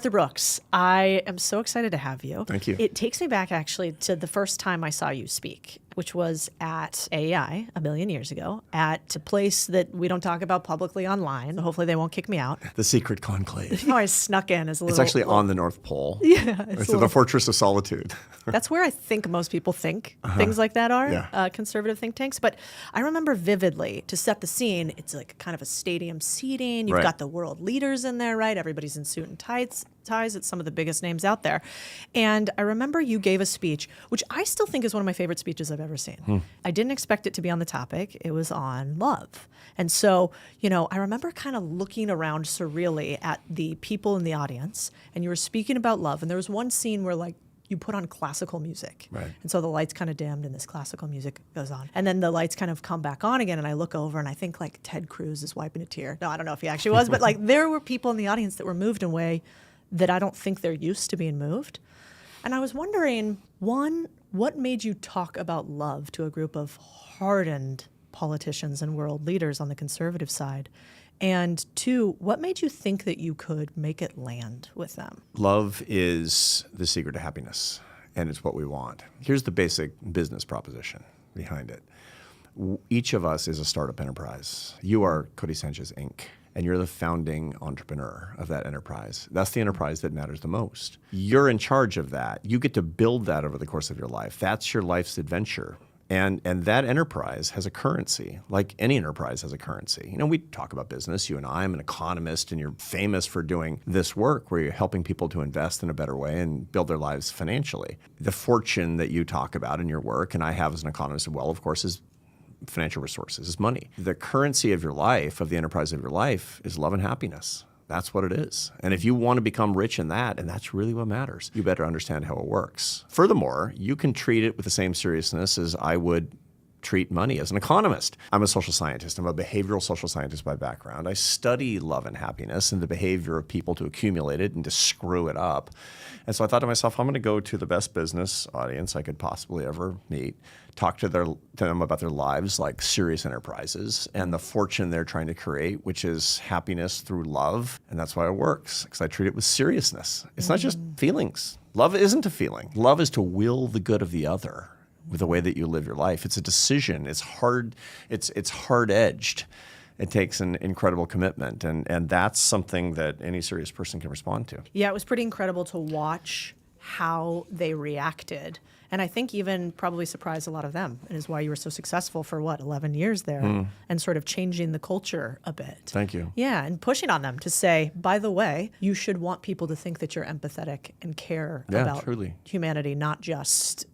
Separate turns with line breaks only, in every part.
Arthur Brooks, I am so excited to have you.
Thank you.
It takes me back actually to the first time I saw you speak, which was at AEI a million years ago at a place that we don't talk about publicly online. So hopefully they won't kick me out.
The secret conclave.
I snuck in as a little...
It's actually on the North Pole.
Yeah.
It's the Fortress of Solitude.
That's where I think most people think things like that are,
Yeah.
conservative think tanks. But I remember vividly, to set the scene, it's like kind of a stadium seating. You've
Right.
got the world leaders in there, right? Everybody's in suit and ties. It's some of the biggest names out there. And I remember you gave a speech, which I still think is one of my favorite speeches I've ever seen. I didn't expect it to be on the topic. It was on love. And so, I remember kind of looking around surreally at the people in the audience, and you were speaking about love. And there was one scene where, like, you put on classical music.
Right.
And so the lights kind of dimmed and this classical music goes on. And then the lights kind of come back on again, and I look over and I think like Ted Cruz is wiping a tear. No, I don't know if he actually was, but like there were people in the audience that were moved in a way that I don't think they're used to being moved. And I was wondering, one, what made you talk about love to a group of hardened politicians and world leaders on the conservative side? And two, what made you think that you could make it land with them?
Love is the secret to happiness, and it's what we want. Here's the basic business proposition behind it. Each of us is a startup enterprise. You are Codie Sanchez, Inc., and you're the founding entrepreneur of that enterprise. That's the enterprise that matters the most. You're in charge of that. You get to build that over the course of your life. That's your life's adventure. And that enterprise has a currency, like any enterprise has a currency. We talk about business. You and I, I'm an economist, and you're famous for doing this work where you're helping people to invest in a better way and build their lives financially. The fortune that you talk about in your work, and I have as an economist as well, of course, is financial resources, is money. The currency of your life, of the enterprise of your life, is love and happiness. That's what it is. And if you want to become rich in that, and that's really what matters, you better understand how it works. Furthermore, you can treat it with the same seriousness as I would treat money as an economist. I'm a social scientist. I'm a behavioral social scientist by background. I study love and happiness and the behavior of people to accumulate it and to screw it up. And so I thought to myself, I'm going to go to the best business audience I could possibly ever meet, talk to them about their lives like serious enterprises and the fortune they're trying to create, which is happiness through love. And that's why it works, because I treat it with seriousness. It's not just feelings. Love isn't a feeling. Love is to will the good of the other with the way that you live your life. It's a decision. It's hard. It's hard-edged. It takes an incredible commitment, and that's something that any serious person can respond to.
Yeah, it was pretty incredible to watch how they reacted. And I think even probably surprised a lot of them, and is why you were so successful for, 11 years there, and sort of changing the culture a bit.
Thank you.
Yeah, and pushing on them to say, by the way, you should want people to think that you're empathetic and care about
truly.
Humanity, not just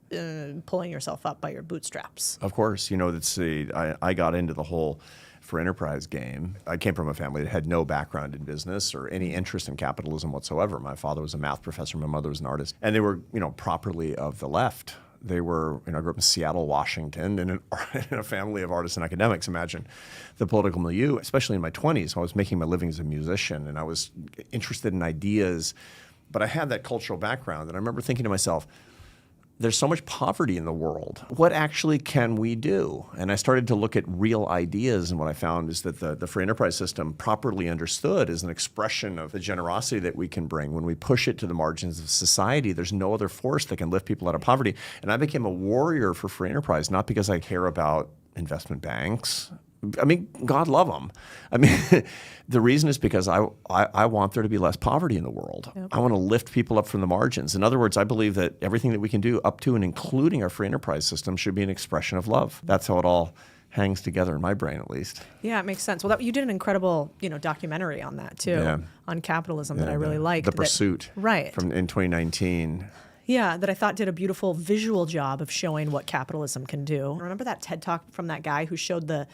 pulling yourself up by your bootstraps.
Of course. I got into the whole for enterprise game. I came from a family that had no background in business or any interest in capitalism whatsoever. My father was a math professor. My mother was an artist. And they were, properly of the left. They were, I grew up in Seattle, Washington, in a family of artists and academics. Imagine the political milieu, especially in my 20s. I was making my living as a musician, and I was interested in ideas. But I had that cultural background, and I remember thinking to myself, there's so much poverty in the world. What actually can we do? And I started to look at real ideas, and what I found is that the free enterprise system, properly understood, is an expression of the generosity that we can bring. When we push it to the margins of society, there's no other force that can lift people out of poverty. And I became a warrior for free enterprise, not because I care about investment banks. God love them. The reason is because I want there to be less poverty in the world. Yep. I want to lift people up from the margins. In other words, I believe that everything that we can do up to and including our free enterprise system should be an expression of love. That's how it all hangs together in my brain, at least.
Yeah, it makes sense. Well, you did an incredible, documentary on that too, on capitalism that I really liked.
The Pursuit,
right,
in 2019.
Yeah, that I thought did a beautiful visual job of showing what capitalism can do. Remember that TED Talk from that guy who showed the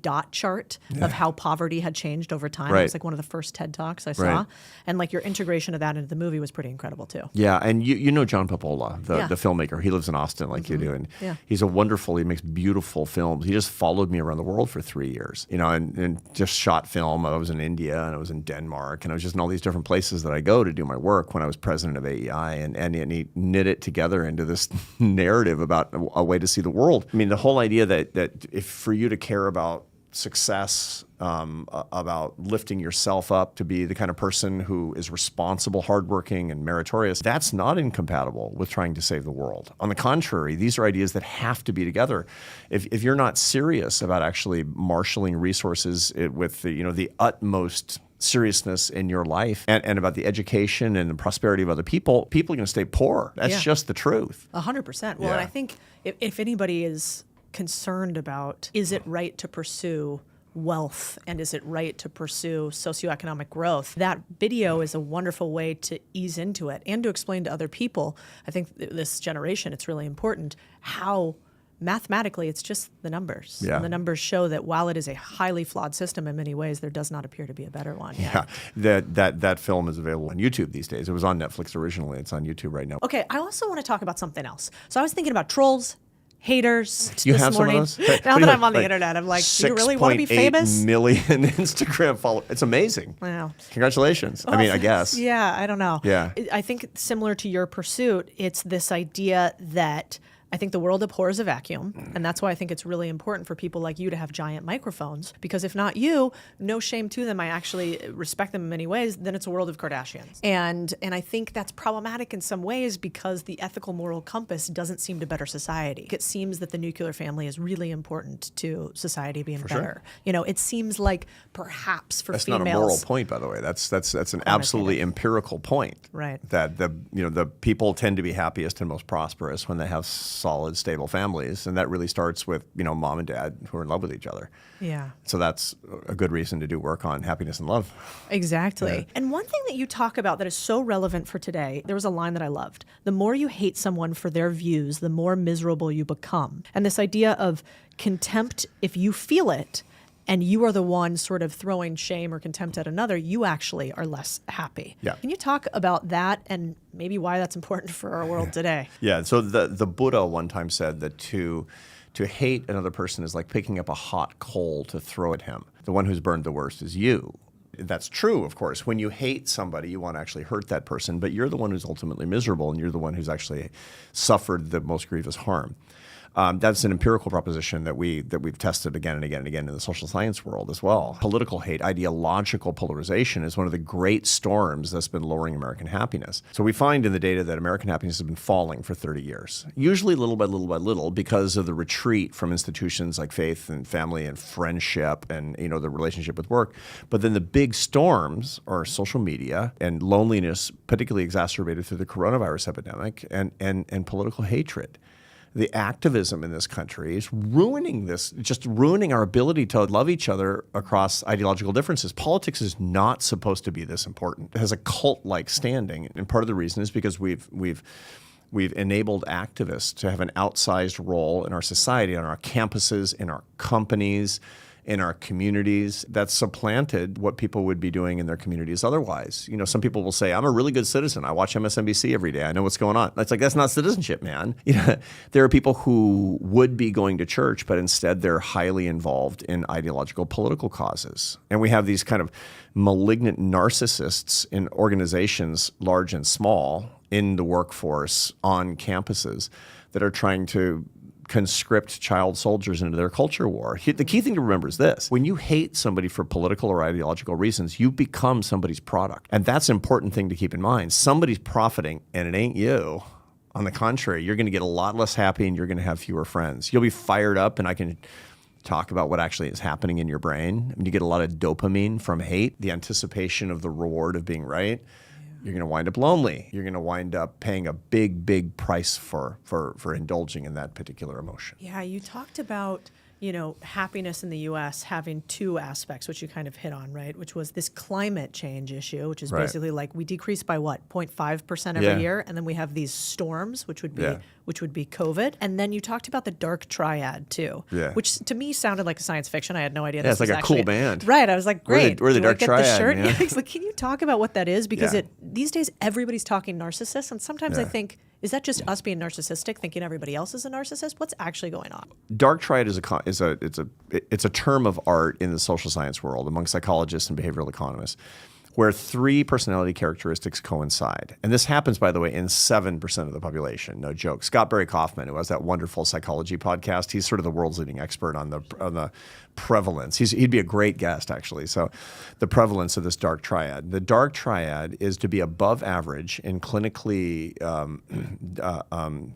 dot chart of how poverty had changed over time?
Right.
It was like one of the first TED Talks I saw.
Right.
And like your integration of that into the movie was pretty incredible too.
Yeah, and you know John Papola, the filmmaker. He lives in Austin like you do, and he's he makes beautiful films. He just followed me around the world for 3 years, and just shot film. I was in India, and I was in Denmark, and I was just in all these different places that I go to do my work when I was president of AEI, and he knit it together into this narrative about a way to see the world. The whole idea that if for you to care about success about lifting yourself up to be the kind of person who is responsible, hardworking, and meritorious, that's not incompatible with trying to save the world. On the contrary, these are ideas that have to be together. If you're not serious about actually marshaling resources with the utmost seriousness in your life and about the education and the prosperity of other people, people are going to stay poor. That's just the truth.
100%. Well, and I think if anybody is concerned about, is it right to pursue wealth and is it right to pursue socioeconomic growth, that video is a wonderful way to ease into it and to explain to other people. I think this generation, it's really important how mathematically it's just the numbers.
Yeah.
And the numbers show that while it is a highly flawed system in many ways, there does not appear to be a better one.
Yeah, that film is available on YouTube these days. It was on Netflix originally. It's on YouTube right now.
Okay, I also want to talk about something else. So I was thinking about trolls, haters
You
this
have
morning.
some of those?
Now that I'm on the internet, I'm like, do you really want to be famous?
6.8 million Instagram followers. It's amazing.
Wow.
Congratulations. I mean, I guess.
Yeah, I don't know.
Yeah.
I think similar to your pursuit, it's this idea that I think the world abhors a vacuum, and that's why I think it's really important for people like you to have giant microphones, because if not you, no shame to them, I actually respect them in many ways, then it's a world of Kardashians. And I think that's problematic in some ways because the ethical moral compass doesn't seem to better society. It seems that the nuclear family is really important to society being better.
Sure.
It seems like perhaps for
That's
females.
not a moral point, by the way. That's an absolutely empirical point.
Right.
That the people tend to be happiest and most prosperous when they have solid, stable families, and that really starts with mom and dad who are in love with each other.
Yeah.
So that's a good reason to do work on happiness and love.
Exactly.
Yeah.
And one thing that you talk about that is so relevant for today, there was a line that I loved. The more you hate someone for their views, the more miserable you become. And this idea of contempt, if you feel it, and you are the one sort of throwing shame or contempt at another, you actually are less happy.
Yeah.
Can you talk about that and maybe why that's important for our world today?
Yeah. So the Buddha one time said that to hate another person is like picking up a hot coal to throw at him. The one who's burned the worst is you. That's true, of course. When you hate somebody, you want to actually hurt that person, but you're the one who's ultimately miserable, and you're the one who's actually suffered the most grievous harm. That's an empirical proposition that we've tested again and again and again in the social science world as well. Political hate, ideological polarization is one of the great storms that's been lowering American happiness. So we find in the data that American happiness has been falling for 30 years, usually little by little by little because of the retreat from institutions like faith and family and friendship and the relationship with work. But then the big storms are social media and loneliness, particularly exacerbated through the coronavirus epidemic, and political hatred. The activism in this country is ruining our ability to love each other across ideological differences. Politics is not supposed to be this important. It has a cult-like standing, and part of the reason is because we've enabled activists to have an outsized role in our society, on our campuses, in our companies, in our communities. That's supplanted what people would be doing in their communities otherwise. Some people will say, I'm a really good citizen. I watch MSNBC every day. I know what's going on. It's like, that's not citizenship, man. There are people who would be going to church, but instead they're highly involved in ideological political causes. And we have these kind of malignant narcissists in organizations, large and small, in the workforce, on campuses, that are trying to conscript child soldiers into their culture war. The key thing to remember is this: when you hate somebody for political or ideological reasons, you become somebody's product. And that's an important thing to keep in mind. Somebody's profiting, and it ain't you. On the contrary, you're going to get a lot less happy and you're going to have fewer friends. You'll be fired up, and I can talk about what actually is happening in your brain. You get a lot of dopamine from hate, the anticipation of the reward of being right. You're going to wind up lonely. You're going to wind up paying a big, big price for indulging in that particular emotion.
Yeah, you talked about, happiness in the U.S. having two aspects, which you kind of hit on, right? Which was this climate change issue, which is basically like we decrease by 0.5% every year, and then we have these storms, which would be COVID, and then you talked about the dark triad too, which to me sounded like a science fiction. I had no idea.
Yeah, it's like a cool band,
right? I was like, great.
We're the dark triad.
Shirt?
Yeah.
But can you talk about what that is? Because these days everybody's talking narcissists, and sometimes I think, is that just us being narcissistic, thinking everybody else is a narcissist? What's actually going on?
Dark triad is a term of art in the social science world among psychologists and behavioral economists. where 3 personality characteristics coincide. And this happens, by the way, in 7% of the population. No joke. Scott Barry Kaufman, who has that wonderful psychology podcast, he's sort of the world's leading expert on the prevalence. He'd be a great guest, actually. So the prevalence of this dark triad. The dark triad is to be above average in clinically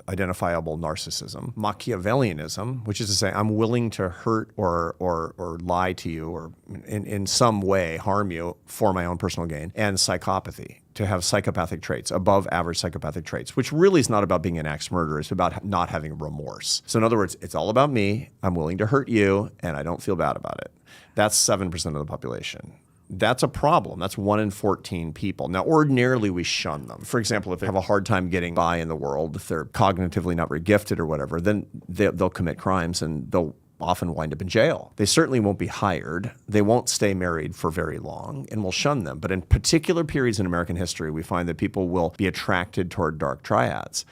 identifiable narcissism, Machiavellianism, which is to say I'm willing to hurt or lie to you or in some way harm you for my own personal gain, and psychopathy, to have psychopathic traits, above average psychopathic traits, which really is not about being an axe murderer. It's about not having remorse. So in other words, it's all about me. I'm willing to hurt you, and I don't feel bad about it. That's 7% of the population. That's a problem. That's 1 in 14 people. Now, ordinarily, we shun them. For example, if they have a hard time getting by in the world, if they're cognitively not very gifted or whatever, then they'll commit crimes and they'll often wind up in jail. They certainly won't be hired. They won't stay married for very long, and we'll shun them. But in particular periods in American history, we find that people will be attracted toward dark triads.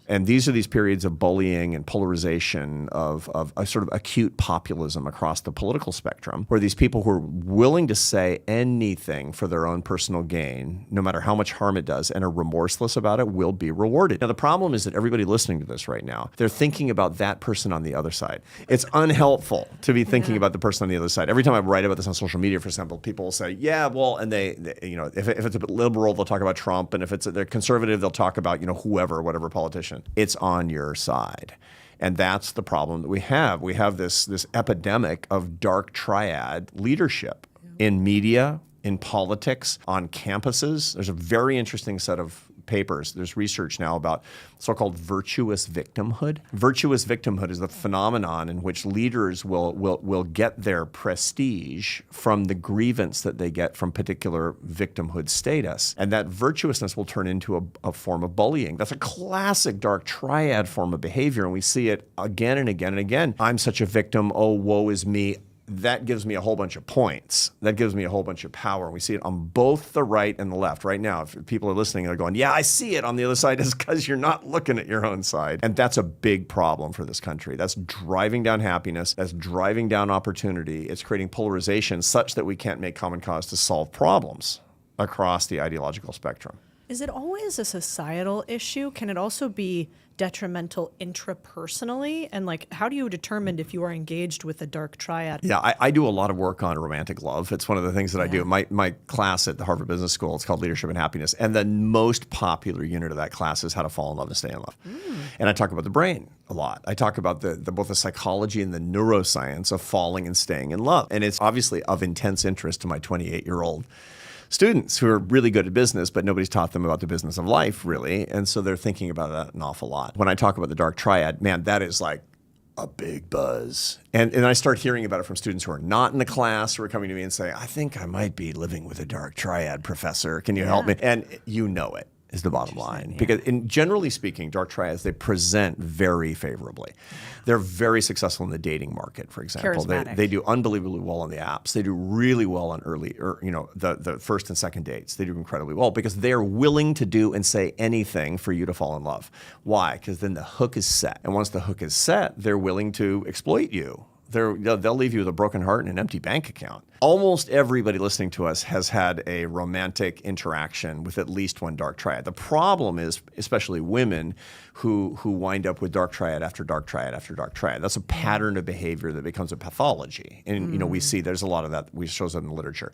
And these are these periods of bullying and polarization of a sort of acute populism across the political spectrum, where these people who are willing to say anything for their own personal gain, no matter how much harm it does, and are remorseless about it, will be rewarded. Now, the problem is that everybody listening to this right now, they're thinking about that person on the other side. It's unhelpful to be thinking about the person on the other side. Every time I write about this on social media, for example, people will say, yeah, well, and they if it's a bit liberal, they'll talk about Trump, and if they're conservative, they'll talk about, whoever, whatever politician. It's on your side. And that's the problem that we have. We have this epidemic of dark triad leadership in media, in politics, on campuses. There's a very interesting set of papers. There's research now about so-called virtuous victimhood. Virtuous victimhood is the phenomenon in which leaders will get their prestige from the grievance that they get from particular victimhood status. And that virtuousness will turn into a form of bullying. That's a classic dark triad form of behavior, and we see it again and again and again. I'm such a victim. Oh, woe is me. That gives me a whole bunch of points. That gives me a whole bunch of power. And we see it on both the right and the left. Right now, if people are listening, they're going, yeah, I see it on the other side. It's because you're not looking at your own side. And that's a big problem for this country. That's driving down happiness. That's driving down opportunity. It's creating polarization such that we can't make common cause to solve problems across the ideological spectrum.
Is it always a societal issue? Can it also be detrimental intrapersonally? And how do you determine if you are engaged with a dark triad?
Yeah, I do a lot of work on romantic love. It's one of the things that I do. My class at the Harvard Business School, it's called Leadership and Happiness. And the most popular unit of that class is how to fall in love and stay in love. And I talk about the brain a lot. I talk about both the psychology and the neuroscience of falling and staying in love. And it's obviously of intense interest to my 28-year-old students who are really good at business, but nobody's taught them about the business of life, really. And so they're thinking about that an awful lot. When I talk about the dark triad, man, that is like a big buzz. And I start hearing about it from students who are not in the class, who are coming to me and say, I think I might be living with a dark triad, professor. Can you help me? And you know it is the bottom line. Because generally speaking, dark triads, they present very favorably. They're very successful in the dating market, for example. They do unbelievably well on the apps. They do really well on the first and second dates. They do incredibly well because they're willing to do and say anything for you to fall in love. Why? Because then the hook is set. And once the hook is set, they're willing to exploit you. They'll leave you with a broken heart and an empty bank account. Almost everybody listening to us has had a romantic interaction with at least one dark triad. The problem is, especially women who wind up with dark triad after dark triad after dark triad. That's a pattern of behavior that becomes a pathology. And we see there's a lot of that. We shows up in the literature.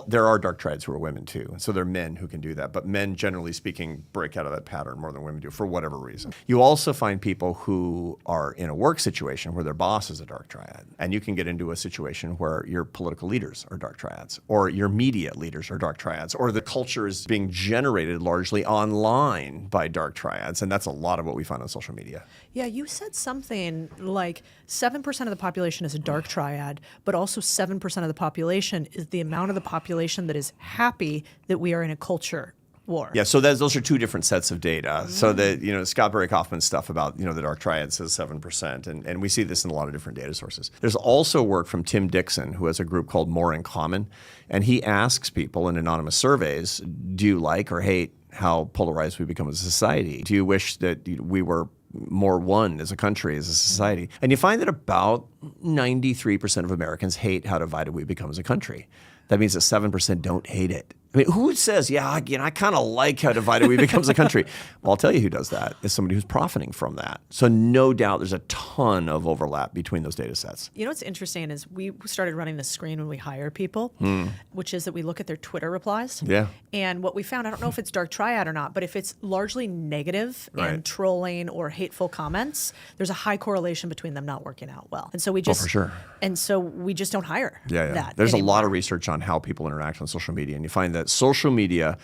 There are dark triads who are women too. And so there are men who can do that. But men, generally speaking, break out of that pattern more than women do for whatever reason. You also find people who are in a work situation where their boss is a dark triad. And you can get into a situation where your political leaders are dark triads, or your media leaders are dark triads, or the culture is being generated largely online by dark triads. And that's a lot of what we find on social media.
Yeah, you said something like 7% of the population is a dark triad, but also 7% of the population is the amount of the population that is happy that we are in a culture war.
Yeah, so those are two different sets of data. So that, Scott Barry Kaufman's stuff about, the dark triad says 7%, and we see this in a lot of different data sources. There's also work from Tim Dixon, who has a group called More in Common, and he asks people in anonymous surveys, do you like or hate how polarized we become as a society? Do you wish that we were more one as a country, as a society? And you find that about 93% of Americans hate how divided we become as a country. That means that 7% don't hate it. I mean, who says, yeah, again, I kind of like how divided we become as a country? Well, I'll tell you who does that is somebody who's profiting from that. So no doubt there's a ton of overlap between those data sets.
You know what's interesting is we started running this screen when we hire people, which is that we look at their Twitter replies.
Yeah.
And what we found, I don't know if it's dark triad or not, but if it's largely negative
Right.
and trolling or hateful comments, there's a high correlation between them not working out well. And so we just,
for sure.
And so we just don't hire that
There's
anymore.
a lot of research on how people interact on social media, and you find that social media,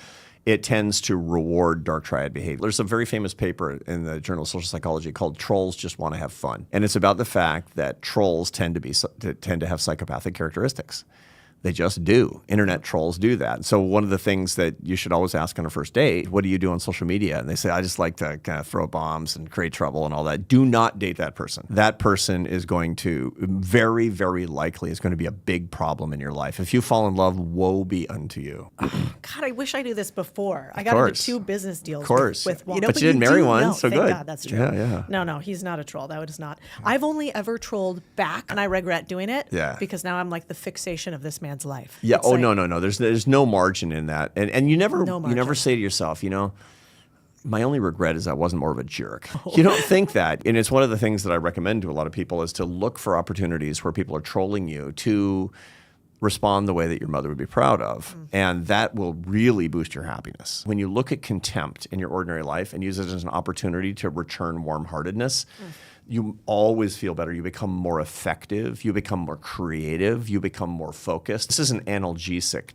it tends to reward dark triad behavior. There's a very famous paper in the Journal of Social Psychology called "Trolls Just Want to Have Fun," and it's about the fact that trolls tend to have psychopathic characteristics. They just do. Internet trolls do that. So one of the things that you should always ask on a first date, what do you do on social media? And they say, I just like to kind of throw bombs and create trouble and all that. Do not date that person. That person is going to very, very likely is going to be a big problem in your life. If you fall in love, woe be unto you.
God, I wish I knew this before. I got into 2 business deals with one.
But you didn't marry one,
no,
so
thank
good.
God, that's true.
Yeah.
No, he's not a troll. That was not. I've only ever trolled back, and I regret doing it because now I'm like the fixation of this man's life.
Yeah.
It's
Oh,
like,
no. There's no margin in that. And you never
No
you never
margin.
say to yourself, my only regret is I wasn't more of a jerk. You don't think that. And it's one of the things that I recommend to a lot of people is to look for opportunities where people are trolling you to respond the way that your mother would be proud of. And that will really boost your happiness. When you look at contempt in your ordinary life and use it as an opportunity to return warm-heartedness, you always feel better. You become more effective. You become more creative. You become more focused. This is an analgesic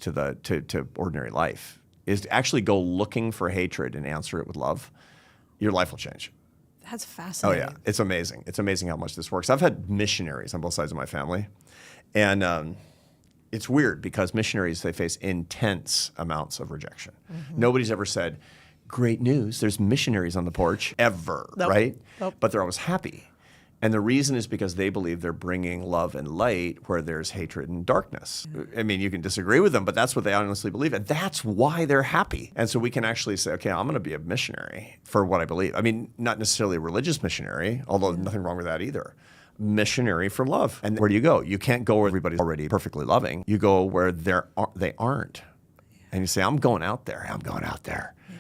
to ordinary life, is to actually go looking for hatred and answer it with love. Your life will change.
That's
Oh,
fascinating.
yeah. It's amazing. It's amazing how much this works. I've had missionaries on both sides of my family. And it's weird because missionaries, they face intense amounts of rejection. Nobody's ever said, great news, there's missionaries on the porch, ever, right?
Nope.
But they're always happy. And the reason is because they believe they're bringing love and light where there's hatred and darkness. I mean, you can disagree with them, but that's what they honestly believe. And that's why they're happy. And so we can actually say, okay, I'm going to be a missionary for what I believe. I mean, not necessarily a religious missionary, although nothing wrong with that either. Missionary for love. And where do you go? You can't go where everybody's already perfectly loving. You go where they aren't. And you say, I'm going out there.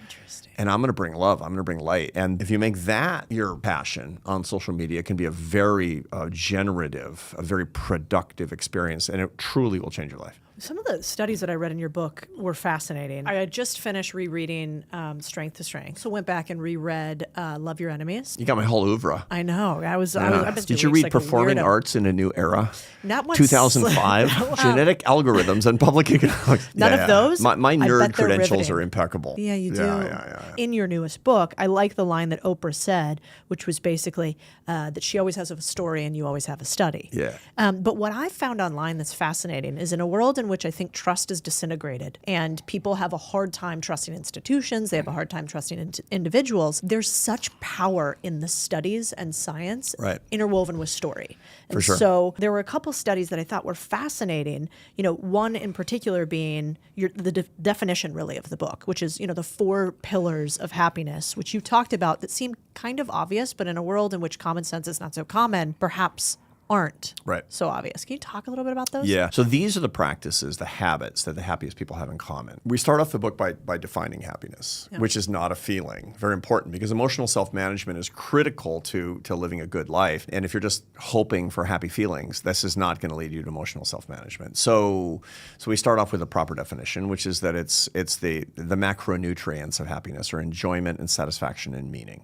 Interesting.
And I'm going to bring love. I'm going to bring light. And if you make that your passion on social media, it can be a very generative, a very productive experience. And it truly will change your life.
Some of the studies that I read in your book were fascinating. I had just finished rereading Strength to Strength. So went back and reread Love Your Enemies.
You got my whole ouvre.
I know. I've been
Did you read Performing Arts in a New Era?
Not much.
2005.
Wow.
Genetic Algorithms and Public Economics.
None of those?
My
I
nerd
bet they're
credentials
riveting.
are impeccable.
Yeah, you do.
Yeah.
In your newest book, I like the line that Oprah said, which was basically that she always has a story and you always have a study.
Yeah.
But what I found online that's fascinating is in a world in which I think trust is disintegrated and people have a hard time trusting institutions, they have a hard time trusting individuals, there's such power in the studies and science interwoven with story. And
For sure.
so there were a couple studies that I thought were fascinating, one in particular being the definition really of the book, which is, the 4 pillars of happiness, which you talked about that seem kind of obvious, but in a world in which common sense is not so common, perhaps aren't so obvious. Can you talk a little bit about those?
Yeah. So these are the practices, the habits that the happiest people have in common. We start off the book by defining happiness, which is not a feeling. Very important because emotional self-management is critical to living a good life. And if you're just hoping for happy feelings, this is not going to lead you to emotional self-management. So we start off with a proper definition, which is that it's the macronutrients of happiness are enjoyment and satisfaction and meaning.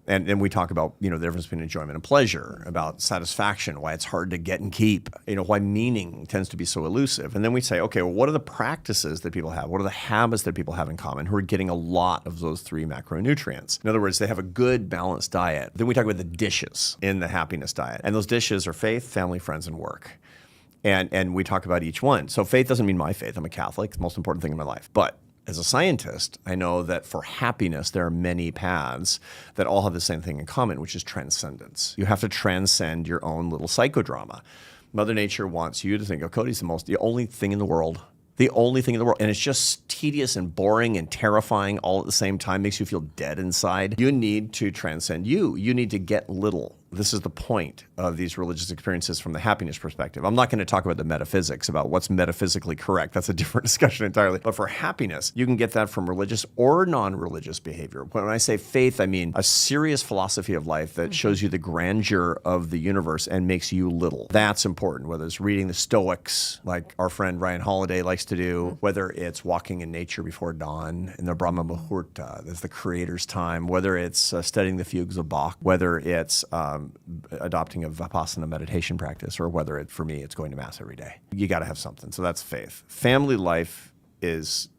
And we talk about, the difference between enjoyment and pleasure, about satisfaction, why it's hard to get and keep, why meaning tends to be so elusive. And then we say, okay, well, what are the practices that people have? What are the habits that people have in common who are getting a lot of those 3 macronutrients? In other words, they have a good, balanced diet. Then we talk about the dishes in the happiness diet. And those dishes are faith, family, friends, and work. And we talk about each one. So faith doesn't mean my faith. I'm a Catholic. It's the most important thing in my life. But as a scientist, I know that for happiness, there are many paths that all have the same thing in common, which is transcendence. You have to transcend your own little psychodrama. Mother Nature wants you to think, Codie's the only thing in the world. The only thing in the world. And it's just tedious and boring and terrifying all at the same time, makes you feel dead inside. You need to transcend you. You need to get little. This is the point of these religious experiences from the happiness perspective. I'm not going to talk about the metaphysics, about what's metaphysically correct. That's a different discussion entirely. But for happiness, you can get that from religious or non-religious behavior. When I say faith, I mean a serious philosophy of life that shows you the grandeur of the universe and makes you little. That's important, whether it's reading the Stoics, like our friend Ryan Holiday likes to do, whether it's walking in nature before dawn in the Brahma Muhurta, that's the creator's time, whether it's studying the fugues of Bach, whether it's adopting a Vipassana meditation practice, or whether for me, it's going to Mass every day. You got to have something. So that's faith. Family life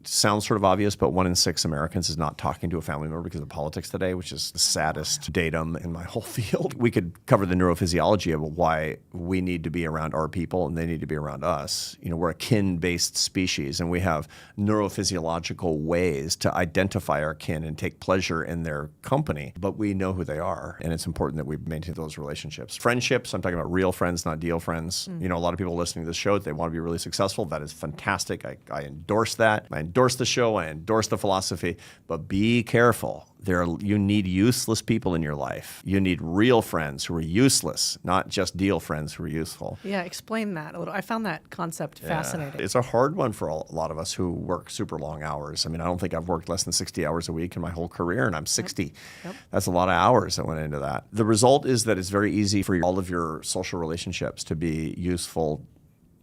sounds sort of obvious, but 1 in 6 Americans is not talking to a family member because of politics today, which is the saddest datum in my whole field. We could cover the neurophysiology of why we need to be around our people and they need to be around us. We're a kin-based species, and we have neurophysiological ways to identify our kin and take pleasure in their company, but we know who they are, and it's important that we maintain those relationships. Friendships, I'm talking about real friends, not deal friends. A lot of people listening to this show, they want to be really successful. That is fantastic. I endorse that. I endorse the show. I endorse the philosophy. But be careful. You need useless people in your life. You need real friends who are useless, not just deal friends who are useful.
Yeah, explain that a little. I found that concept fascinating.
It's a hard one for a lot of us who work super long hours. I mean, I don't think I've worked less than 60 hours a week in my whole career, and I'm 60. Yep. That's a lot of hours that went into that. The result is that it's very easy for all of your social relationships to be useful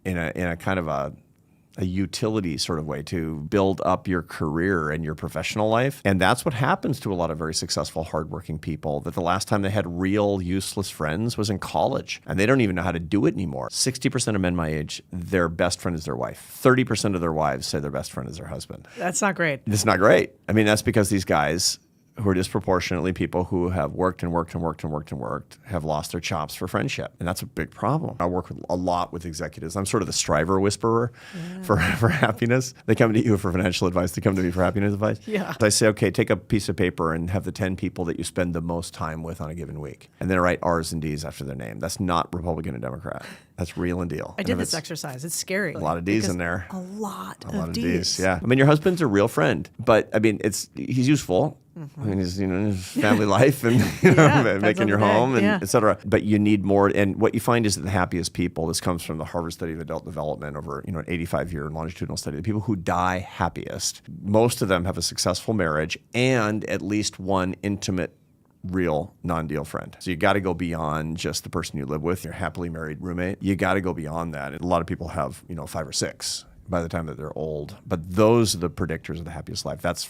in a kind of a utility sort of way to build up your career and your professional life. And that's what happens to a lot of very successful, hardworking people, that the last time they had real useless friends was in college, and they don't even know how to do it anymore. 60% of men my age, their best friend is their wife. 30% of their wives say their best friend is their husband.
That's not great.
It's not great. I mean, that's because these guys who are disproportionately people who have worked and worked and worked and worked and worked, have lost their chops for friendship. And that's a big problem. I work a lot with executives. I'm sort of the striver whisperer for happiness. They come to you for financial advice. They come to me for happiness advice. Yeah. I say, okay, take a piece of paper and have the 10 people that you spend the most time with on a given week. And then write R's and D's after their name. That's not Republican and Democrat. That's real and deal.
I did this exercise. It's scary.
A lot of D's in there.
A lot of D's.
Yeah. I mean, your husband's a real friend, but I mean, he's useful. I mean, his family life and making your home and et cetera. But you need more. And what you find is that the happiest people, this comes from the Harvard study of adult development over an 85-year longitudinal study, the people who die happiest, most of them have a successful marriage and at least one intimate, real non-deal friend. So you got to go beyond just the person you live with, your happily married roommate. You got to go beyond that. And a lot of people have 5 or 6 by the time that they're old. But those are the predictors of the happiest life. That's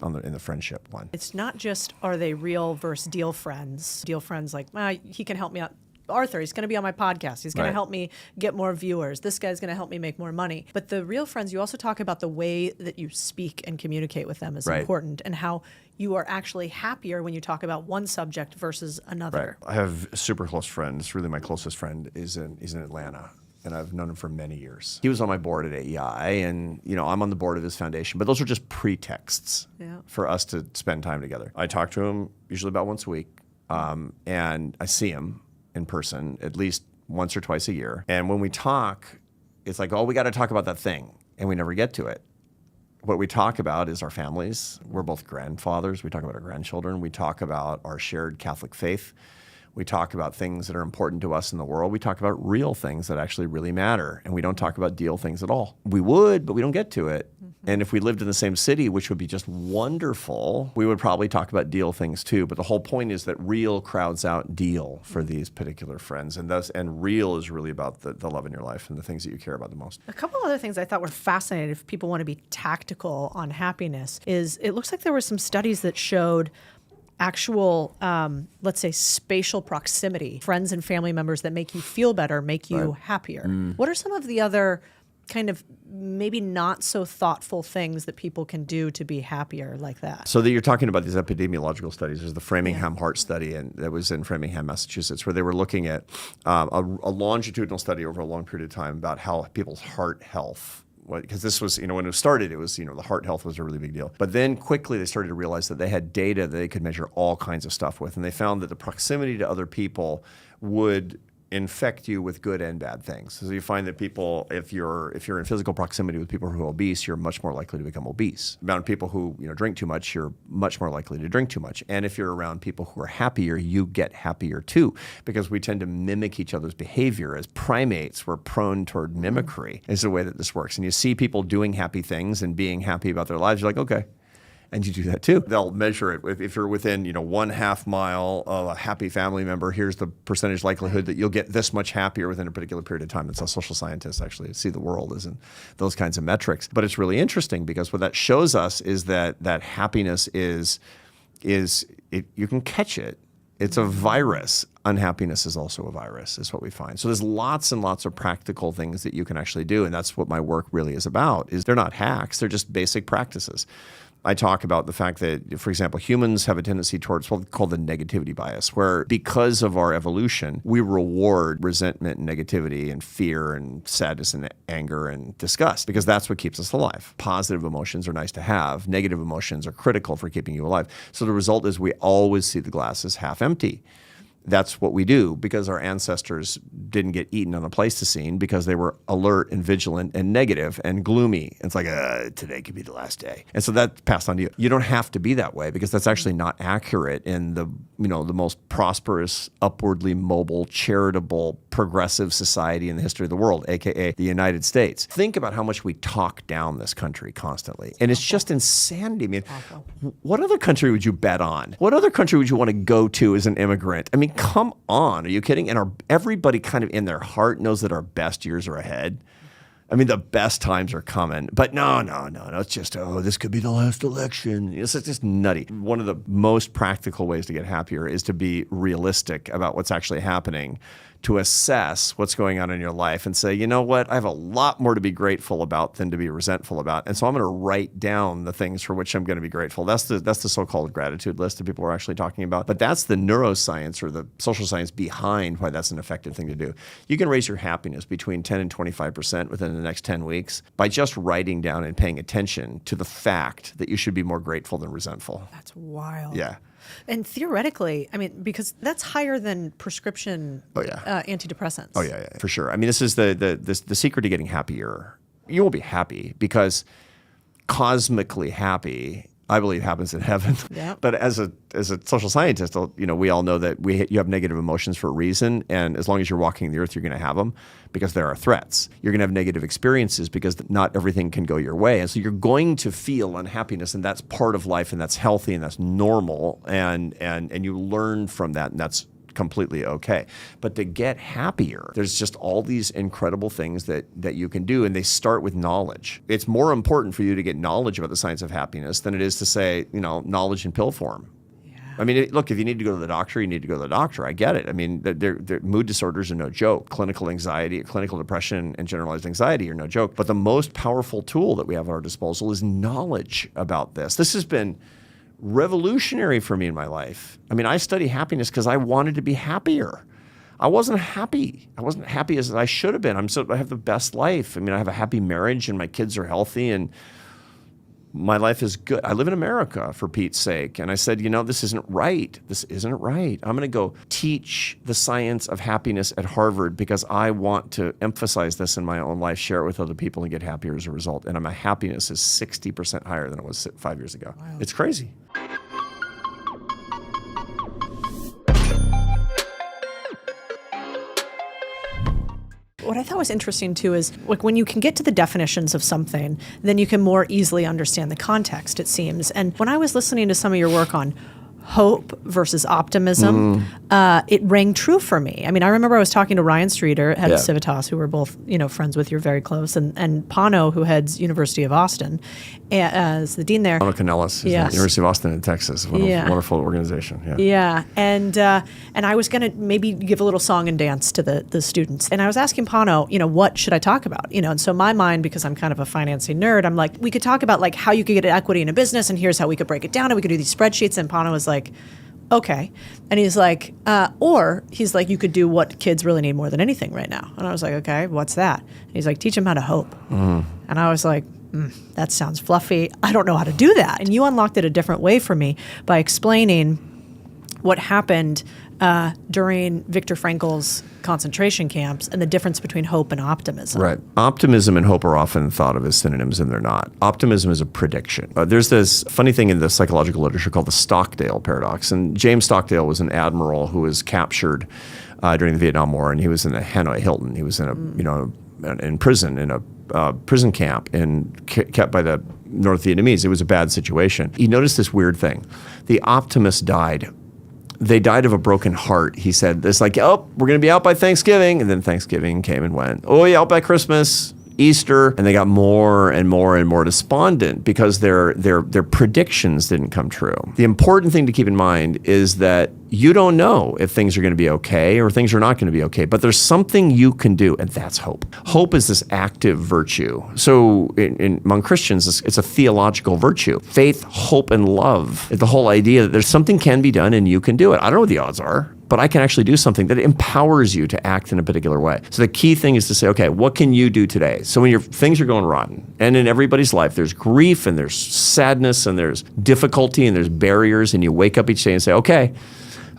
in the friendship one.
It's not just are they real versus deal friends. Deal friends like, he can help me out. Arthur, he's going to be on my podcast. He's going to help me get more viewers. This guy's going to help me make more money. But the real friends, you also talk about the way that you speak and communicate with them is important, and how you are actually happier when you talk about one subject versus another.
Right. I have a super close friend. It's really my closest friend. He's in Atlanta. And I've known him for many years. He was on my board at AEI, and I'm on the board of his foundation. But those are just pretexts for us to spend time together. I talk to him usually about once a week, and I see him in person at least once or twice a year. And when we talk, it's like, we got to talk about that thing, and we never get to it. What we talk about is our families. We're both grandfathers. We talk about our grandchildren. We talk about our shared Catholic faith. We talk about things that are important to us in the world. We talk about real things that actually really matter. And we don't talk about deal things at all. We would, but we don't get to it. And if we lived in the same city, which would be just wonderful, we would probably talk about deal things too. But the whole point is that real crowds out deal for these particular friends. And real is really about the love in your life and the things that you care about the most.
A couple other things I thought were fascinating if people want to be tactical on happiness is it looks like there were some studies that showed actual, let's say, spatial proximity, friends and family members that make you feel better, make you happier. What are some of the other kind of maybe not so thoughtful things that people can do to be happier like that?
So that you're talking about these epidemiological studies. There's the Framingham Heart Study, and that was in Framingham, Massachusetts, where they were looking at a longitudinal study over a long period of time about how people's heart health, because this was, when it started, it was, the heart health was a really big deal. But then quickly they started to realize that they had data that they could measure all kinds of stuff with. And they found that the proximity to other people would infect you with good and bad things. So you find that people, if you're in physical proximity with people who are obese, you're much more likely to become obese. Around people who drink too much, you're much more likely to drink too much. And if you're around people who are happier, you get happier too, because we tend to mimic each other's behavior. As primates, we're prone toward mimicry. Is the way that this works. And you see people doing happy things and being happy about their lives. You're like, okay. And you do that too. They'll measure it. If you're within 1/2 mile of a happy family member, here's the percentage likelihood that you'll get this much happier within a particular period of time. That's how social scientists actually see the world, is in those kinds of metrics. But it's really interesting because what that shows us is that happiness is you can catch it. It's a virus. Unhappiness is also a virus, is what we find. So there's lots and lots of practical things that you can actually do, and that's what my work really is about. Is they're not hacks, they're just basic practices. I talk about the fact that, for example, humans have a tendency towards what's called the negativity bias, where because of our evolution, we reward resentment and negativity and fear and sadness and anger and disgust, because that's what keeps us alive. Positive emotions are nice to have. Negative emotions are critical for keeping you alive. So the result is we always see the glass as half empty. That's what we do because our ancestors didn't get eaten on a Pleistocene because they were alert and vigilant and negative and gloomy. It's like, today could be the last day. And so that passed on to you. You don't have to be that way because that's actually not accurate in the most prosperous, upwardly mobile, charitable, progressive society in the history of the world, aka the United States. Think about how much we talk down this country constantly. And it's just insanity. I mean, what other country would you bet on? What other country would you want to go to as an immigrant? I mean, come on. Are you kidding? And everybody kind of in their heart knows that our best years are ahead. I mean, the best times are coming. But no. It's just, this could be the last election. It's just nutty. One of the most practical ways to get happier is to be realistic about what's actually happening, to assess what's going on in your life and say, you know what, I have a lot more to be grateful about than to be resentful about. And so I'm going to write down the things for which I'm going to be grateful. That's the so-called gratitude list that people are actually talking about. But that's the neuroscience or the social science behind why that's an effective thing to do. You can raise your happiness between 10 and 25% within the next 10 weeks by just writing down and paying attention to the fact that you should be more grateful than resentful.
That's wild.
Yeah.
And theoretically, I mean, because that's higher than prescription antidepressants.
Oh, yeah, for sure. I mean, this is the secret to getting happier. You will be happy because cosmically happy, I believe, happens in heaven.
Yep.
But as a social scientist, we all know that you have negative emotions for a reason, and as long as you're walking the earth, you're going to have them because there are threats. You're going to have negative experiences because not everything can go your way, and so you're going to feel unhappiness, and that's part of life, and that's healthy, and that's normal, and you learn from that, and that's completely okay. But to get happier, there's just all these incredible things that you can do, and they start with knowledge. It's more important for you to get knowledge about the science of happiness than it is to say, knowledge in pill form. Yeah. I mean, look, if you need to go to the doctor, you need to go to the doctor. I get it. I mean, mood disorders are no joke. Clinical anxiety, clinical depression, and generalized anxiety are no joke. But the most powerful tool that we have at our disposal is knowledge about this. This has been revolutionary for me in my life. I mean, I study happiness because I wanted to be happier. I wasn't happy. I wasn't happy as I should have been. I have the best life. I mean, I have a happy marriage and my kids are healthy and my life is good. I live in America, for Pete's sake. And I said, this isn't right. This isn't right. I'm going to go teach the science of happiness at Harvard because I want to emphasize this in my own life, share it with other people, and get happier as a result. And my happiness is 60% higher than it was 5 years ago. Wow. It's crazy.
What I thought was interesting too is like when you can get to the definitions of something, then you can more easily understand the context, it seems. And when I was listening to some of your work on hope versus optimism, it rang true for me. I mean, I remember I was talking to Ryan Streeter, head of Civitas, who we're both, friends with, you're very close, and Pano, who heads University of Austin, as the dean there.
Pano Canellis, University of Austin in Texas, wonderful organization.
Yeah, and I was going to maybe give a little song and dance to the students, and I was asking Pano, what should I talk about? And so my mind, because I'm kind of a financing nerd, I'm like, we could talk about like how you could get equity in a business, and here's how we could break it down, and we could do these spreadsheets, and Pano was like, okay. And he's like, you could do what kids really need more than anything right now. And I was like, okay, what's that? And he's like, teach them how to hope. And I was like, that sounds fluffy. I don't know how to do that. And you unlocked it a different way for me by explaining what happened during Viktor Frankl's concentration camps and the difference between hope and optimism.
Right. Optimism and hope are often thought of as synonyms, and they're not. Optimism is a prediction. There's this funny thing in the psychological literature called the Stockdale paradox. And James Stockdale was an admiral who was captured during the Vietnam War, and he was in the Hanoi Hilton. He was in in prison, in a prison camp, kept by the North Vietnamese. It was a bad situation. He noticed this weird thing. The optimists died. They died of a broken heart. He said, it's like, oh, we're going to be out by Thanksgiving. And then Thanksgiving came and went. Oh, yeah, out by Christmas, Easter. And they got more and more and more despondent because their predictions didn't come true. The important thing to keep in mind is that you don't know if things are going to be okay or things are not going to be okay, but there's something you can do, and that's hope. Hope is this active virtue. So among Christians, it's a theological virtue. Faith, hope, and love. The whole idea that there's something can be done and you can do it. I don't know what the odds are, but I can actually do something that empowers you to act in a particular way. So the key thing is to say, okay, what can you do today? So when things are going rotten, and in everybody's life, there's grief and there's sadness and there's difficulty and there's barriers, and you wake up each day and say, okay,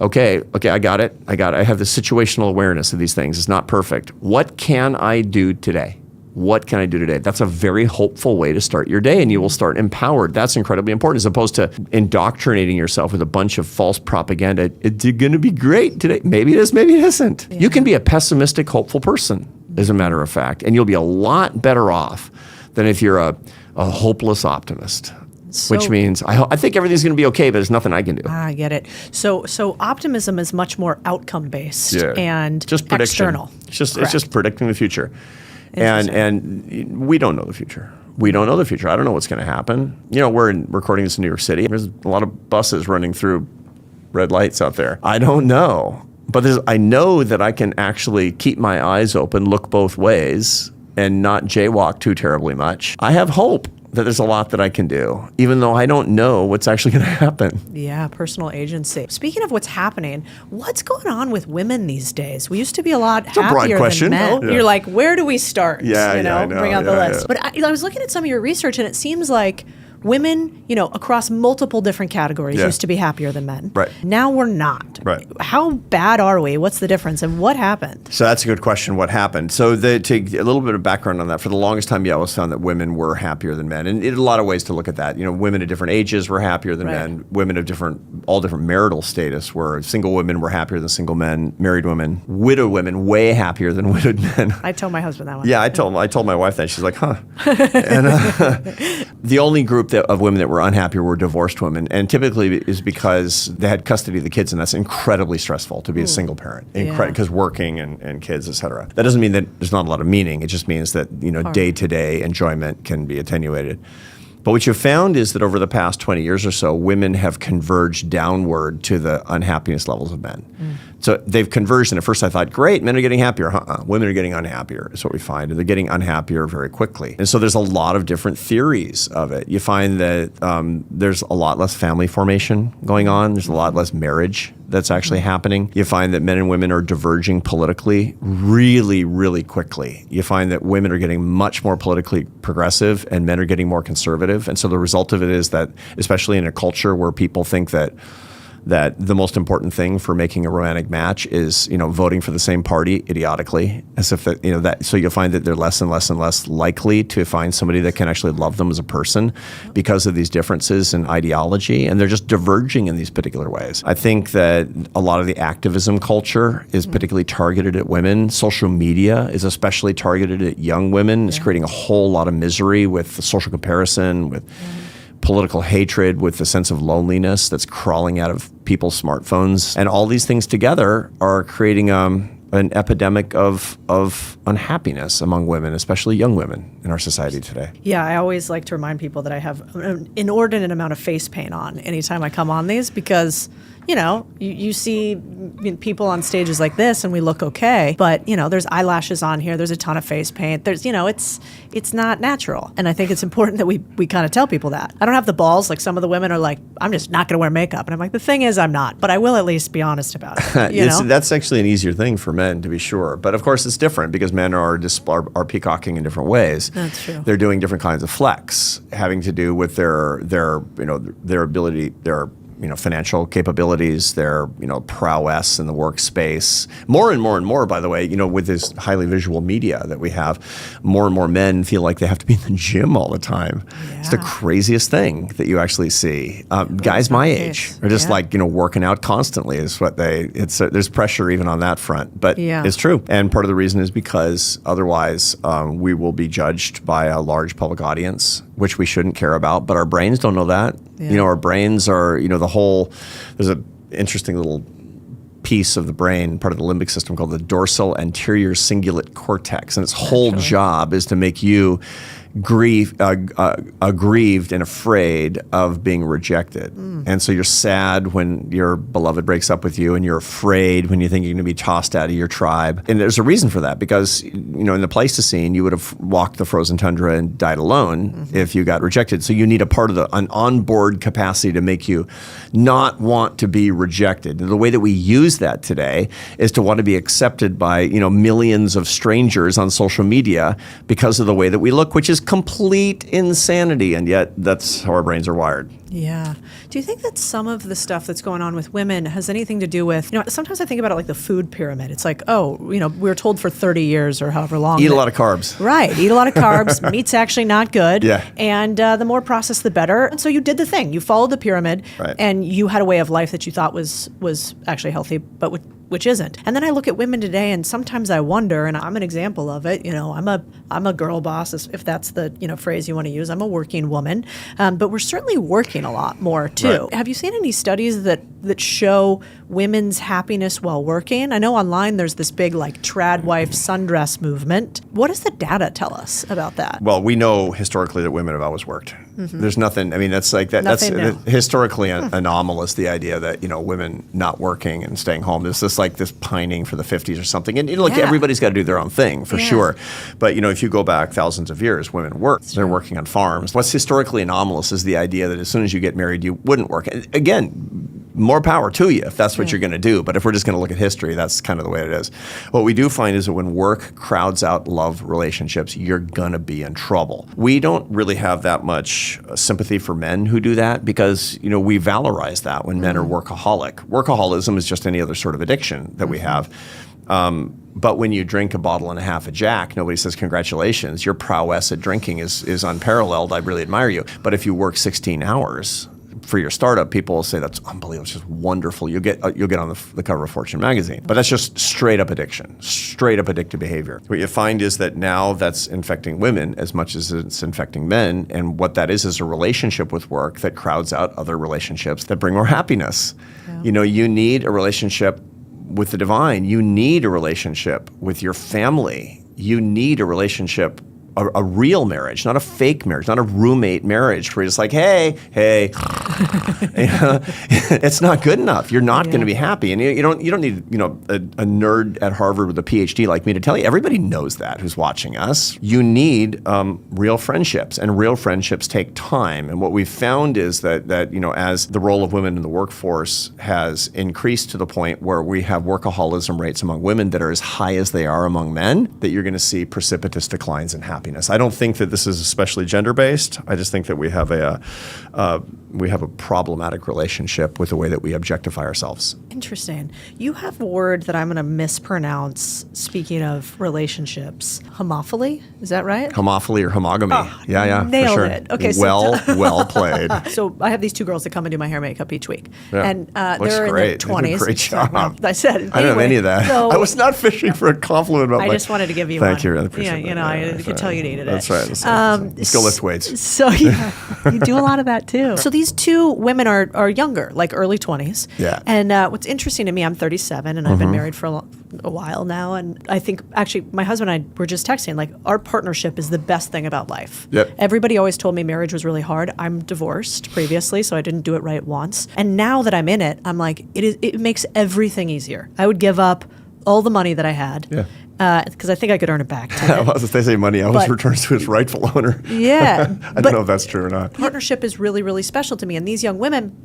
I got it. I have the situational awareness of these things. It's not perfect. What can I do today? What can I do today? That's a very hopeful way to start your day, and you will start empowered. That's incredibly important, as opposed to indoctrinating yourself with a bunch of false propaganda. It's going to be great today. Maybe it is, maybe it isn't. Yeah. You can be a pessimistic, hopeful person, as a matter of fact, and you'll be a lot better off than if you're a hopeless optimist. Which means I think everything's going to be okay, but there's nothing I can do.
I get it. So optimism is much more outcome based and
just prediction.
External.
It's just predicting the future, and we don't know the future. We don't know the future. I don't know what's going to happen. We're recording this in New York City. There's a lot of buses running through red lights out there. I don't know, but I know that I can actually keep my eyes open, look both ways, and not jaywalk too terribly much. I have hope that there's a lot that I can do, even though I don't know what's actually going to happen.
Yeah, personal agency. Speaking of what's happening, what's going on with women these days? We used to be a lot happier than men.
Yeah.
You're like, where do we start?
I know.
Bring out the list. But I was looking at some of your research, and it seems like women, across multiple different categories used to be happier than men.
Right.
Now we're not.
Right.
How bad are we? What's the difference, and what happened?
So that's a good question. What happened? So to a little bit of background on that, for the longest time, it was found that women were happier than men, and in a lot of ways to look at that. Women at different ages were happier than men. Women of all different marital status were. Single women were happier than single men. Married women, widowed women, way happier than widowed men.
I told my husband that one.
Yeah, I told my wife that. She's like, huh. And the only group of women that were unhappy were divorced women, and typically is because they had custody of the kids, and that's incredibly stressful to be a single parent, because working and kids, et cetera. That doesn't mean that there's not a lot of meaning. It just means that day-to-day enjoyment can be attenuated. But what you've found is that over the past 20 years or so, women have converged downward to the unhappiness levels of men. So they've converged, and at first I thought, great, men are getting happier. Women are getting unhappier is what we find, and they're getting unhappier very quickly. And so there's a lot of different theories of it. You find that there's a lot less family formation going on. There's a lot less marriage that's actually happening. You find that men and women are diverging politically really, really quickly. You find that women are getting much more politically progressive and men are getting more conservative. And so the result of it is that, especially in a culture where people think that the most important thing for making a romantic match is, voting for the same party idiotically, as if so you'll find that they're less and less and less likely to find somebody that can actually love them as a person because of these differences in ideology, and they're just diverging in these particular ways. I think that a lot of the activism culture is particularly targeted at women. Social media is especially targeted at young women. It's creating a whole lot of misery with the social comparison, with political hatred, with the sense of loneliness that's crawling out of people's smartphones. And all these things together are creating an epidemic of unhappiness among women, especially young women in our society today.
Yeah, I always like to remind people that I have an inordinate amount of face paint on anytime I come on these, because you see people on stages like this and we look okay, but there's eyelashes on here, there's a ton of face paint, there's it's not natural. And I think it's important that we kind of tell people that. I don't have the balls, like some of the women are like, I'm just not going to wear makeup, and I'm like, the thing is I'm not, but I will at least be honest about it.
That's actually an easier thing for men, to be sure, but of course it's different because men are peacocking in different ways.
That's true.
They're doing different kinds of flex, having to do with their ability, their financial capabilities, their prowess in the workspace. More and more and more, by the way, with this highly visual media that we have, more and more men feel like they have to be in the gym all the time.
Yeah.
It's the craziest thing that you actually see. Guys my age are just working out constantly is what there's pressure even on that front, but it's true. And part of the reason is because otherwise we will be judged by a large public audience, which we shouldn't care about, but our brains don't know that.
Yeah.
Our brains are, there's an interesting little piece of the brain, part of the limbic system called the dorsal anterior cingulate cortex. And its whole job is to make you aggrieved and afraid of being rejected. And so you're sad when your beloved breaks up with you, and you're afraid when you think you're going to be tossed out of your tribe. And there's a reason for that, because in the Pleistocene, you would have walked the frozen tundra and died alone if you got rejected. So you need an onboard capacity to make you not want to be rejected. And the way that we use that today is to want to be accepted by millions of strangers on social media because of the way that we look, which is complete insanity, and yet that's how our brains are wired.
Yeah. Do you think that some of the stuff that's going on with women has anything to do with, sometimes I think about it like the food pyramid. It's like, we were told for 30 years or however long.
Eat a lot of carbs.
Right. Eat a lot of carbs. Meat's actually not good.
Yeah.
And the more processed, the better. And so you did the thing. You followed the pyramid, and you had a way of life that you thought was actually healthy, but which isn't. And then I look at women today, and sometimes I wonder, and I'm an example of it. I'm a girl boss, if that's the phrase you want to use. I'm a working woman, but we're certainly working a lot more too. Right. Have you seen any studies that show women's happiness while working? I know online there's this big trad wife sundress movement. What does the data tell us about that?
Well, we know historically that women have always worked. There's nothing. I mean, that's that's historically anomalous. The idea that women not working and staying home. There's this pining for the 50s or something. And everybody's got to do their own thing for sure. But if you go back thousands of years, women work. They're working on farms. What's historically anomalous is the idea that as soon as you get married, you wouldn't work. And again, more power to you if that's what you're going to do. But if we're just going to look at history, that's kind of the way it is. What we do find is that when work crowds out love relationships, you're going to be in trouble. We don't really have that much sympathy for men who do that because, we valorize that when men are workaholic. Workaholism is just any other sort of addiction that we have. But when you drink a bottle and a half of Jack, nobody says congratulations. Your prowess at drinking is unparalleled. I really admire you. But if you work 16 hours for your startup, people will say that's unbelievable. It's just wonderful. You'll get on the cover of Fortune magazine. But that's just straight up addiction, straight up addictive behavior. What you find is that now that's infecting women as much as it's infecting men. And what that is a relationship with work that crowds out other relationships that bring more happiness. Yeah. You need a relationship with the divine. You need a relationship with your family. You need a relationship, a real marriage, not a fake marriage, not a roommate marriage where you're just like, hey. It's not good enough. You're not going to be happy. And you don't need a nerd at Harvard with a PhD like me to tell you. Everybody knows that who's watching us. You need real friendships, and real friendships take time. And what we've found is that as the role of women in the workforce has increased to the point where we have workaholism rates among women that are as high as they are among men, that you're going to see precipitous declines in happiness. I don't think that this is especially gender-based. I just think that we have a problematic relationship with the way that we objectify ourselves.
Interesting. You have a word that I'm going to mispronounce, speaking of relationships. Homophily? Is that right?
Homophily or homogamy. Oh, yeah,
nailed
for sure.
It. Okay,
well played.
So I have these two girls that come and do my hair and makeup each week.
Yeah.
And they're in their 20s.
They do a great job.
Well, I said
I don't have any of that.
So
I was not fishing for a compliment about
I just wanted to give you
Thank
one.
you. I appreciate that.
I could tell you needed it.
That's right. Let's go lift weights.
So you do a lot of that too. So these two women are younger, like early 20s.
Yeah.
And what's interesting to me, I'm 37 and I've been married for a while now. And I think actually my husband and I were just texting, like our partnership is the best thing about life.
Yep.
Everybody always told me marriage was really hard. I'm divorced previously, so I didn't do it right once. And now that I'm in it, I'm like, it makes everything easier. I would give up all the money that I had.
Yeah.
Because I think I could earn it back.
If they say money always returns to its rightful owner.
Yeah.
I don't know if that's true or not.
Partnership is really, really special to me. And these young women,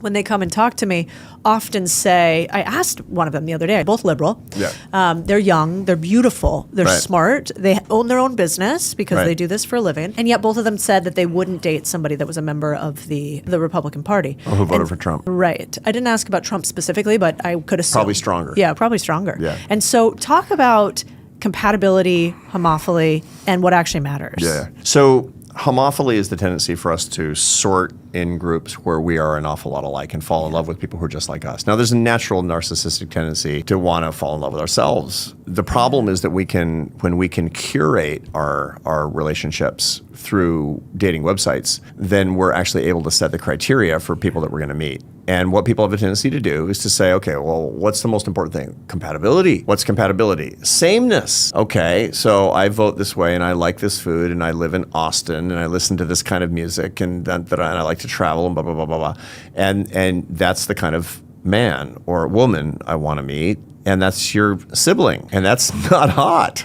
when they come and talk to me, often say, I asked one of them the other day, both liberal.
Yeah.
They're young, they're beautiful, they're
Right.
smart, they own their own business because
Right.
they do this for a living. And yet both of them said that they wouldn't date somebody that was a member of the Republican Party.
Or who voted for Trump.
Right. I didn't ask about Trump specifically, but I could assume.
Probably stronger.
Yeah, probably stronger.
Yeah.
And so talk about compatibility, homophily, and what actually matters.
Yeah. So homophily is the tendency for us to sort in groups where we are an awful lot alike and fall in love with people who are just like us. Now, there's a natural narcissistic tendency to want to fall in love with ourselves. The problem is that when we can curate our relationships through dating websites, then we're actually able to set the criteria for people that we're going to meet. And what people have a tendency to do is to say, okay, well, what's the most important thing? Compatibility. What's compatibility? Sameness. Okay, so I vote this way and I like this food and I live in Austin and I listen to this kind of music and I like to travel and blah, blah, blah, blah, blah. And that's the kind of man or woman I want to meet. And that's your sibling. And that's not hot.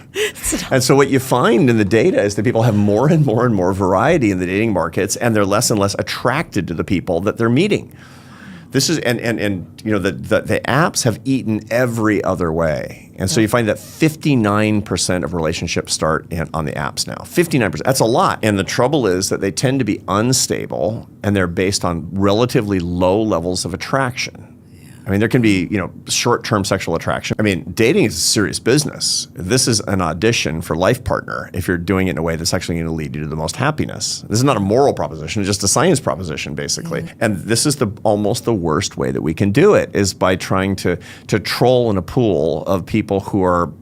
And so what you find in the data is that people have more and more and more variety in the dating markets, and they're less and less attracted to the people that they're meeting. This is and you know the apps have eaten every other way, and so you find that 59% of relationships start on the apps now. 59%. That's a lot. And the trouble is that they tend to be unstable, and they're based on relatively low levels of attraction. I mean, there can be, short-term sexual attraction. I mean, dating is a serious business. This is an audition for life partner if you're doing it in a way that's actually going to lead you to the most happiness. This is not a moral proposition, it's just a science proposition, basically. Mm-hmm. And this is almost the worst way that we can do it, is by trying to troll in a pool of people who are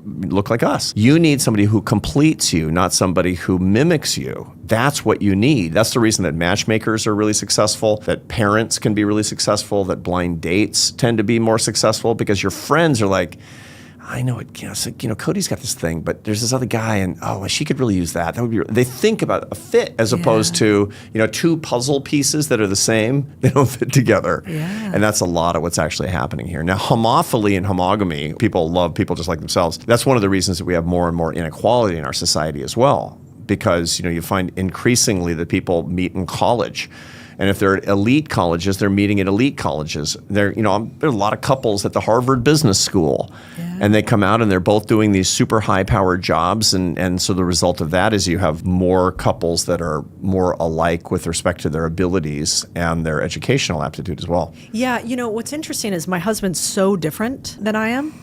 look like us. You need somebody who completes you, not somebody who mimics you. That's what you need. That's the reason that matchmakers are really successful, that parents can be really successful, that blind dates tend to be more successful, because your friends are like, I know it. Codie's got this thing, but there's this other guy, and she could really use that. That would be. They think about a fit as opposed to two puzzle pieces that are the same. They don't fit together, and that's a lot of what's actually happening here. Now, homophily and homogamy, people love people just like themselves. That's one of the reasons that we have more and more inequality in our society as well, because you find increasingly that people meet in college. And if they're at elite colleges, they're meeting at elite colleges. There are a lot of couples at the Harvard Business School, and they come out and they're both doing these super high-powered jobs. And so the result of that is you have more couples that are more alike with respect to their abilities and their educational aptitude as well.
Yeah, what's interesting is my husband's so different than I am.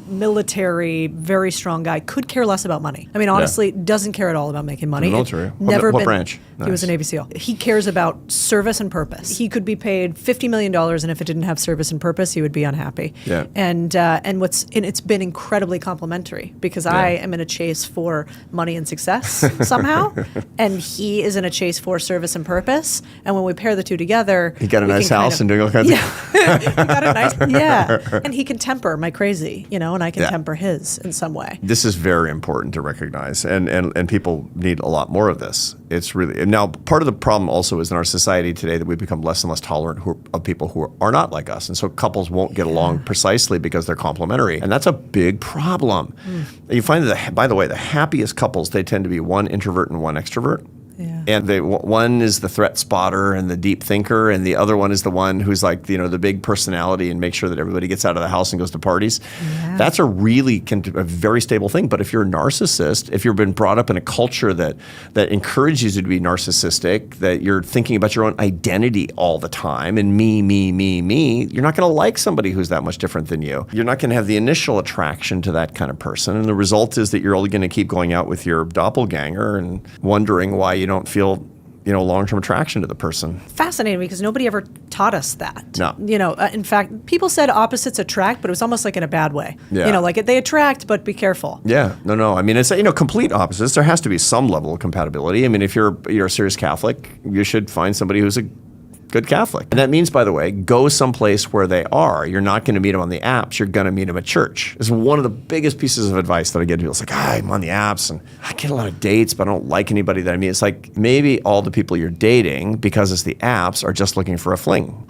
Military, very strong guy, could care less about money. I mean, honestly, doesn't care at all about making money.
Military.
Never
what
been,
branch?
Nice. He was a Navy SEAL. He cares about service and purpose. He could be paid $50 million, and if it didn't have service and purpose, he would be unhappy.
Yeah.
And it's been incredibly complimentary, because I am in a chase for money and success somehow, and he is in a chase for service and purpose. And when we pair the two together,
he got a nice house and doing all kinds of
he got a nice and he can temper my crazy, and I can temper his in some way.
This is very important to recognize, and people need a lot more of this. It's really, now part of the problem also is in our society today that we've become less and less tolerant of people who are not like us, and so couples won't get along precisely because they're complementary, and that's a big problem. You find that, by the way, the happiest couples, they tend to be one introvert and one extrovert. Yeah. And one is the threat spotter and the deep thinker, and the other one is the one who's like, the big personality and make sure that everybody gets out of the house and goes to parties. Yeah. That's a very stable thing. But if you're a narcissist, if you've been brought up in a culture that encourages you to be narcissistic, that you're thinking about your own identity all the time and me, you're not going to like somebody who's that much different than you. You're not going to have the initial attraction to that kind of person. And the result is that you're only going to keep going out with your doppelganger and wondering why you don't feel long-term attraction to the person.
Fascinating, because nobody ever taught us that.
No.
In fact, people said opposites attract, but it was almost like in a bad way.
Yeah.
Like they attract, but be careful.
Yeah. No. I mean, it's complete opposites. There has to be some level of compatibility. I mean, if you're a serious Catholic, you should find somebody who's a good Catholic. And that means, by the way, go someplace where they are. You're not going to meet them on the apps. You're going to meet them at church. It's one of the biggest pieces of advice that I get to people. It's like, I'm on the apps and I get a lot of dates, but I don't like anybody that I meet. It's like, maybe all the people you're dating, because it's the apps, are just looking for a fling.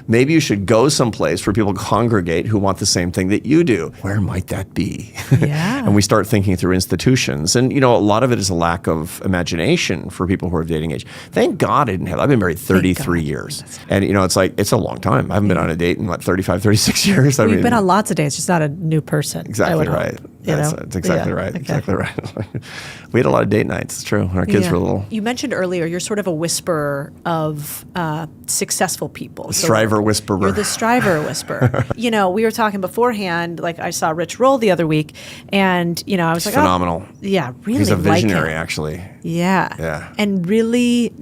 Maybe you should go someplace where people congregate who want the same thing that you do. Where might that be?
Yeah.
And we start thinking through institutions. And, a lot of it is a lack of imagination for people who are of dating age. Thank God I didn't have, I've been married 33 3 years. And, it's like, it's a long time. I haven't been on a date in, 35, 36 years.
We've been on lots of dates, just not a new person.
Exactly right. That's exactly right. Okay. Exactly right. We had a lot of date nights. It's true. Our kids were little.
You mentioned earlier, you're sort of a whisperer of successful people.
Striver whisperer.
You're the striver whisperer. We were talking beforehand, like I saw Rich Roll the other week, and, I was like,
phenomenal.
Oh, yeah, really.
He's a visionary,
like him.
actually.
Yeah. And really,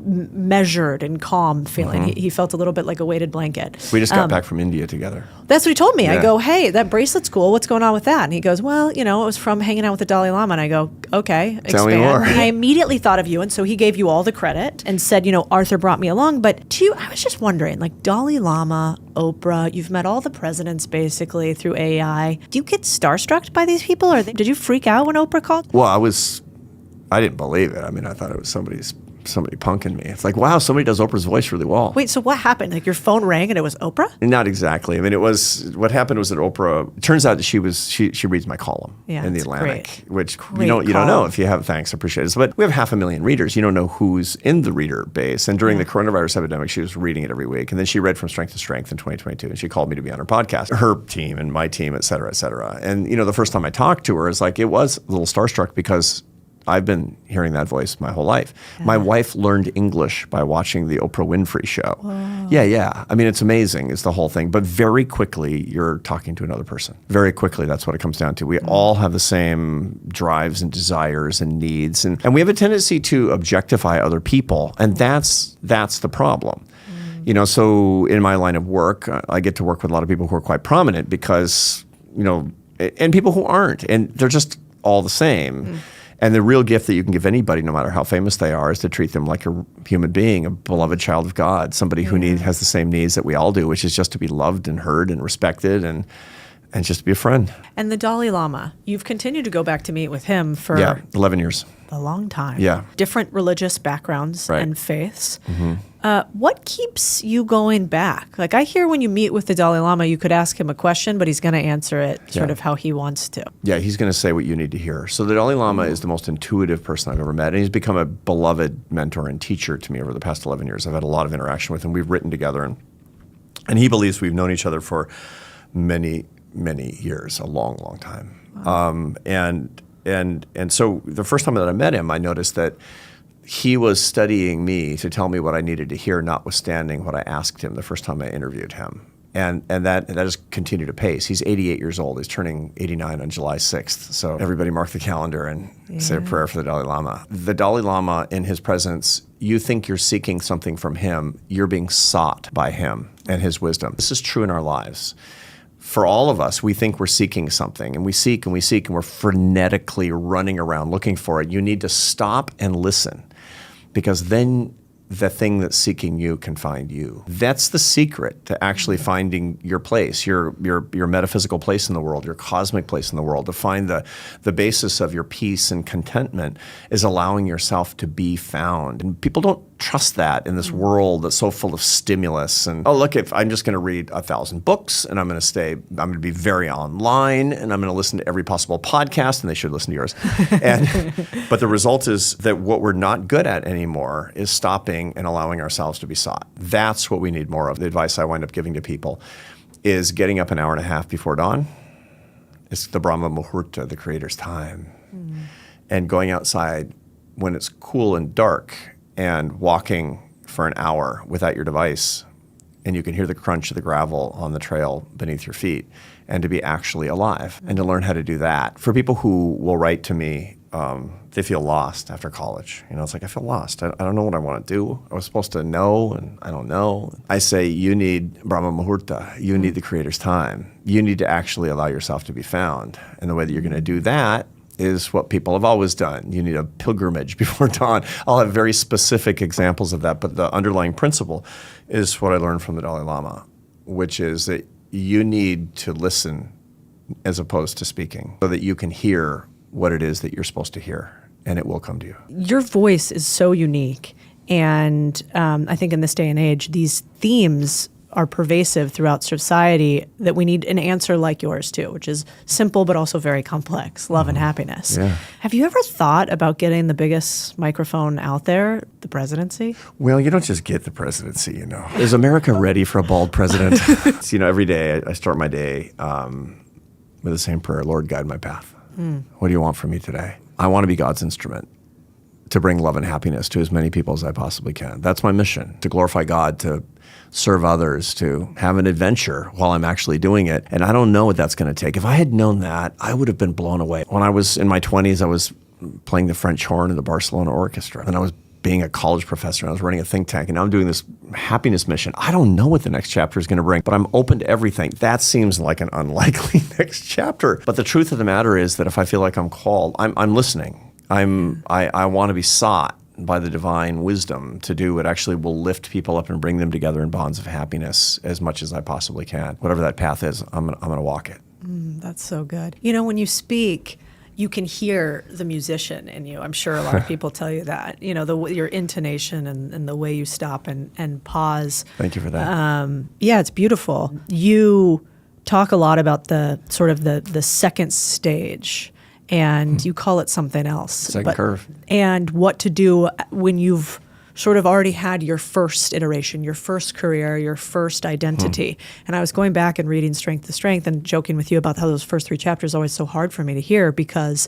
measured and calm feeling. He felt a little bit like a weighted blanket.
We just got back from India together.
That's what he told me. Yeah. I go, hey, that bracelet's cool. What's going on with that? And he goes, well, it was from hanging out with the Dalai Lama. And I go, okay, expand.
Tell me more.
I immediately thought of you. And so he gave you all the credit and said, Arthur brought me along. But I was just wondering, like Dalai Lama, Oprah, you've met all the presidents basically through AI. Do you get starstruck by these people? Or did you freak out when Oprah called?
Well, I didn't believe it. I mean, I thought it was somebody punking me. It's like, wow, somebody does Oprah's voice really well.
Wait, so what happened? Like your phone rang and it was Oprah?
Not exactly. I mean, what happened was that Oprah, it turns out that she reads my column in the Atlantic, which you don't know if you have, thanks, I appreciate it. So, but we have 500,000 readers. You don't know who's in the reader base. And during the coronavirus epidemic, she was reading it every week. And then she read From Strength to Strength in 2022. And she called me to be on her podcast, her team and my team, et cetera, et cetera. And, the first time I talked to her, it was a little starstruck because I've been hearing that voice my whole life. Yeah. My wife learned English by watching the Oprah Winfrey Show. Whoa. Yeah. I mean, it's amazing is the whole thing. But very quickly, you're talking to another person. Very quickly, that's what it comes down to. We all have the same drives and desires and needs. And we have a tendency to objectify other people. And that's the problem. So in my line of work, I get to work with a lot of people who are quite prominent because, and people who aren't. And they're just all the same. And the real gift that you can give anybody, no matter how famous they are, is to treat them like a human being, a beloved child of God, somebody who has the same needs that we all do, which is just to be loved and heard and respected and just to be a friend. And
the Dalai Lama, you've continued to go back to meet with him for
11 years.
A long time.
Yeah.
Different religious backgrounds and faiths. What keeps you going back? Like I hear when you meet with the Dalai Lama, you could ask him a question, but he's going to answer it sort of how he wants to.
Yeah, he's going to say what you need to hear. So the Dalai Lama is the most intuitive person I've ever met, and he's become a beloved mentor and teacher to me over the past 11 years. I've had a lot of interaction with him. We've written together, and he believes we've known each other for many, many years, a long, long time. Wow. And so the first time that I met him, I noticed that he was studying me to tell me what I needed to hear, notwithstanding what I asked him the first time I interviewed him. And that has continued apace. He's 88 years old. He's turning 89 on July 6th. So everybody mark the calendar and say a prayer for the Dalai Lama. The Dalai Lama, in his presence, you think you're seeking something from him. You're being sought by him and his wisdom. This is true in our lives. For all of us, we think we're seeking something, and we seek and we seek, and we're frenetically running around looking for it. You need to stop and listen, because then the thing that's seeking you can find you. That's the secret to actually finding your place, your metaphysical place in the world, your cosmic place in the world. To find the basis of your peace and contentment is allowing yourself to be found. And people don't trust that in this world that's so full of stimulus. And, if I'm just going to read 1,000 books, and I'm going to be very online, and I'm going to listen to every possible podcast, and they should listen to yours. But the result is that what we're not good at anymore is stopping and allowing ourselves to be sought. That's what we need more of. The advice I wind up giving to people is getting up an hour and a half before dawn. It's the Brahma Muhurta, the Creator's time. And going outside when it's cool and dark and walking for an hour without your device, and you can hear the crunch of the gravel on the trail beneath your feet, and to be actually alive, and to learn how to do that. For people who will write to me, they feel lost after college. It's like, I feel lost. I don't know what I want to do. I was supposed to know, and I don't know. I say, you need Brahma Muhurta. You need the Creator's time. You need to actually allow yourself to be found. And the way that you're going to do that is what people have always done. You need a pilgrimage before dawn. I'll have very specific examples of that, but the underlying principle is what I learned from the Dalai Lama, which is that you need to listen as opposed to speaking, so that you can hear what it is that you're supposed to hear, and it will come to you. Your voice is so unique, and I think in this day and age, these themes
are pervasive throughout society, that we need an answer like yours too, which is simple but also very complex, love and happiness.
Yeah.
Have you ever thought about getting the biggest microphone out there, the presidency?
Well, you don't just get the presidency, you know. Is America ready for a bald president? Every day I start my day with the same prayer: Lord, guide my path. What do you want from me today? I want to be God's instrument to bring love and happiness to as many people as I possibly can. That's my mission, to glorify God, to serve others, to have an adventure while I'm actually doing it. And I don't know what that's going to take. If I had known that, I would have been blown away. When I was in my 20s, I was playing the French horn in the Barcelona Orchestra, and I was being a college professor, and I was running a think tank, and now I'm doing this happiness mission. I don't know what the next chapter is going to bring, but I'm open to everything. That seems like an unlikely next chapter. But the truth of the matter is that if I feel like I'm called, I'm listening. I want to be sought by the divine wisdom to do what actually will lift people up and bring them together in bonds of happiness as much as I possibly can. Whatever that path is, I'm going to walk it.
That's so good. You know, when you speak, you can hear the musician in you. I'm sure a lot of people tell you that. You know, your intonation and the way you stop and pause.
Thank you for that.
Yeah, it's beautiful. You talk a lot about the sort of the second stage, and you call it something else.
Second curve.
And what to do when you've sort of already had your first iteration, your first career, your first identity. And I was going back and reading Strength to Strength and joking with you about how those first 3 chapters are always so hard for me to hear, because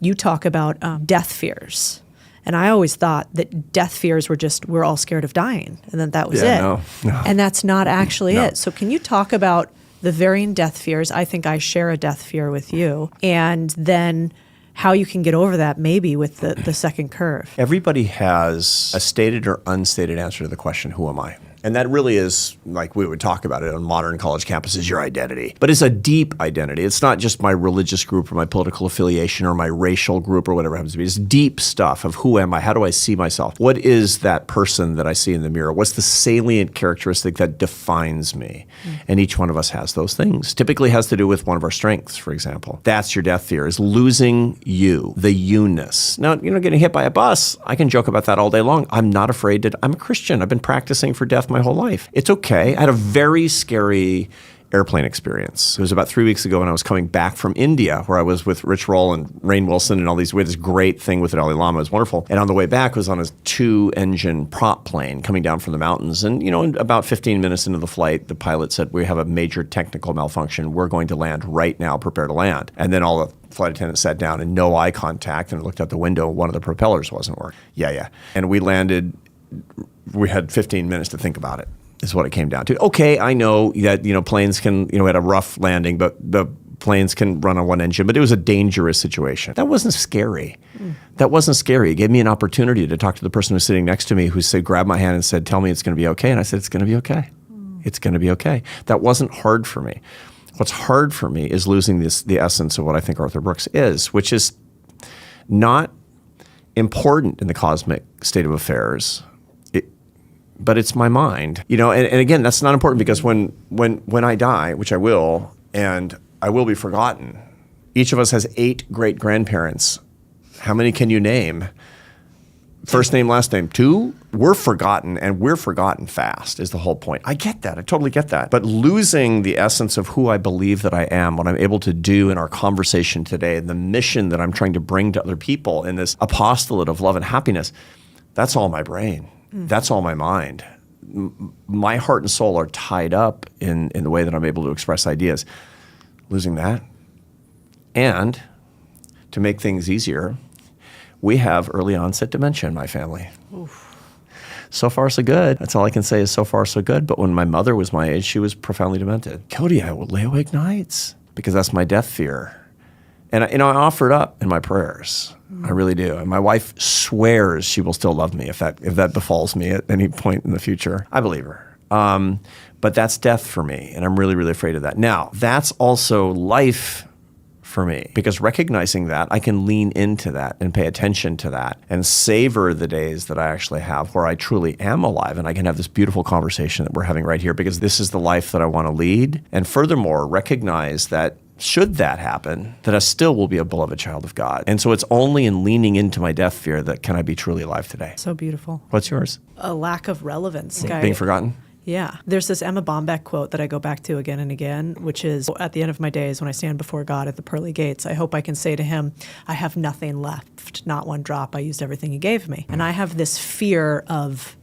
you talk about death fears. And I always thought that death fears were just, we're all scared of dying, and that was it.
No.
And that's not actually it. So can you talk about the varying death fears? I think I share a death fear with you. And then how you can get over that maybe with the second curve.
Everybody has a stated or unstated answer to the question, who am I? And that really is, like we would talk about it on modern college campuses, your identity. But it's a deep identity. It's not just my religious group or my political affiliation or my racial group or whatever it happens to be. It's deep stuff of who am I? How do I see myself? What is that person that I see in the mirror? What's the salient characteristic that defines me? And each one of us has those things. Typically has to do with one of our strengths, for example. That's your death fear, is losing you, the you-ness. Now, getting hit by a bus, I can joke about that all day long. I'm not afraid to. I'm a Christian. I've been practicing for death my whole life. It's okay. I had a very scary airplane experience. It was about 3 weeks ago when I was coming back from India, where I was with Rich Roll and Rainn Wilson and all these. We had this great thing with the Dalai Lama. It was wonderful. And on the way back was on a 2-engine prop plane coming down from the mountains. And, in about 15 minutes into the flight, the pilot said, we have a major technical malfunction. We're going to land right now. Prepare to land. And then all the flight attendants sat down and no eye contact, and looked out the window. One of the propellers wasn't working. Yeah. And we landed. We had 15 minutes to think about it, is what it came down to. Okay, I know that, planes can, we had a rough landing, but the planes can run on one engine, but it was a dangerous situation. That wasn't scary. That wasn't scary. It gave me an opportunity to talk to the person who was sitting next to me, who said, grabbed my hand and said, tell me it's going to be okay. And I said, it's going to be okay. It's going to be okay. That wasn't hard for me. What's hard for me is losing the essence of what I think Arthur Brooks is, which is not important in the cosmic state of affairs, but it's my mind, and again, that's not important, because when I die, which I will, and I will be forgotten. Each of us has 8 great-grandparents. How many can you name? First name, last name. 2? We're forgotten, and we're forgotten fast, is the whole point. I get that. I totally get that. But losing the essence of who I believe that I am, what I'm able to do in our conversation today, and the mission that I'm trying to bring to other people in this apostolate of love and happiness, that's all my brain. That's all my mind. My heart and soul are tied up in the way that I'm able to express ideas. Losing that. And to make things easier, we have early onset dementia in my family. Oof. So far, so good. That's all I can say is so far, so good. But when my mother was my age, she was profoundly demented. Cody, I will lay awake nights because that's my death fear. And I offer it up in my prayers. I really do. And my wife swears she will still love me if that befalls me at any point in the future. I believe her. But that's death for me, and I'm really, really afraid of that. Now, that's also life for me, because recognizing that, I can lean into that and pay attention to that and savor the days that I actually have where I truly am alive, and I can have this beautiful conversation that we're having right here, because this is the life that I want to lead. And furthermore, recognize that should that happen, that I still will be a beloved child of God. And so it's only in leaning into my death fear that can I be truly alive today.
So beautiful.
What's yours?
A lack of relevancy.
Being forgotten?
Yeah. There's this Emma Bombeck quote that I go back to again and again, which is, at the end of my days, when I stand before God at the pearly gates, I hope I can say to him, I have nothing left, not one drop. I used everything he gave me. And I have this fear of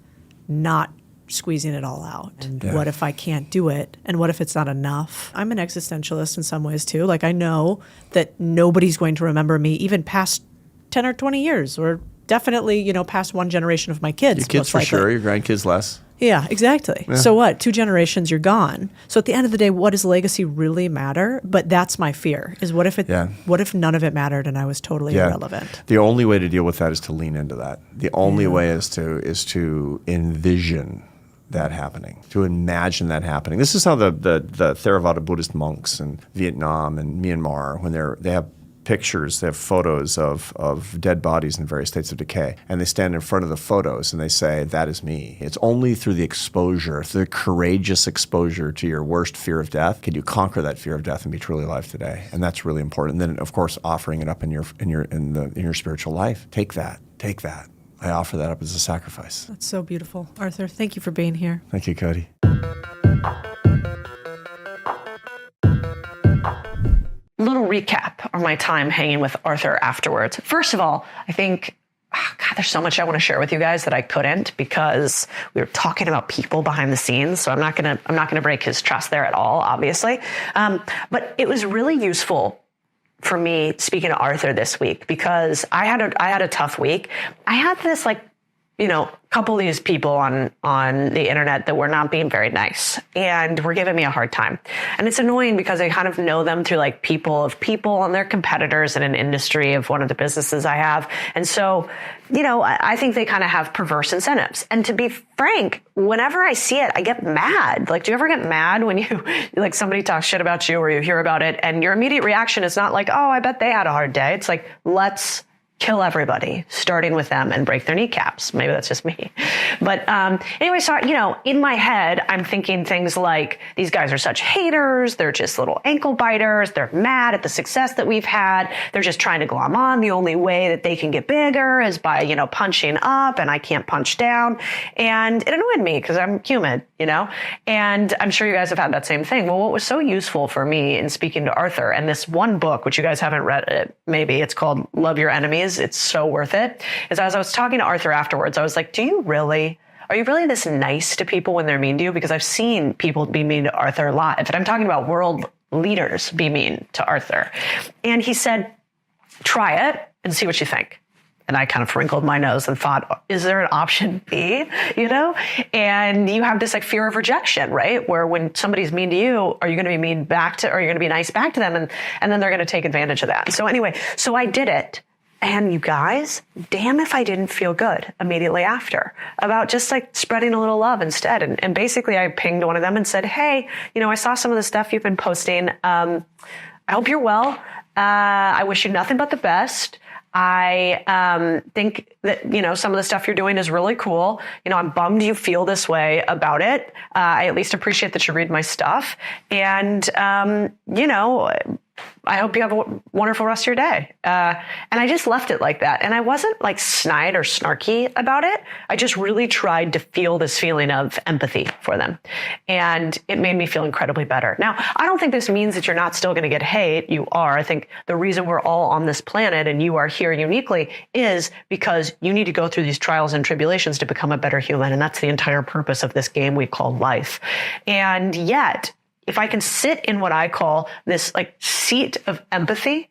not squeezing it all out. And what if I can't do it? And what if it's not enough? I'm an existentialist in some ways too. Like, I know that nobody's going to remember me even past 10 or 20 years, or definitely, you know, past one generation of my kids.
Your kids for sure, your grandkids less.
Yeah, exactly. Yeah. So what? 2 generations, you're gone. So at the end of the day, what does legacy really matter? But that's my fear, is what if none of it mattered and I was totally irrelevant?
The only way to deal with that is to lean into that. The only way is to envision that happening, to imagine that happening. This is how the Theravada Buddhist monks in Vietnam and Myanmar, when they have pictures, they have photos of dead bodies in various states of decay, and they stand in front of the photos and they say, that is me. It's only through the exposure, through the courageous exposure to your worst fear of death, can you conquer that fear of death and be truly alive today. And that's really important. And then, of course, offering it up in your spiritual life. Take that. I offer that up as a sacrifice.
That's so beautiful. Arthur, thank you for being here.
Thank you, Cody.
Little recap of my time hanging with Arthur afterwards. First of all, I think, God, there's so much I want to share with you guys that I couldn't, because we were talking about people behind the scenes. So I'm not gonna break his trust there at all, obviously. But it was really useful for me speaking to Arthur this week, because I had a tough week. I had this, like, you know, couple of these people on the internet that were not being very nice and were giving me a hard time. And it's annoying because I kind of know them through, like, people and their competitors in an industry of one of the businesses I have. And so, you know, I think they kind of have perverse incentives. And to be frank, whenever I see it, I get mad. Like, do you ever get mad when like, somebody talks shit about you or you hear about it and your immediate reaction is not like, oh, I bet they had a hard day. It's like, let's kill everybody, starting with them, and break their kneecaps. Maybe that's just me. But anyway, so, you know, in my head, I'm thinking things like, these guys are such haters. They're just little ankle biters. They're mad at the success that we've had. They're just trying to glom on. The only way that they can get bigger is by, you know, punching up, and I can't punch down. And it annoyed me because I'm human, you know, and I'm sure you guys have had that same thing. Well, what was so useful for me in speaking to Arthur, and this one book, which you guys haven't read, maybe it's called Love Your Enemies. It's so worth it. Is, as I was talking to Arthur afterwards, I was like, are you really this nice to people when they're mean to you? Because I've seen people be mean to Arthur live. And I'm talking about world leaders be mean to Arthur. And he said, try it and see what you think. And I kind of wrinkled my nose and thought, is there an option B, you know? And you have this, like, fear of rejection, right? Where when somebody's mean to you, are you going to be mean back to, or are you going to be nice back to them? And then they're going to take advantage of that. So anyway, so I did it. And you guys, damn if I didn't feel good immediately after about just, like, spreading a little love instead. And basically I pinged one of them and said, hey, you know, I saw some of the stuff you've been posting. I hope you're well. I wish you nothing but the best. I think that, you know, some of the stuff you're doing is really cool. You know, I'm bummed you feel this way about it. I at least appreciate that you read my stuff. And, you know, I hope you have a wonderful rest of your day. And I just left it like that. And I wasn't, like, snide or snarky about it. I just really tried to feel this feeling of empathy for them. And it made me feel incredibly better. Now, I don't think this means that you're not still going to get hate. You are. I think the reason we're all on this planet and you are here uniquely is because you need to go through these trials and tribulations to become a better human. And that's the entire purpose of this game we call life. And yet, if I can sit in what I call this, like, seat of empathy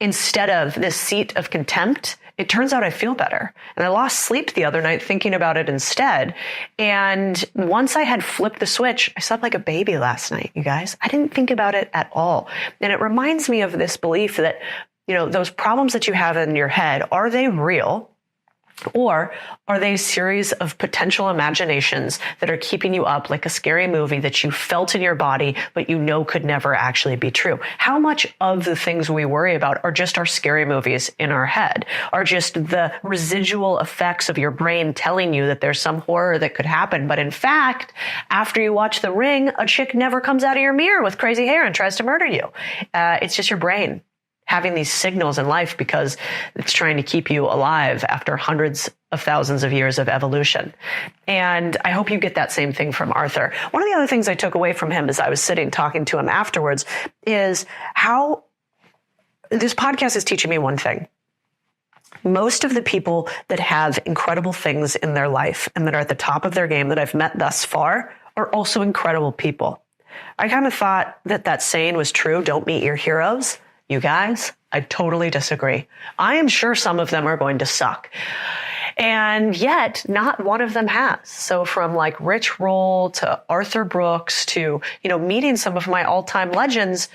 instead of this seat of contempt, it turns out I feel better. And I lost sleep the other night thinking about it instead. And once I had flipped the switch, I slept like a baby last night, you guys. I didn't think about it at all. And it reminds me of this belief that, you know, those problems that you have in your head, are they real? Or are they a series of potential imaginations that are keeping you up like a scary movie that you felt in your body, but you know could never actually be true? How much of the things we worry about are just our scary movies in our head, are just the residual effects of your brain telling you that there's some horror that could happen? But in fact, after you watch The Ring, a chick never comes out of your mirror with crazy hair and tries to murder you. It's just your brain. having these signals in life because it's trying to keep you alive after hundreds of thousands of years of evolution. And I hope you get that same thing from Arthur. One of the other things I took away from him as I was sitting talking to him afterwards is how this podcast is teaching me one thing. Most of the people that have incredible things in their life and that are at the top of their game that I've met thus far are also incredible people. I kind of thought that saying was true, don't meet your heroes. You guys, I totally disagree. I am sure some of them are going to suck. And yet, not one of them has. So from like Rich Roll to Arthur Brooks to, meeting some of my all-time legends,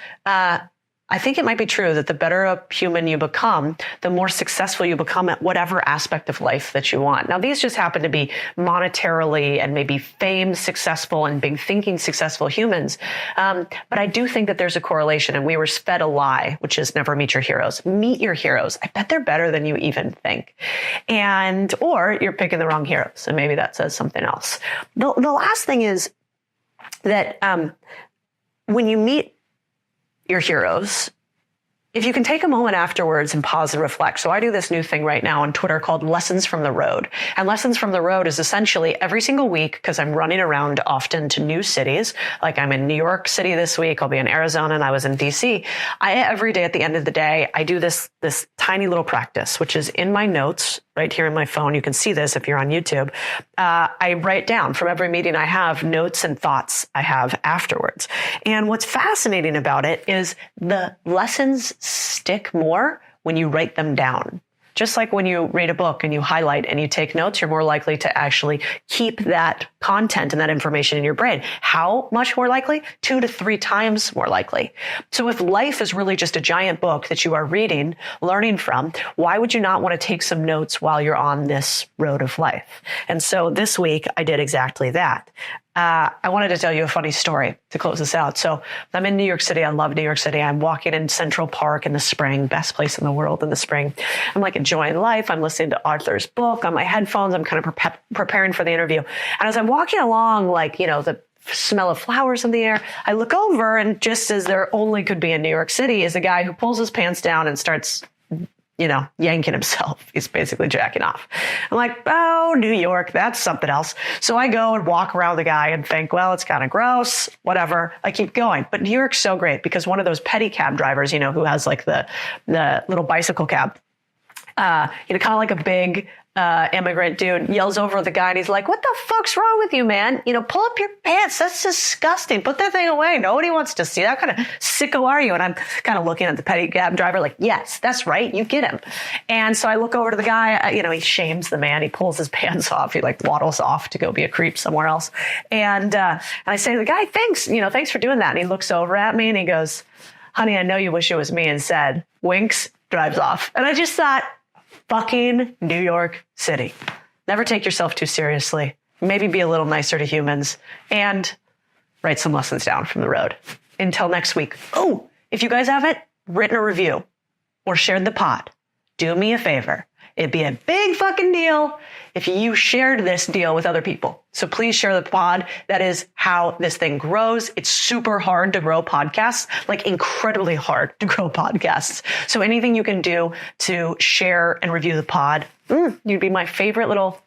I think it might be true that the better a human you become, the more successful you become at whatever aspect of life that you want. Now, these just happen to be monetarily and maybe fame successful and big thinking successful humans. But I do think that there's a correlation, and we were fed a lie, which is never meet your heroes. Meet your heroes. I bet they're better than you even think. Or you're picking the wrong heroes, and maybe that says something else. The last thing is that when you meet your heroes, if you can take a moment afterwards and pause and reflect. So I do this new thing right now on Twitter called Lessons from the Road. And Lessons from the Road is essentially every single week, because I'm running around often to new cities. Like I'm in New York City this week. I'll be in Arizona, and I was in DC. Every day at the end of the day, I do this tiny little practice, which is in my notes right here in my phone. You can see this if you're on YouTube. I write down from every meeting I have notes and thoughts I have afterwards. And what's fascinating about it is the lessons stick more when you write them down. Just like when you read a book and you highlight and you take notes, you're more likely to actually keep that content and that information in your brain. How much more likely? 2 to 3 times more likely. So if life is really just a giant book that you are reading, learning from, why would you not want to take some notes while you're on this road of life? And so this week I did exactly that. I wanted to tell you a funny story to close this out. So I'm in New York City. I love New York City. I'm walking in Central Park in the spring, best place in the world in the spring. I'm like enjoying life. I'm listening to Arthur's book on my headphones. I'm kind of preparing for the interview. And as I'm walking along, the smell of flowers in the air, I look over, and just as there only could be in New York City is a guy who pulls his pants down and starts yanking himself. He's basically jacking off. I'm like, oh, New York, that's something else. So I go and walk around the guy and think, well, it's kind of gross, whatever. I keep going. But New York's so great because one of those petty cab drivers, who has like the little bicycle cab, kind of like a big immigrant dude, yells over at the guy, and he's like, what the fuck's wrong with you, man? Pull up your pants. That's disgusting. Put that thing away. Nobody wants to see that. What kind of sicko are you? And I'm kind of looking at the petty cab driver like, yes, that's right. You get him. And so I look over to the guy, he shames the man. He pulls his pants off. He waddles off to go be a creep somewhere else. And I say to the guy, thanks, thanks for doing that. And he looks over at me and he goes, honey, I know you wish it was me, and said, winks, drives off. And I just thought, fucking New York City. Never take yourself too seriously. Maybe be a little nicer to humans and write some lessons down from the road. Until next week. Oh, if you guys haven't written a review or shared the pod, do me a favor. It'd be a big fucking deal if you shared this deal with other people. So please share the pod. That is how this thing grows. It's super hard to grow podcasts, incredibly hard to grow podcasts. So anything you can do to share and review the pod, you'd be my favorite little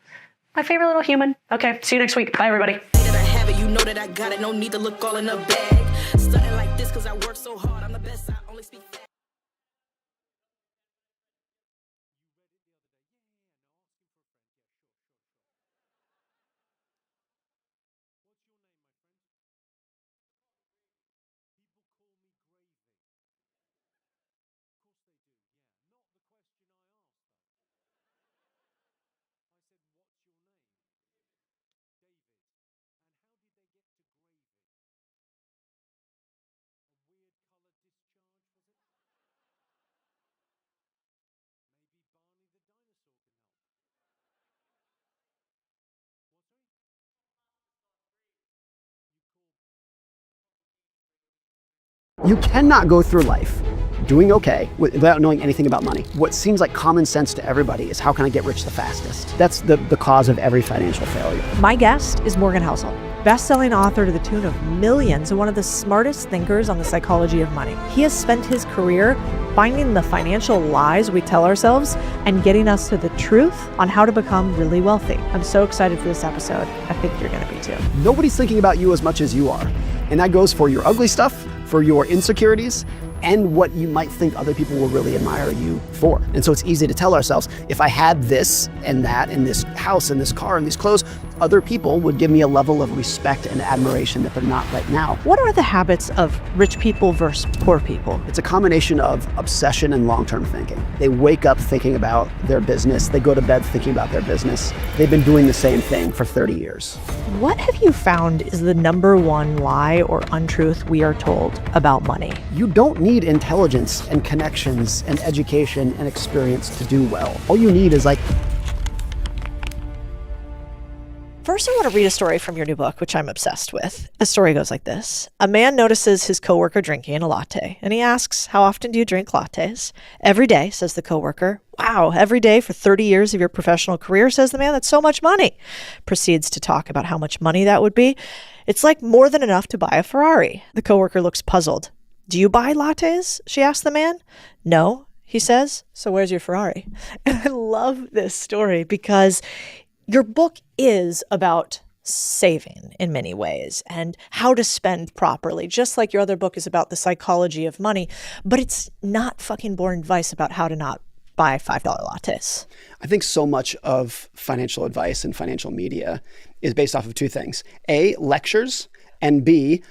human. Okay, see you next week. Bye, everybody.
That I have it, you know that I got it. No need to look all in a bag. Starting like this because I work so hard. I'm the best. I only speak fast.
You cannot go through life doing okay without knowing anything about money. What seems like common sense to everybody is how can I get rich the fastest? That's the cause of every financial failure.
My guest is Morgan Housel. best-selling author to the tune of millions and one of the smartest thinkers on the psychology of money. He has spent his career finding the financial lies we tell ourselves and getting us to the truth on how to become really wealthy. I'm so excited for this episode. I think you're going to be too.
Nobody's thinking about you as much as you are. And that goes for your ugly stuff, for your insecurities, and what you might think other people will really admire you for. And so it's easy to tell ourselves, if I had this and that and this house and this car and these clothes, other people would give me a level of respect and admiration that they're not right now.
What are the habits of rich people versus poor people?
It's a combination of obsession and long-term thinking. They wake up thinking about their business. They go to bed thinking about their business. They've been doing the same thing for 30 years.
What have you found is the number one lie or untruth we are told about money?
You don't need intelligence and connections and education and experience to do well. All you need is
First, I want to read a story from your new book, which I'm obsessed with. The story goes like this. A man notices his coworker drinking a latte, and he asks, "How often do you drink lattes?" "Every day," says the coworker. "Wow, every day for 30 years of your professional career," says the man. "That's so much money." Proceeds to talk about how much money that would be. "It's like more than enough to buy a Ferrari." The coworker looks puzzled. "Do you buy lattes?" she asks the man. "No," he says. "So where's your Ferrari?" And I love this story because your book is about saving in many ways and how to spend properly, just like your other book is about the psychology of money, but it's not fucking boring advice about how to not buy $5 lattes.
I think so much of financial advice and financial media is based off of two things. A, lectures, and B,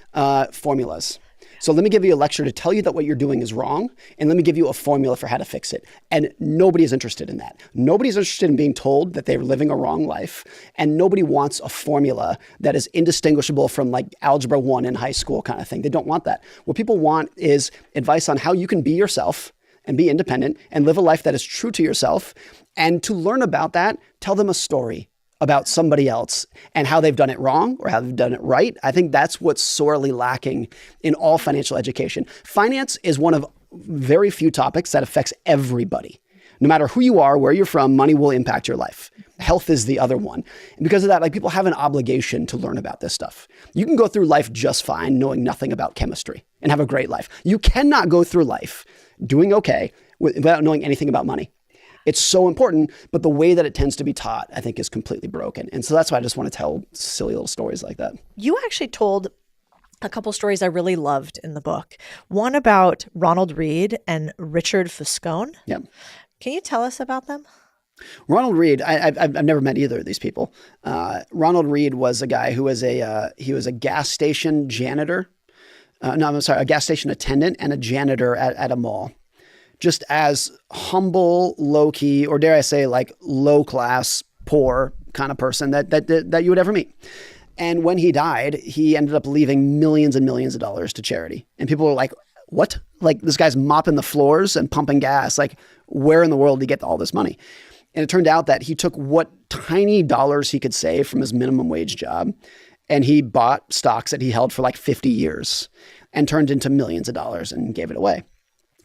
formulas. So let me give you a lecture to tell you that what you're doing is wrong, and let me give you a formula for how to fix it. And nobody is interested in that. Nobody's interested in being told that they're living a wrong life, and nobody wants a formula that is indistinguishable from like Algebra 1 in high school kind of thing. They don't want that. What people want is advice on how you can be yourself and be independent and live a life that is true to yourself. And to learn about that, tell them a story about somebody else and how they've done it wrong or how they've done it right. I think that's what's sorely lacking in all financial education. Finance is one of very few topics that affects everybody. No matter who you are, where you're from, money will impact your life. Health is the other one. And because of that, like people have an obligation to learn about this stuff. You can go through life just fine knowing nothing about chemistry and have a great life. You cannot go through life doing okay without knowing anything about money. It's so important, but the way that it tends to be taught, I think, is completely broken. And so that's why I just want to tell silly little stories like that.
You actually told a couple stories I really loved in the book. One about Ronald Reed and Richard Fuscone.
Yeah.
Can you tell us about them?
Ronald Reed, I've never met either of these people. Ronald Reed was a guy who was he was a gas station janitor. A gas station attendant and a janitor at a mall. Just as humble, low-key, or dare I say like low-class, poor kind of person that you would ever meet. And when he died, he ended up leaving millions and millions of dollars to charity. And people were like, what? Like this guy's mopping the floors and pumping gas. Like where in the world did he get all this money? And it turned out that he took what tiny dollars he could save from his minimum wage job and he bought stocks that he held for like 50 years and turned into millions of dollars and gave it away.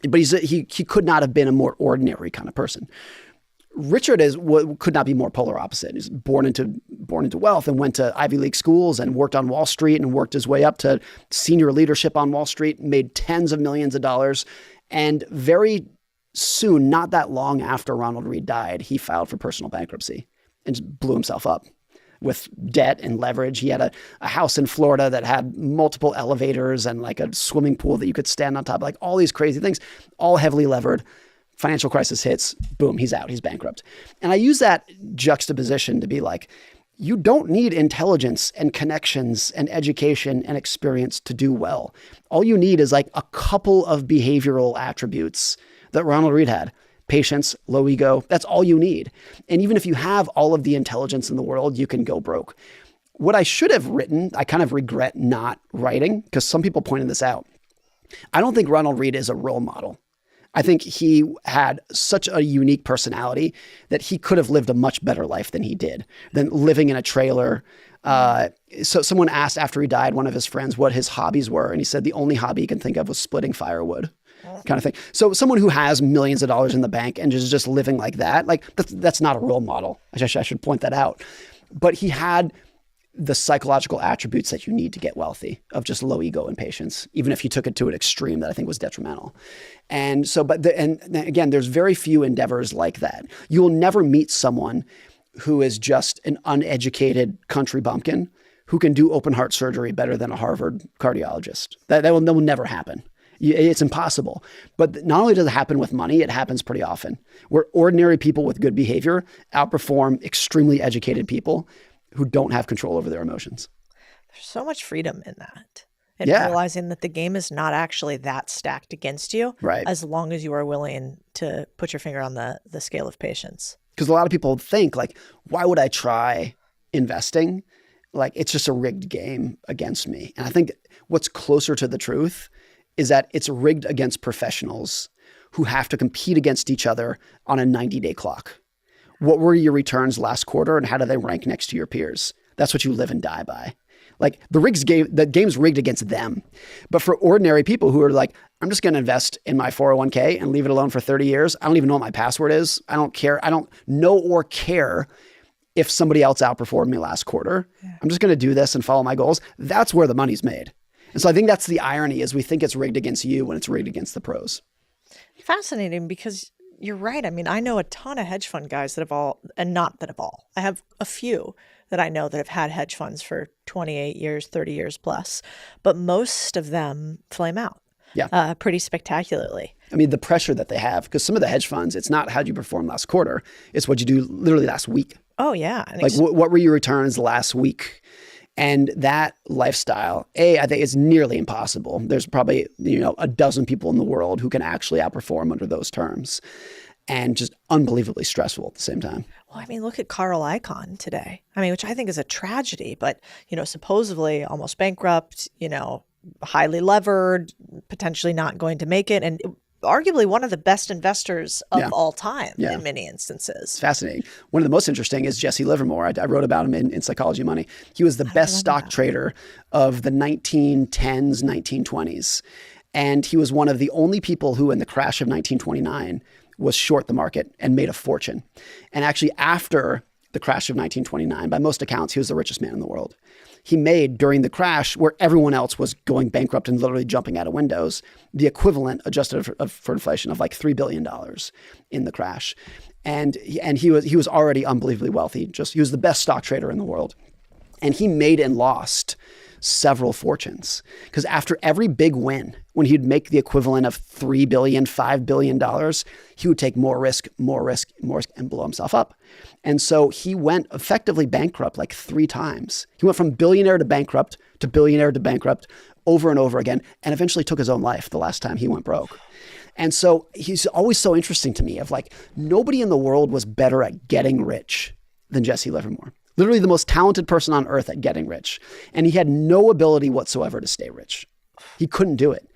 But he could not have been a more ordinary kind of person. Richard could not be more polar opposite. He's born into wealth and went to Ivy League schools and worked on Wall Street and worked his way up to senior leadership on Wall Street, made tens of millions of dollars. And very soon, not that long after Ronald Reed died, he filed for personal bankruptcy and just blew himself up with debt and leverage. He had a house in Florida that had multiple elevators and like a swimming pool that you could stand on top, like all these crazy things, all heavily levered. Financial crisis hits, boom, he's out, he's bankrupt. And I use that juxtaposition to be like, you don't need intelligence and connections and education and experience to do well. All you need is like a couple of behavioral attributes that Ronald Reed had. Patience, low ego, that's all you need. And even if you have all of the intelligence in the world, you can go broke. What I should have written, I kind of regret not writing because some people pointed this out. I don't think Ronald Reed is a role model. I think he had such a unique personality that he could have lived a much better life than he did, than living in a trailer. So someone asked after he died, one of his friends, what his hobbies were. And he said the only hobby he can think of was splitting firewood. Kind of thing. So someone who has millions of dollars in the bank and is just living like that, like that's not a role model. I should point that out. But he had the psychological attributes that you need to get wealthy, of just low ego and patience, even if you took it to an extreme that I think was detrimental. And so, and again, there's very few endeavors like that. You will never meet someone who is just an uneducated country bumpkin who can do open heart surgery better than a Harvard cardiologist. That will never happen. It's impossible. But not only does it happen with money, it happens pretty often, where ordinary people with good behavior outperform extremely educated people who don't have control over their emotions.
There's so much freedom in that. And
Yeah.
realizing that the game is not actually that stacked against you,
Right.
as long as you are willing to put your finger on the scale of patience.
Because a lot of people think like, why would I try investing? Like, it's just a rigged game against me. And I think what's closer to the truth is that it's rigged against professionals who have to compete against each other on a 90-day clock. What were your returns last quarter and how do they rank next to your peers? That's what you live and die by. Like the game's rigged against them. But for ordinary people who are like, I'm just going to invest in my 401k and leave it alone for 30 years. I don't even know what my password is. I don't care. I don't know or care if somebody else outperformed me last quarter. Yeah. I'm just going to do this and follow my goals. That's where the money's made. And so I think that's the irony, is we think it's rigged against you when it's rigged against the pros.
Fascinating, because you're right. I mean, I know a ton of hedge fund guys that have all, and not that have all, I have a few that I know that have had hedge funds for 28 years, 30 years plus, but most of them flame out.
Yeah.
Pretty spectacularly.
I mean, the pressure that they have, because some of the hedge funds, it's not how'd you perform last quarter, it's what you do literally last week.
Oh, yeah.
Like what were your returns last week? And that lifestyle, I think it's nearly impossible. There's probably, a dozen people in the world who can actually outperform under those terms, and just unbelievably stressful at the same time.
Well, I mean, look at Carl Icahn today. I mean, which I think is a tragedy, but, supposedly almost bankrupt, highly levered, potentially not going to make it. And arguably one of the best investors of all time in many instances.
It's fascinating. One of the most interesting is Jesse Livermore. I wrote about him in Psychology of Money. He was the best stock trader of the 1910s, 1920s. And he was one of the only people who, in the crash of 1929, was short the market and made a fortune. And actually, after the crash of 1929, by most accounts, he was the richest man in the world. He made, during the crash, where everyone else was going bankrupt and literally jumping out of windows, the equivalent, adjusted for inflation, of like $3 billion in the crash. And he was already unbelievably wealthy. He was the best stock trader in the world. And he made and lost several fortunes, because after every big win, when he'd make the equivalent of $3 billion, $5 billion, he would take more risk, and blow himself up. And so he went effectively bankrupt like 3 times. He went from billionaire to bankrupt over and over again, and eventually took his own life the last time he went broke. And so he's always so interesting to me, of like, nobody in the world was better at getting rich than Jesse Livermore. Literally the most talented person on earth at getting rich. And he had no ability whatsoever to stay rich. He couldn't do it.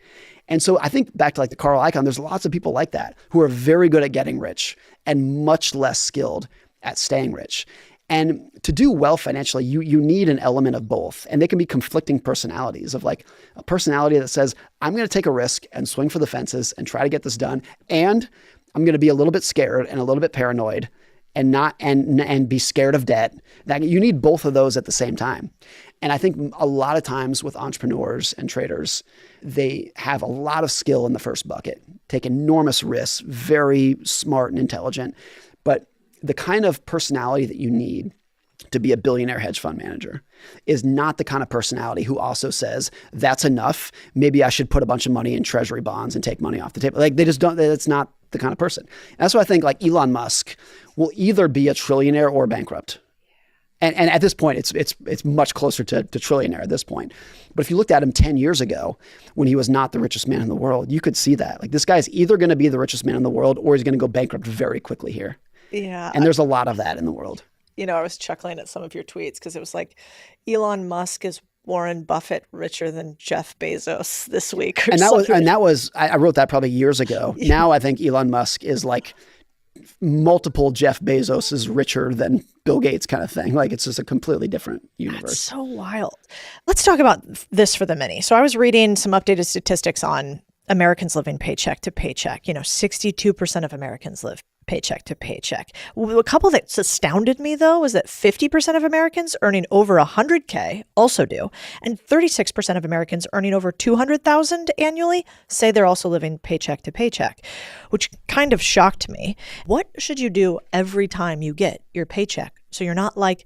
And so I think back to like the Carl Icahn, there's lots of people like that who are very good at getting rich and much less skilled at staying rich. And to do well financially, you need an element of both. And they can be conflicting personalities, of like a personality that says, I'm going to take a risk and swing for the fences and try to get this done. And I'm going to be a little bit scared and a little bit paranoid and be scared of debt. That you need both of those at the same time. And I think a lot of times with entrepreneurs and traders, they have a lot of skill in the first bucket, take enormous risks, very smart and intelligent. But the kind of personality that you need to be a billionaire hedge fund manager is not the kind of personality who also says, that's enough. Maybe I should put a bunch of money in treasury bonds and take money off the table. Like, they just don't, that's not the kind of person. And that's why I think like Elon Musk will either be a trillionaire or bankrupt. And at this point, it's much closer to trillionaire at this point. But if you looked at him 10 years ago, when he was not the richest man in the world, you could see that. Like, this guy's either going to be the richest man in the world or he's going to go bankrupt very quickly here.
Yeah.
And there's a lot of that in the world.
I was chuckling at some of your tweets because it was like, Elon Musk is Warren Buffett richer than Jeff Bezos this week.
And that was I wrote that probably years ago. Now I think Elon Musk is like multiple Jeff Bezos is richer than Bill Gates kind of thing. Like, it's just a completely different universe.
That's so wild. Let's talk about this for the many. So I was reading some updated statistics on Americans living paycheck to paycheck. 62% of Americans live paycheck to paycheck. A couple that astounded me, though, was that 50% of Americans earning over 100K also do, and 36% of Americans earning over 200,000 annually say they're also living paycheck to paycheck, which kind of shocked me. What should you do every time you get your paycheck so you're not like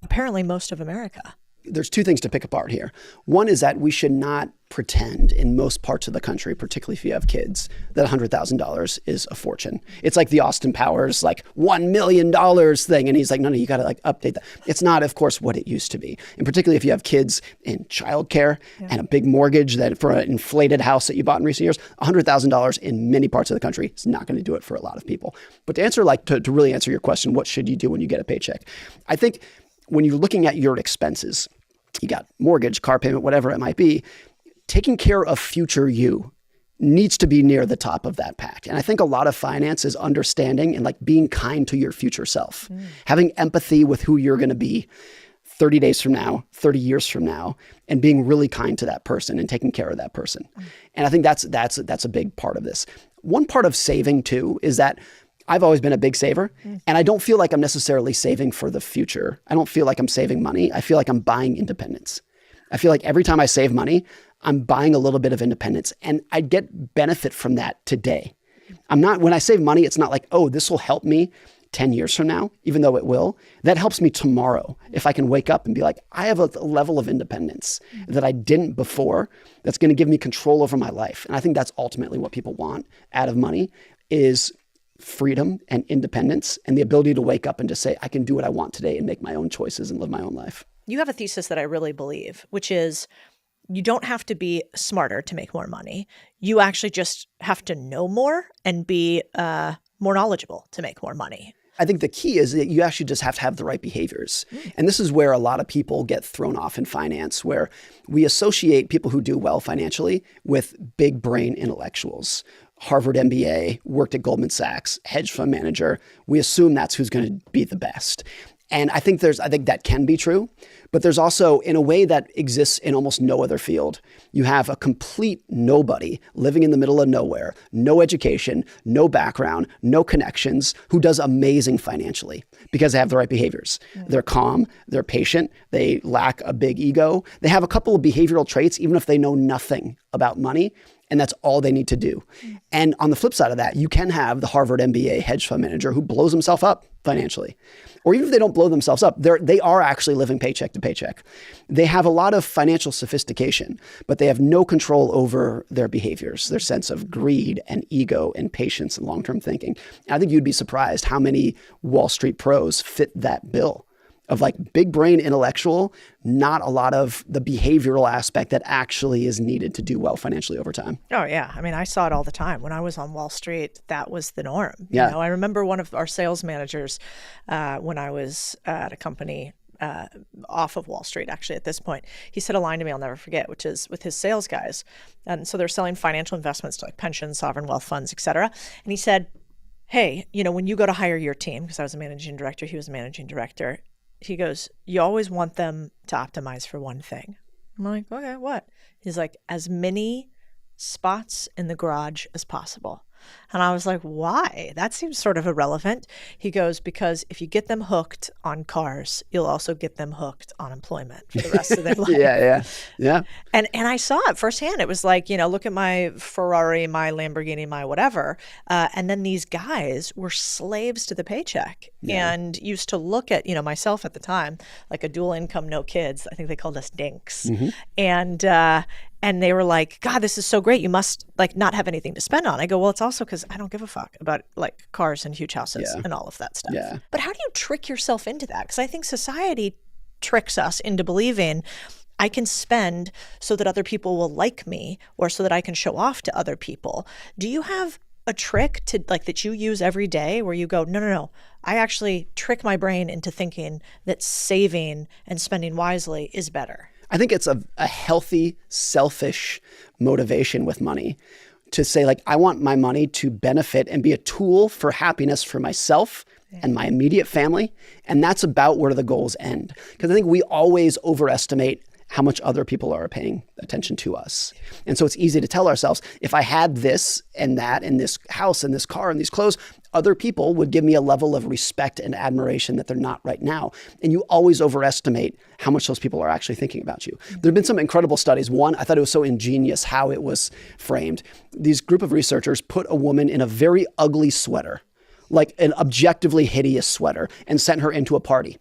apparently most of America?
There's two things to pick apart here. One is that we should not pretend in most parts of the country, particularly if you have kids, that $100,000 is a fortune. It's like the Austin Powers, like $1 million thing. And he's like, no, you got to like update that. It's not, of course, what it used to be. And particularly if you have kids in childcare and a big mortgage that for an inflated house that you bought in recent years, $100,000 in many parts of the country is not going to do it for a lot of people. But to answer, to really answer your question, what should you do when you get a paycheck? I think when you're looking at your expenses, you got mortgage, car payment, whatever it might be, taking care of future you needs to be near the top of that pack. And I think a lot of finance is understanding and like being kind to your future self, having empathy with who you're going to be 30 days from now, 30 years from now, and being really kind to that person and taking care of that person. And I think that's a big part of this. One part of saving too is that I've always been a big saver, and I don't feel like I'm necessarily saving for the future. I don't feel like I'm saving money. I feel like I'm buying independence. I feel like every time I save money, I'm buying a little bit of independence, and I get benefit from that today. When I save money, it's not like, oh, this will help me 10 years from now, even though it will. That helps me tomorrow. If I can wake up and be like, I have a level of independence that I didn't before, that's going to give me control over my life. And I think that's ultimately what people want out of money is freedom and independence and the ability to wake up and just say, I can do what I want today and make my own choices and live my own life.
You have a thesis that I really believe, which is you don't have to be smarter to make more money. You actually just have to know more and be more knowledgeable to make more money.
I think the key is that you actually just have to have the right behaviors. And this is where a lot of people get thrown off in finance, where we associate people who do well financially with big brain intellectuals. Harvard MBA, worked at Goldman Sachs, hedge fund manager. We assume that's who's going to be the best. And I think that can be true, but there's also, in a way that exists in almost no other field, you have a complete nobody living in the middle of nowhere, no education, no background, no connections, who does amazing financially because they have the right behaviors. They're calm, they're patient, they lack a big ego. They have a couple of behavioral traits, even if they know nothing about money, and that's all they need to do. And on the flip side of that, you can have the Harvard MBA hedge fund manager who blows himself up financially. Or even if they don't blow themselves up, they are actually living paycheck to paycheck. They have a lot of financial sophistication, but they have no control over their behaviors, their sense of greed and ego and patience and long-term thinking. And I think you'd be surprised how many Wall Street pros fit that bill of like big brain intellectual, not a lot of the behavioral aspect that actually is needed to do well financially over time.
Oh, yeah. I mean, I saw it all the time. When I was on Wall Street, that was the norm.
Yeah.
You know, I remember one of our sales managers when I was at a company off of Wall Street, actually, at this point, he said a line to me I'll never forget, which is with his sales guys. And so they're selling financial investments to like pensions, sovereign wealth funds, et cetera. And he said, hey, you know, when you go to hire your team, because I was a managing director, he was a managing director, he goes, you always want them to optimize for one thing. I'm like, okay, what? He's like, as many spots in the garage as possible. And I was like, why? That seems sort of irrelevant. He goes, because if you get them hooked on cars, you'll also get them hooked on employment for the rest of their life.
Yeah.
And I saw it firsthand. It was like, you know, look at my Ferrari, my Lamborghini, my whatever. And then these guys were slaves to the paycheck and used to look at, you know, myself at the time, like a dual income, no kids. I think they called us dinks. And they were like, God, this is so great. You must like not have anything to spend on. I go, well, it's also because I don't give a fuck about like cars and huge houses and all of that stuff.
Yeah.
But how do you trick yourself into that? Because I think society tricks us into believing I can spend so that other people will like me or so that I can show off to other people. Do you have a trick to like that you use every day where you go, no, I actually trick my brain into thinking that saving and spending wisely is better?
I think it's a healthy, selfish motivation with money to say like, I want my money to benefit and be a tool for happiness for myself and my immediate family. And that's about where the goals end. Because I think we always overestimate how much other people are paying attention to us. And so it's easy to tell ourselves, if I had this and that and this house and this car and these clothes, other people would give me a level of respect and admiration that they're not right now. And you always overestimate how much those people are actually thinking about you. There have been some incredible studies. One, I thought it was so ingenious how it was framed. These group of researchers put a woman in a very ugly sweater, like an objectively hideous sweater, and sent her into a party.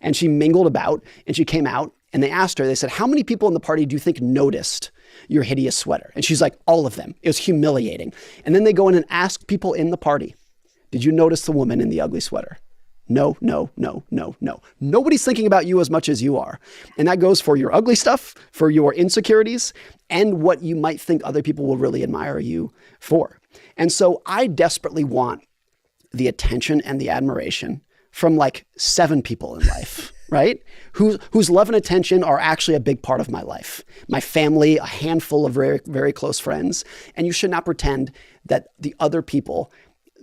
And she mingled about and she came out and they asked her, they said, how many people in the party do you think noticed your hideous sweater? And she's like, all of them. It was humiliating. And then they go in and ask people in the party, did you notice the woman in the ugly sweater? No, no, no, no, no. Nobody's thinking about you as much as you are. And that goes for your ugly stuff, for your insecurities, and what you might think other people will really admire you for. And so I desperately want the attention and the admiration from like 7 people in life, right? Whose love and attention are actually a big part of my life. My family, a handful of very, very close friends. And you should not pretend that the other people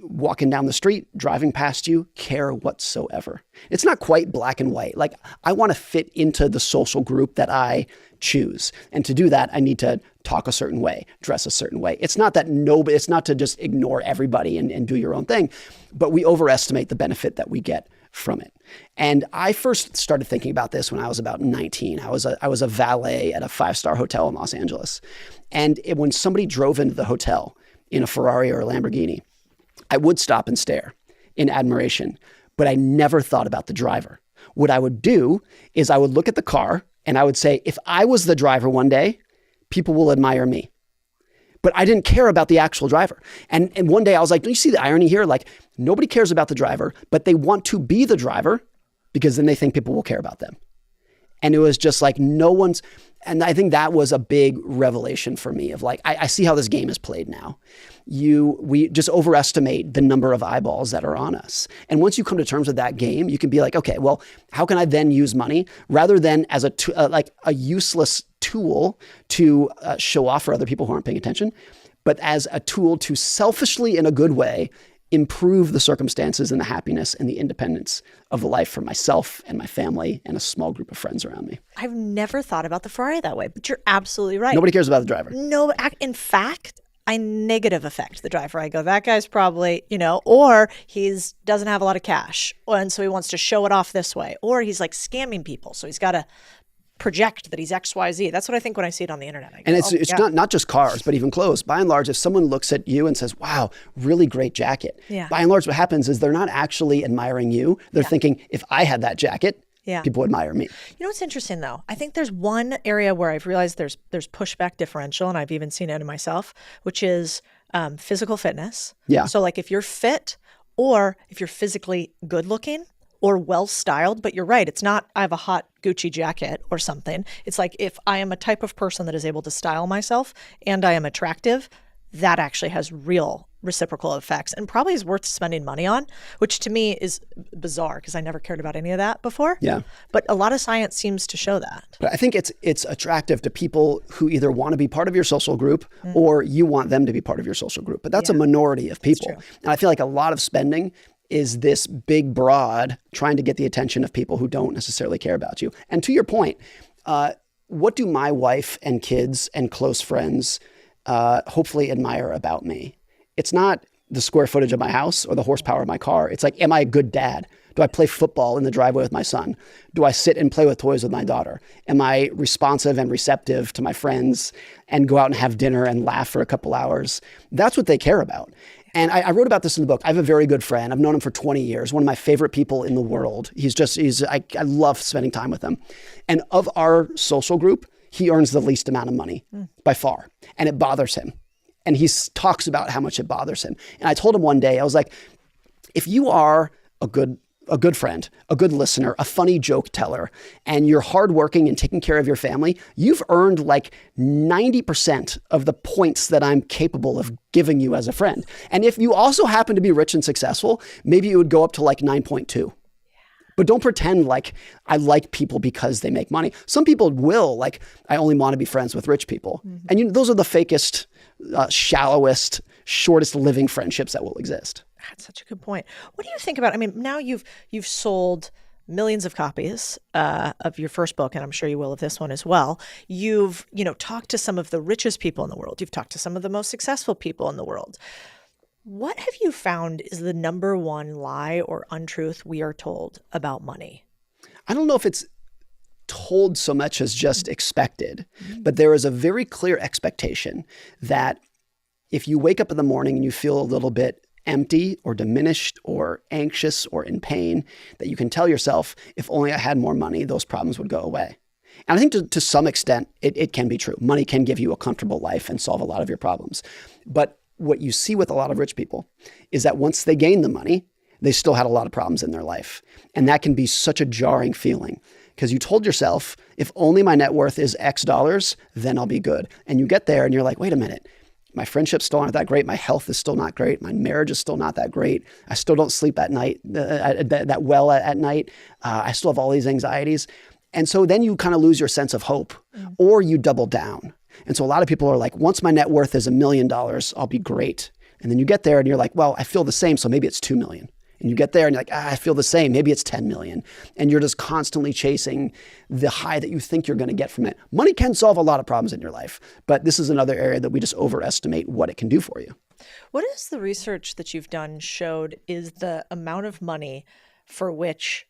walking down the street, driving past you, care whatsoever. It's not quite black and white. Like, I want to fit into the social group that I choose. And to do that, I need to talk a certain way, dress a certain way. It's not that it's not to just ignore everybody and do your own thing, but we overestimate the benefit that we get from it. And I first started thinking about this when I was about 19. I was a valet at a 5-star hotel in Los Angeles. And when somebody drove into the hotel in a Ferrari or a Lamborghini, I would stop and stare in admiration, but I never thought about the driver. What I would do is I would look at the car and I would say, if I was the driver one day, people will admire me. But I didn't care about the actual driver. And one day I was like, do you see the irony here? Like, nobody cares about the driver, but they want to be the driver because then they think people will care about them. And it was just like and I think that was a big revelation for me of like, I see how this game is played now. We just overestimate the number of eyeballs that are on us. And once you come to terms with that game, you can be like, okay, well, how can I then use money rather than as a useless tool to show off for other people who aren't paying attention, but as a tool to selfishly, in a good way, improve the circumstances and the happiness and the independence of the life for myself and my family and a small group of friends around me.
I've never thought about the Ferrari that way, but you're absolutely right.
Nobody cares about the driver.
No, in fact, I negative affect the driver. I go, that guy's probably, or doesn't have a lot of cash, and so he wants to show it off this way, or he's like scamming people, so he's got to project that he's XYZ. That's what I think when I see it on the internet. I go,
and it's not just cars, but even clothes. By and large, if someone looks at you and says, wow, really great jacket.
Yeah.
By and large, what happens is they're not actually admiring you. They're thinking, if I had that jacket, people admire me.
You know what's interesting though? I think there's one area where I've realized there's pushback differential, and I've even seen it in myself, which is physical fitness.
Yeah.
So like if you're fit or if you're physically good looking or well-styled, but you're right, it's not I have a hot Gucci jacket or something. It's like if I am a type of person that is able to style myself and I am attractive, that actually has real reciprocal effects and probably is worth spending money on, which to me is bizarre because I never cared about any of that before.
Yeah.
But a lot of science seems to show that.
But I think it's attractive to people who either want to be part of your social group or you want them to be part of your social group. But that's a minority of people. And I feel like a lot of spending is this big, broad, trying to get the attention of people who don't necessarily care about you. And to your point, what do my wife and kids and close friends hopefully admire about me? It's not the square footage of my house or the horsepower of my car. It's like, am I a good dad? Do I play football in the driveway with my son? Do I sit and play with toys with my daughter? Am I responsive and receptive to my friends and go out and have dinner and laugh for a couple hours? That's what they care about. And I wrote about this in the book. I have a very good friend. I've known him for 20 years, one of my favorite people in the world. I love spending time with him. And of our social group, he earns the least amount of money by far. And it bothers him. And he talks about how much it bothers him. And I told him one day, I was like, if you are a good friend, a good listener, a funny joke teller, and you're hardworking and taking care of your family, you've earned like 90% of the points that I'm capable of giving you as a friend. And if you also happen to be rich and successful, maybe it would go up to like 9.2. But don't pretend like I like people because they make money. Some people will, like, I only want to be friends with rich people. Mm-hmm. And those are the fakest, shallowest, shortest living friendships that will exist.
That's such a good point. What do you think about, now you've sold millions of copies of your first book, and I'm sure you will of this one as well. You've, talked to some of the richest people in the world. You've talked to some of the most successful people in the world. What have you found is the number one lie or untruth we are told about money?
I don't know if it's told so much as just expected, but there is a very clear expectation that if you wake up in the morning and you feel a little bit empty or diminished or anxious or in pain, that you can tell yourself, if only I had more money, those problems would go away. And I think to some extent, it can be true. Money can give you a comfortable life and solve a lot of your problems. But what you see with a lot of rich people is that once they gain the money, they still had a lot of problems in their life. And that can be such a jarring feeling because you told yourself, if only my net worth is X dollars, then I'll be good. And you get there and you're like, wait a minute. My friendships still aren't that great. My health is still not great. My marriage is still not that great. I still don't sleep at night, that well at night. I still have all these anxieties. And so then you kind of lose your sense of hope or you double down. And so a lot of people are like, once my net worth is $1 million, I'll be great. And then you get there and you're like, well, I feel the same. So maybe it's 2 million. And you get there and you're like, I feel the same. Maybe it's 10 million. And you're just constantly chasing the high that you think you're going to get from it. Money can solve a lot of problems in your life, but this is another area that we just overestimate what it can do for you.
What is the research that you've done showed is the amount of money for which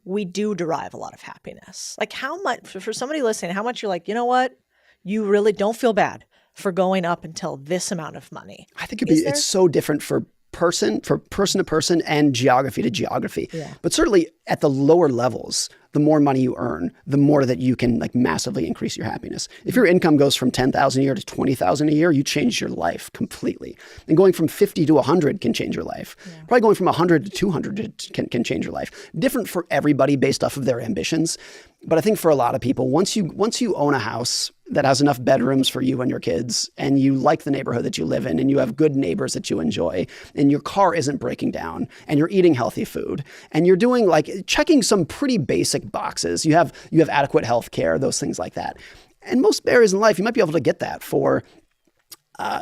we do derive a lot of happiness? Like how much, for somebody listening, how much you're like, you know what? You really don't feel bad for going up until this amount of money.
I think it's so different for person to person and geography to geography. Yeah. But certainly at the lower levels, the more money you earn, the more that you can like massively increase your happiness. If your income goes from 10,000 a year to 20,000 a year, you change your life completely. And going from 50 to 100 can change your life. Yeah. Probably going from 100 to 200 can change your life. Different for everybody based off of their ambitions. But I think for a lot of people, once you own a house that has enough bedrooms for you and your kids, and you like the neighborhood that you live in, and you have good neighbors that you enjoy, and your car isn't breaking down, and you're eating healthy food, and you're doing like checking some pretty basic boxes. You have adequate health care, those things like that. And most areas in life, you might be able to get that for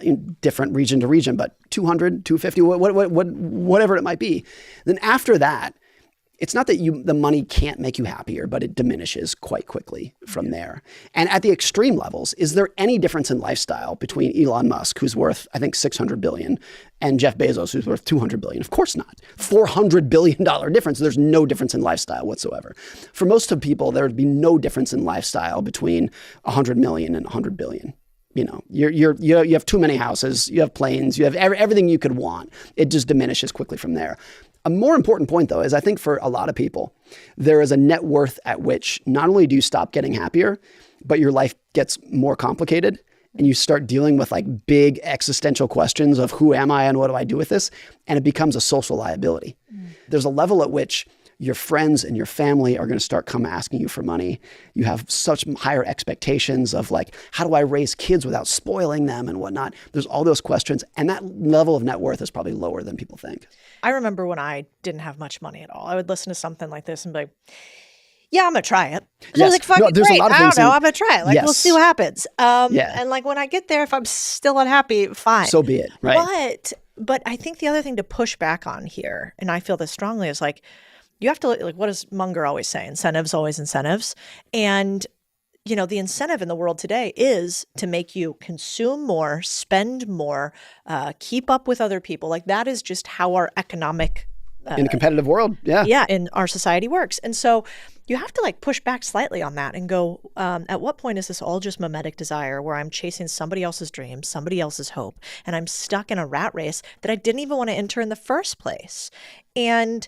in different region to region, but 200, 250, whatever it might be. Then after that, it's not that the money can't make you happier, but it diminishes quite quickly from there. And at the extreme levels, is there any difference in lifestyle between Elon Musk, who's worth, I think, $600 billion, and Jeff Bezos, who's worth $200 billion? Of course not. $400 billion difference. There's no difference in lifestyle whatsoever. For most of people, there would be no difference in lifestyle between 100 million and 100 billion. You know, you have too many houses, you have planes, you have everything you could want. It just diminishes quickly from there. A more important point, though, is I think for a lot of people, there is a net worth at which not only do you stop getting happier, but your life gets more complicated and you start dealing with like big existential questions of who am I and what do I do with this? And it becomes a social liability. There's a level at which your friends and your family are going to start asking you for money. You have such higher expectations of like, how do I raise kids without spoiling them and whatnot? There's all those questions. And that level of net worth is probably lower than people think.
I remember when I didn't have much money at all, I would listen to something like this and be like, yeah, I'm going to try it. And I was like, fucking great. I don't know. I'm going to try it. Like, we'll see what happens. And like when I get there, if I'm still unhappy, fine.
So be it. Right.
But I think the other thing to push back on here, and I feel this strongly, is like, you have to, like, what does Munger always say? Incentives, always incentives. And, you know, the incentive in the world today is to make you consume more, spend more, keep up with other people. Like that is just how our economic
in a competitive world.
Yeah. In our society works. And so you have to like push back slightly on that and go, at what point is this all just mimetic desire where I'm chasing somebody else's dreams, somebody else's hope, and I'm stuck in a rat race that I didn't even want to enter in the first place? And,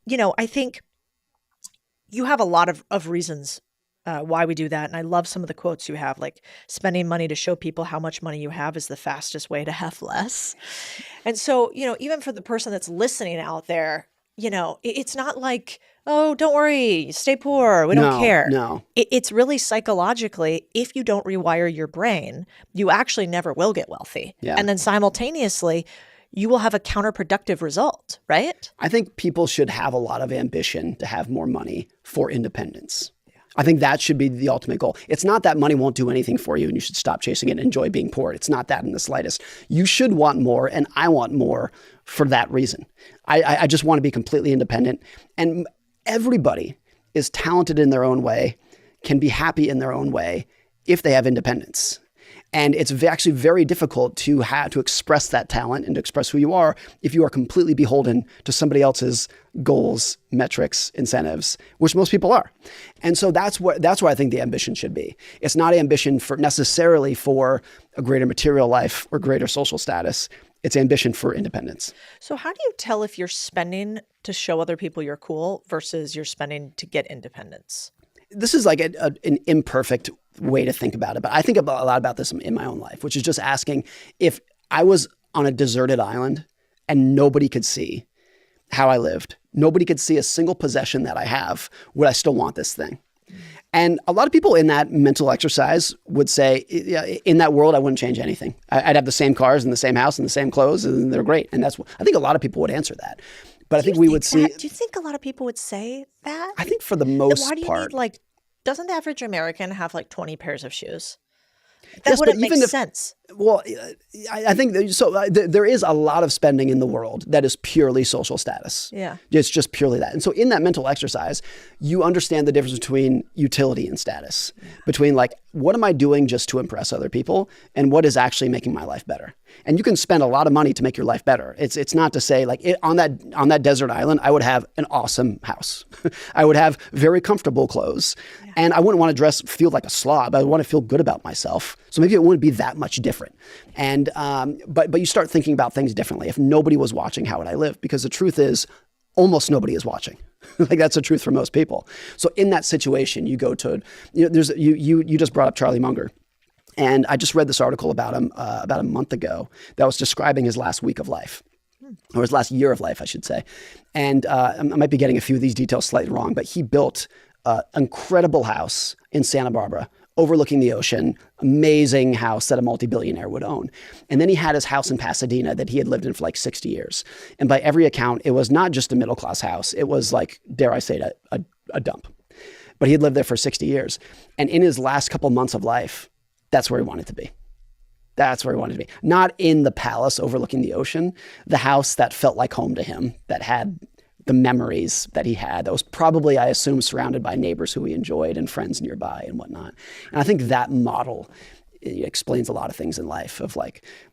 you know, I think you have a lot of reasons why we do that. And I love some of the quotes you have, like spending money to show people how much money you have is the fastest way to have less. And so, you know, even for the person that's listening out there, you know, it's not like, oh, don't worry, stay poor, we don't care.
No.
It's really psychologically, if you don't rewire your brain, you actually never will get wealthy. Yeah. And then simultaneously, you will have a counterproductive result, right?
I think people should have a lot of ambition to have more money for independence. I think that should be the ultimate goal. It's not that money won't do anything for you and you should stop chasing it and enjoy being poor. It's not that in the slightest. You should want more, and I want more for that reason. I just want to be completely independent. And everybody is talented in their own way, can be happy in their own way if they have independence. And it's actually very difficult to express that talent and to express who you are if you are completely beholden to somebody else's goals, metrics, incentives, which most people are. And so that's where I think the ambition should be. It's not ambition necessarily for a greater material life or greater social status. It's ambition for independence.
So how do you tell if you're spending to show other people you're cool versus you're spending to get independence?
This is like an imperfect way to think about it, but I think a lot about this in my own life, which is just asking, if I was on a deserted island and nobody could see how I lived, nobody could see a single possession that I have, would I still want this thing? And a lot of people in that mental exercise would say, in that world, I wouldn't change anything. I'd have the same cars and the same house and the same clothes, and they're great. And I think a lot of people would answer that. But I think we would see.
Do you think a lot of people would say that?
I think for the most
Then why do you
part.
need doesn't the average American have 20 pairs of shoes? That
Yes,
wouldn't
but
make sense.
Well, I think so. There is a lot of spending in the world that is purely social status.
Yeah.
It's just purely that. And so in that mental exercise, you understand the difference between utility and status, between what am I doing just to impress other people and what is actually making my life better. And you can spend a lot of money to make your life better. It's not to say on that desert island, I would have an awesome house. I would have very comfortable clothes. Yeah. And I wouldn't want to feel like a slob. I would want to feel good about myself. So maybe it wouldn't be that much different. And but you start thinking about things differently. If nobody was watching, how would I live? Because the truth is, almost nobody is watching. That's the truth for most people. So in that situation, you go to you just brought up Charlie Munger. And I just read this article about him about a month ago that was describing his last week of life, or his last year of life, I should say. And I might be getting a few of these details slightly wrong, but he built an incredible house in Santa Barbara, overlooking the ocean, amazing house that a multi-billionaire would own. And then he had his house in Pasadena that he had lived in for 60 years. And by every account, it was not just a middle-class house. It was dare I say it, a dump. But he had lived there for 60 years. And in his last couple months of life, that's where he wanted to be. That's where he wanted to be. Not in the palace overlooking the ocean, the house that felt like home to him, that had the memories that he had, that was probably, I assume, surrounded by neighbors who he enjoyed and friends nearby and whatnot. And I think that model explains a lot of things in life of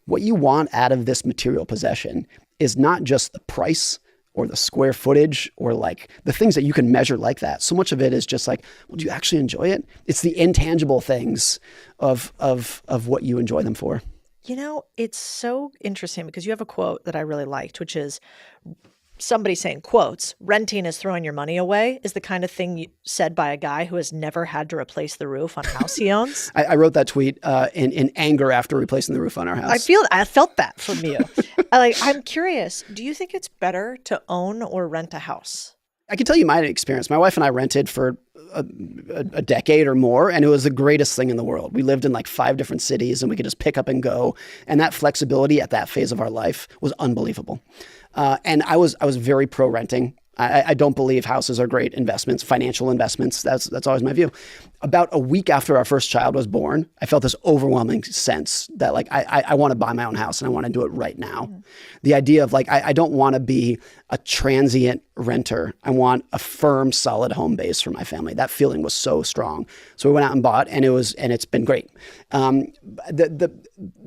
what you want out of this material possession is not just the price or the square footage or the things that you can measure like that. So much of it is just well, do you actually enjoy it? It's the intangible things of what you enjoy them for.
It's so interesting because you have a quote that I really liked, which is somebody saying, quotes, renting is throwing your money away is the kind of thing said by a guy who has never had to replace the roof on a house he owns.
I wrote that tweet in anger after replacing the roof on our house.
I felt that from you. I'm curious, do you think it's better to own or rent a house?
I can tell you my experience. My wife and I rented for a decade or more, and it was the greatest thing in the world. We lived in 5 different cities, and we could just pick up and go. And that flexibility at that phase of our life was unbelievable. And I was very pro renting. I don't believe houses are great investments, financial investments. That's always my view. About a week after our first child was born, I felt this overwhelming sense that I want to buy my own house and I want to do it right now. Mm-hmm. The idea of I don't want to be a transient renter. I want a firm, solid home base for my family. That feeling was so strong. So we went out and bought, and it's been great. The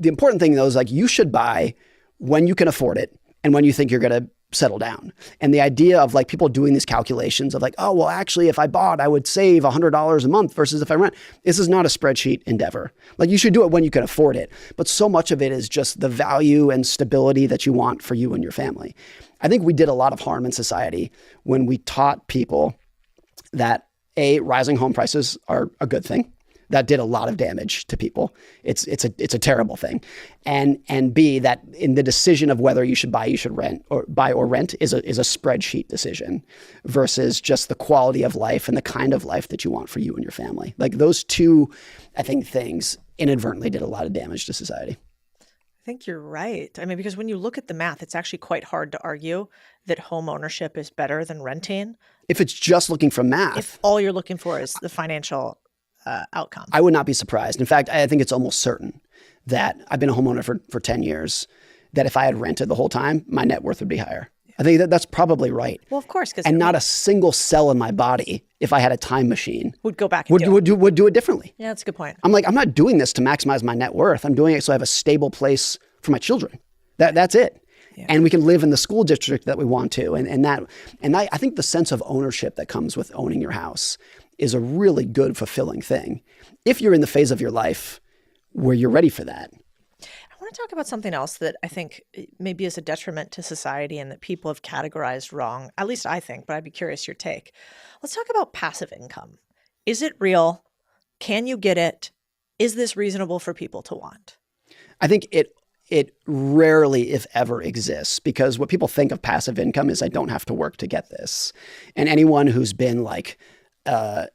important thing though is you should buy when you can afford it and when you think you're going to settle down. And the idea of people doing these calculations of oh, well, actually, if I bought, I would save $100 a month versus if I rent. This is not a spreadsheet endeavor. You should do it when you can afford it. But so much of it is just the value and stability that you want for you and your family. I think we did a lot of harm in society when we taught people that rising home prices are a good thing. That did a lot of damage to people. It's a terrible thing. And B, that in the decision of whether you should buy, you should rent, or buy or rent is a spreadsheet decision versus just the quality of life and the kind of life that you want for you and your family. Those two, I think, things inadvertently did a lot of damage to society.
I think you're right. Because when you look at the math, it's actually quite hard to argue that home ownership is better than renting.
If it's just looking for math.
If all you're looking for is the financial outcome.
I would not be surprised. In fact, I think it's almost certain that I've been a homeowner for 10 years, that if I had rented the whole time, my net worth would be higher.
Yeah.
I think that's probably right.
Well, of course, because
And not a single cell in my body, if I had a time machine,
would go back and
would do it differently.
Yeah, that's a good point.
I'm like, I'm not doing this to maximize my net worth. I'm doing it so I have a stable place for my children. That's it. Yeah. And we can live in the school district that we want to. I think the sense of ownership that comes with owning your house is a really good, fulfilling thing. If you're in the phase of your life where you're ready for that.
I want to talk about something else that I think maybe is a detriment to society and that people have categorized wrong. At least I think, but I'd be curious your take. Let's talk about passive income. Is it real? Can you get it? Is this reasonable for people to want?
I think it rarely, if ever, exists, because what people think of passive income is I don't have to work to get this. And anyone who's been like a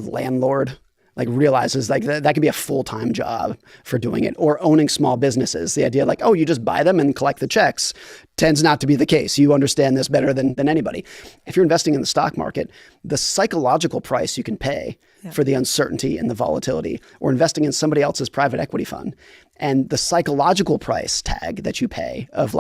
landlord realizes that could be a full-time job for doing it, or owning small businesses. The idea like, oh, you just buy them and collect the checks tends not to be the case. You understand this better than anybody. If you're investing in the stock market, the psychological price you can pay for the uncertainty and the volatility, or investing in somebody else's private equity fund, and the psychological price tag that you pay of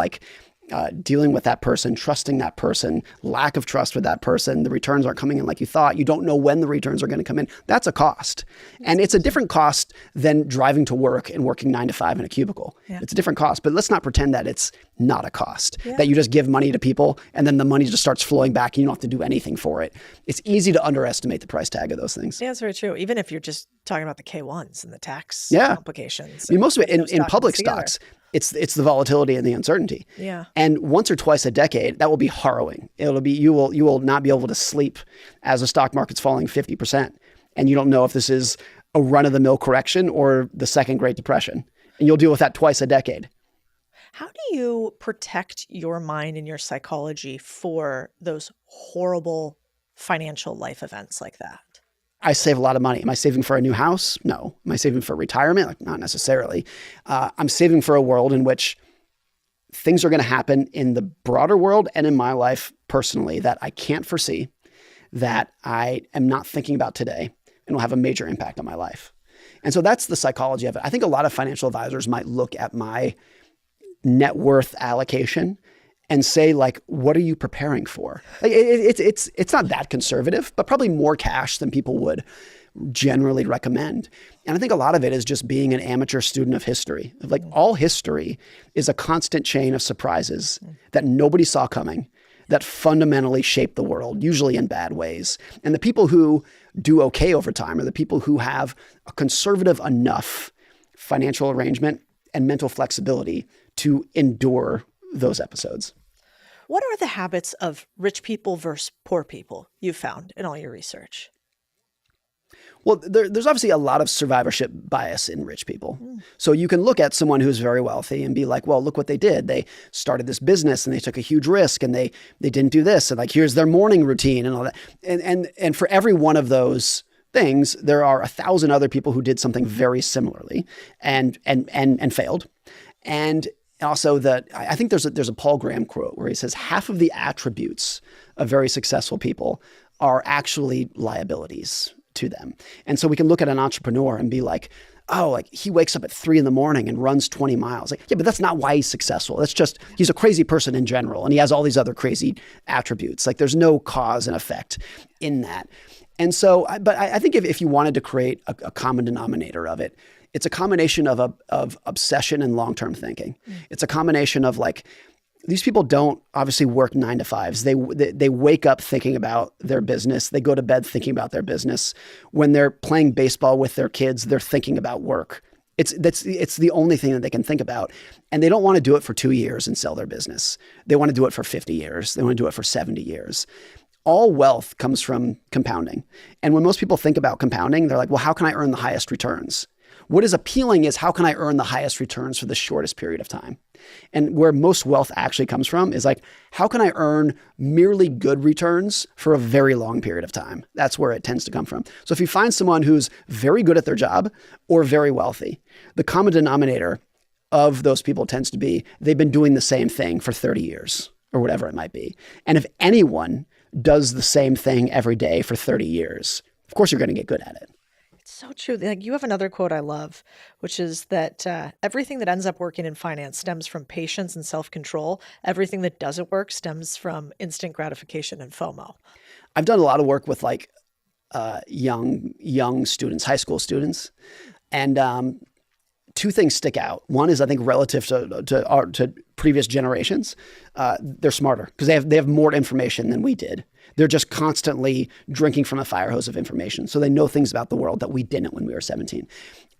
dealing with that person, trusting that person, lack of trust with that person, the returns aren't coming in like you thought, you don't know when the returns are going to come in. That's a cost. And it's a different cost than driving to work and working 9 to 5 in a cubicle. Yeah. It's a different cost, but let's not pretend that it's not a cost, that you just give money to people and then the money just starts flowing back and you don't have to do anything for it. It's easy to underestimate the price tag of those things.
Yeah, that's very true. Even if you're just talking about the K1s and the tax complications.
I mean, most of it in public stocks, it's the volatility and the uncertainty.
Yeah.
And once or twice a decade, that will be harrowing. It'll be, you will not be able to sleep as the stock market's falling 50%. And you don't know if this is a run-of-the-mill correction or the second Great Depression. And you'll deal with that twice a decade.
How do you protect your mind and your psychology for those horrible financial life events like that?
I save a lot of money. Am I saving for a new house? No. Am I saving for retirement? Not necessarily. I'm saving for a world in which things are going to happen in the broader world and in my life personally that I can't foresee, that I am not thinking about today, and will have a major impact on my life. And so that's the psychology of it. I think a lot of financial advisors might look at my net worth allocation and say, what are you preparing for? It's not that conservative, but probably more cash than people would generally recommend. And I think a lot of it is just being an amateur student of history. All history is a constant chain of surprises that nobody saw coming, that fundamentally shape the world, usually in bad ways. And the people who do okay over time are the people who have a conservative enough financial arrangement and mental flexibility to endure those episodes.
What are the habits of rich people versus poor people you found in all your research?
Well, there's obviously a lot of survivorship bias in rich people. So you can look at someone who's very wealthy and be like, well, look what they did. They started this business and they took a huge risk and they didn't do this. And here's their morning routine and all that. And for every one of those things, there are 1,000 other people who did something very similarly and failed. And also I think there's a Paul Graham quote where he says half of the attributes of very successful people are actually liabilities to them. And so we can look at an entrepreneur and be like, oh, he wakes up at 3 a.m. and runs 20 miles. Yeah, but that's not why he's successful. That's just, he's a crazy person in general. And he has all these other crazy attributes. There's no cause and effect in that. And so, but I think if you wanted to create a common denominator of it, it's a combination of obsession and long-term thinking. It's a combination of these people don't obviously work 9 to 5s. They wake up thinking about their business. They go to bed thinking about their business. When they're playing baseball with their kids, they're thinking about work. It's the only thing that they can think about. And they don't want to do it for 2 years and sell their business. They want to do it for 50 years. They want to do it for 70 years. All wealth comes from compounding. And when most people think about compounding, they're like, well, how can I earn the highest returns? What is appealing is how can I earn the highest returns for the shortest period of time? And where most wealth actually comes from is how can I earn merely good returns for a very long period of time? That's where it tends to come from. So if you find someone who's very good at their job or very wealthy, the common denominator of those people tends to be they've been doing the same thing for 30 years or whatever it might be. And if anyone does the same thing every day for 30 years, of course you're going to get good at it.
So true. Like you have another quote I love, which is that everything that ends up working in finance stems from patience and self-control. Everything that doesn't work stems from instant gratification and FOMO.
I've done a lot of work with like young students, high school students, and two things stick out. One is I think relative to previous generations, they're smarter because they have more information than we did. They're just constantly drinking from a fire hose of information. So they know things about the world that we didn't when we were 17.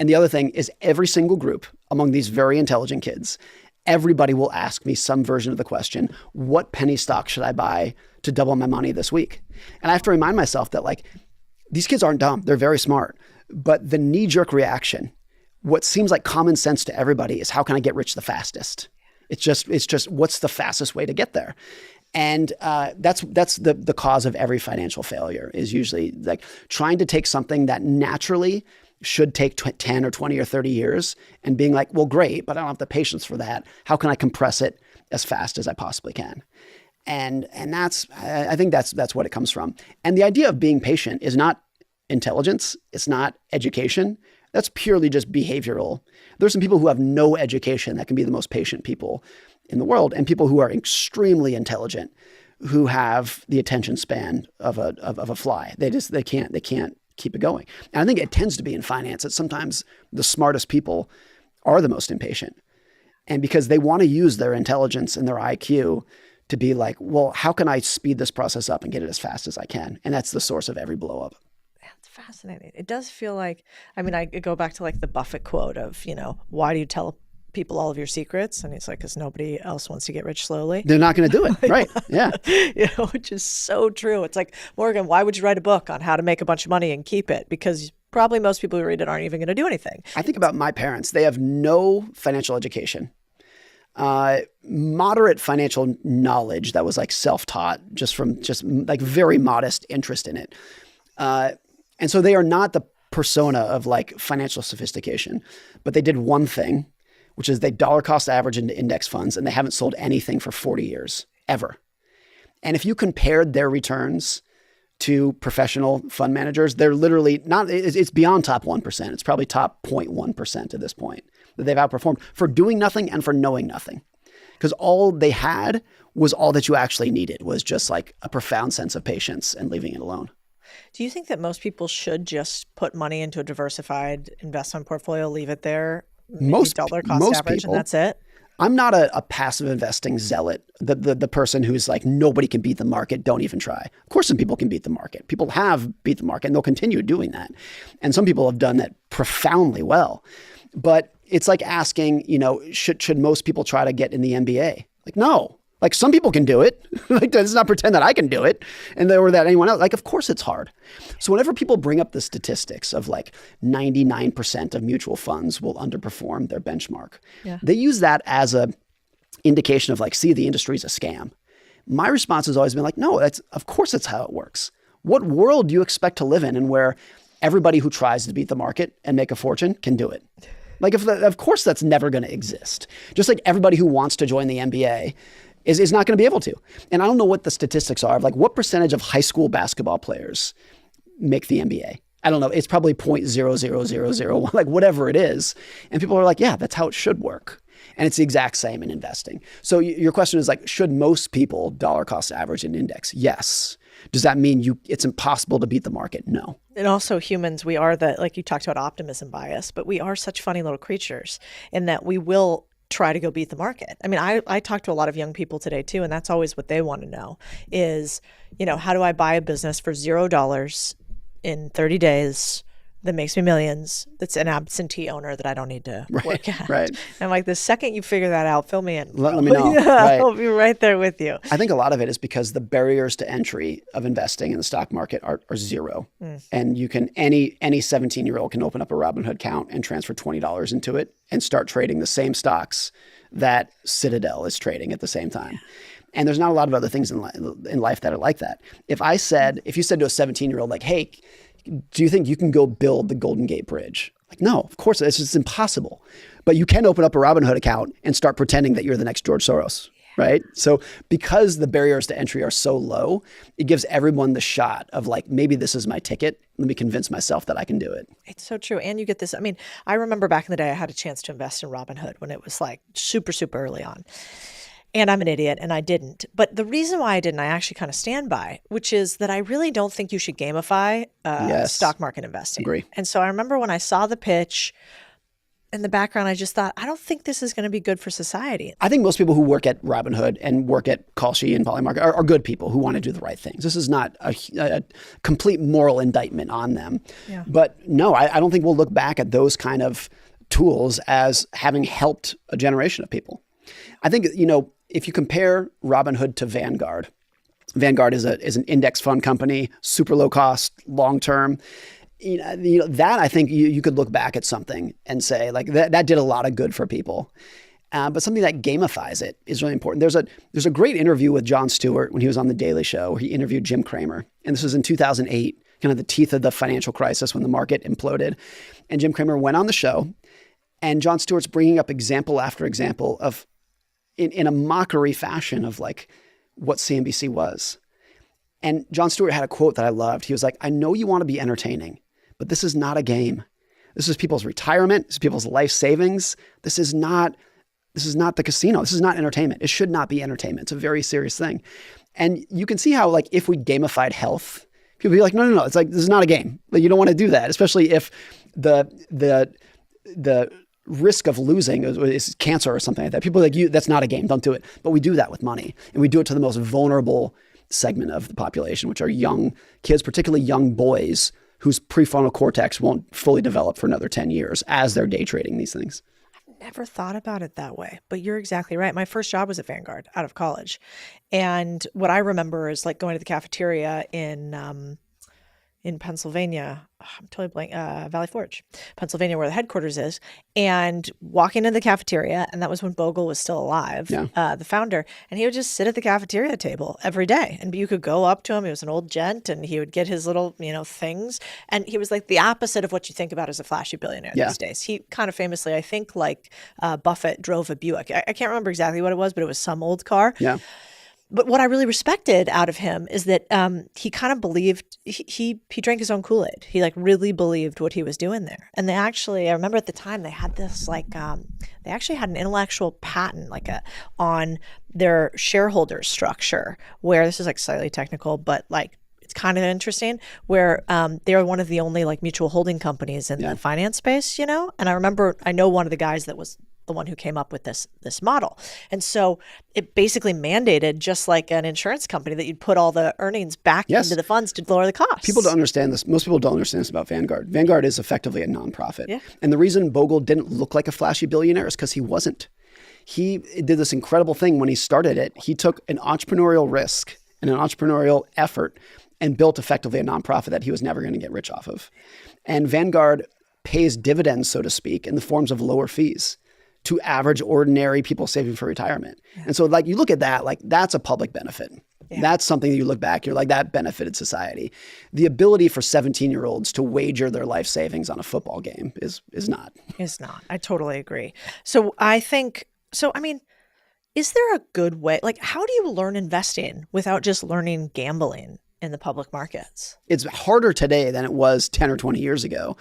And the other thing is every single group among these very intelligent kids, everybody will ask me some version of the question, what penny stock should I buy to double my money this week? And I have to remind myself that like, these kids aren't dumb. They're very smart. But the knee-jerk reaction, what seems like common sense to everybody is how can I get rich the fastest? It's just what's the fastest way to get there? And that's the cause of every financial failure is usually like trying to take something that naturally should take 10 or 20 or 30 years and being like, well, great, but I don't have the patience for that. How can I compress it as fast as I possibly can? And I think that's what it comes from. And the idea of being patient is not intelligence. It's not education. That's purely just behavioral. There's some people who have no education that can be the most patient people in the world, and people who are extremely intelligent, who have the attention span of a fly. They can't keep it going. And I think it tends to be in finance that sometimes the smartest people are the most impatient, and because they want to use their intelligence and their IQ to be like, well, how can I speed this process up and get it as fast as I can? And that's the source of every blow up.
That's fascinating. It does feel like, I mean, I go back to like the Buffett quote of, why do you tell people all of your secrets? And he's like, because nobody else wants to get rich slowly.
They're not going to do it. Right. Yeah.
Which is so true. It's like, Morgan, why would you write a book on how to make a bunch of money and keep it? Because probably most people who read it aren't even going to do anything.
I think about my parents. They have no financial education. Moderate financial knowledge that was like self-taught just like very modest interest in it. And so they are not the persona of like financial sophistication, but they did one thing, which is they dollar cost average into index funds, and they haven't sold anything for 40 years, ever. And if you compared their returns to professional fund managers, they're literally not, it's beyond top 1%. It's probably top 0.1% at this point that they've outperformed for doing nothing and for knowing nothing. Because all they had was all that you actually needed was just like a profound sense of patience and leaving it alone.
Do you think that most people should just put money into a diversified investment portfolio, leave it there, dollar cost average, and that's it?
I'm not a passive investing zealot, the person who's like, nobody can beat the market, don't even try. Of course, some people can beat the market. People have beat the market, and they'll continue doing that. And some people have done that profoundly well. But it's like asking, should most people try to get in the NBA? Like, no. Like, some people can do it. Like, let's not pretend that I can do it or that anyone else. Like, of course it's hard. So whenever people bring up the statistics of like 99% of mutual funds will underperform their benchmark, they use that as a indication of like, see, the industry is a scam. My response has always been like, no, of course that's how it works. What world do you expect to live in and where everybody who tries to beat the market and make a fortune can do it? Like, of course that's never going to exist. Just like everybody who wants to join the NBA is not going to be able to. And I don't know what the statistics are. Like, what percentage of high school basketball players make the NBA? I don't know. It's probably 0.00001, like whatever it is. And people are like, yeah, that's how it should work. And it's the exact same in investing. So your question is like, should most people dollar cost average an index? Yes. Does that mean it's impossible to beat the market? No.
And also humans, we are like you talked about optimism bias, but we are such funny little creatures in that we will try to go beat the market. I mean, I talk to a lot of young people today too, and that's always what they want to know is, how do I buy a business for $0 in 30 days that makes me millions, that's an absentee owner that I don't need to work at.
Right.
And like the second you figure that out, fill me in.
Let me know.
I'll be right there with you.
I think a lot of it is because the barriers to entry of investing in the stock market are zero. And you can, any 17-year-old can open up a Robinhood account and transfer $20 into it and start trading the same stocks that Citadel is trading at the same time. And there's not a lot of other things in life that are like that. If you said to a 17-year-old, like, hey, do you think you can go build the Golden Gate Bridge? Like, no, of course, it's just impossible. But you can open up a Robinhood account and start pretending that you're the next George Soros, right? So because the barriers to entry are so low, it gives everyone the shot of like, maybe this is my ticket. Let me convince myself that I can do it.
It's so true. And you get this. I mean, I remember back in the day, I had a chance to invest in Robinhood when it was like super, super early on. And I'm an idiot and I didn't. But the reason why I didn't, I actually kind of stand by, which is that I really don't think you should gamify stock market investing.
Agree.
And so I remember when I saw the pitch in the background, I just thought, I don't think this is going to be good for society.
I think most people who work at Robinhood and work at Kalshi and Polymarket are good people who want to do the right things. This is not a complete moral indictment on them.
Yeah.
But no, I don't think we'll look back at those kind of tools as having helped a generation of people. I think, if you compare Robinhood to Vanguard is an index fund company, super low cost, long term. That I think you could look back at something and say like that did a lot of good for people. But something that gamifies it is really important. There's a great interview with Jon Stewart when he was on The Daily Show, where he interviewed Jim Cramer. And this was in 2008, kind of the teeth of the financial crisis when the market imploded. And Jim Cramer went on the show, and Jon Stewart's bringing up example after example of, in a mockery fashion of like what CNBC was. And Jon Stewart had a quote that I loved. He was like, I know you want to be entertaining, but this is not a game. This is people's retirement. This is people's life savings. This is not the casino. This is not entertainment. It should not be entertainment. It's a very serious thing. And you can see how like if we gamified health, people would be like, no. It's like, this is not a game. Like, you don't want to do that, especially if the risk of losing is cancer or something like that. People are like, that's not a game. Don't do it. But we do that with money. And we do it to the most vulnerable segment of the population, which are young kids, particularly young boys whose prefrontal cortex won't fully develop for another 10 years as they're day trading these things.
Never thought about it that way, but you're exactly right. My first job was at Vanguard out of college. And what I remember is like going to the cafeteria in Pennsylvania, I'm totally blank, Valley Forge, Pennsylvania, where the headquarters is, and walking into the cafeteria, and that was when Bogle was still alive, the founder, and he would just sit at the cafeteria table every day, and you could go up to him. He was an old gent, and he would get his little, things, and he was like the opposite of what you think about as a flashy billionaire these days. He kind of famously, I think, like Buffett drove a Buick. I can't remember exactly what it was, but it was some old car.
Yeah.
But what I really respected out of him is that he kind of believed, he drank his own Kool-Aid. He like really believed what he was doing there. And they actually, I remember at the time they had this like, they actually had an intellectual patent on their shareholder structure, where this is like slightly technical, but like it's kind of interesting, where they're one of the only like mutual holding companies in the finance space, And I know one of the guys that was the one who came up with this model. And so it basically mandated, just like an insurance company, that you'd put all the earnings back into the funds to lower the costs.
People don't understand this. Most people don't understand this about Vanguard. Vanguard is effectively a nonprofit.
Yeah.
And the reason Bogle didn't look like a flashy billionaire is because he wasn't. He did this incredible thing when he started it. He took an entrepreneurial risk and an entrepreneurial effort and built effectively a nonprofit that he was never going to get rich off of. And Vanguard pays dividends, so to speak, in the forms of lower fees to average, ordinary people saving for retirement. Yeah. And so like you look at that, like that's a public benefit. Yeah. That's something that you look back, you're like, that benefited society. The ability for 17-year-olds to wager their life savings on a football game is not.
It's not. I totally agree. So I mean, is there a good way, like how do you learn investing without just learning gambling in the public markets?
It's harder today than it was 10 or 20 years ago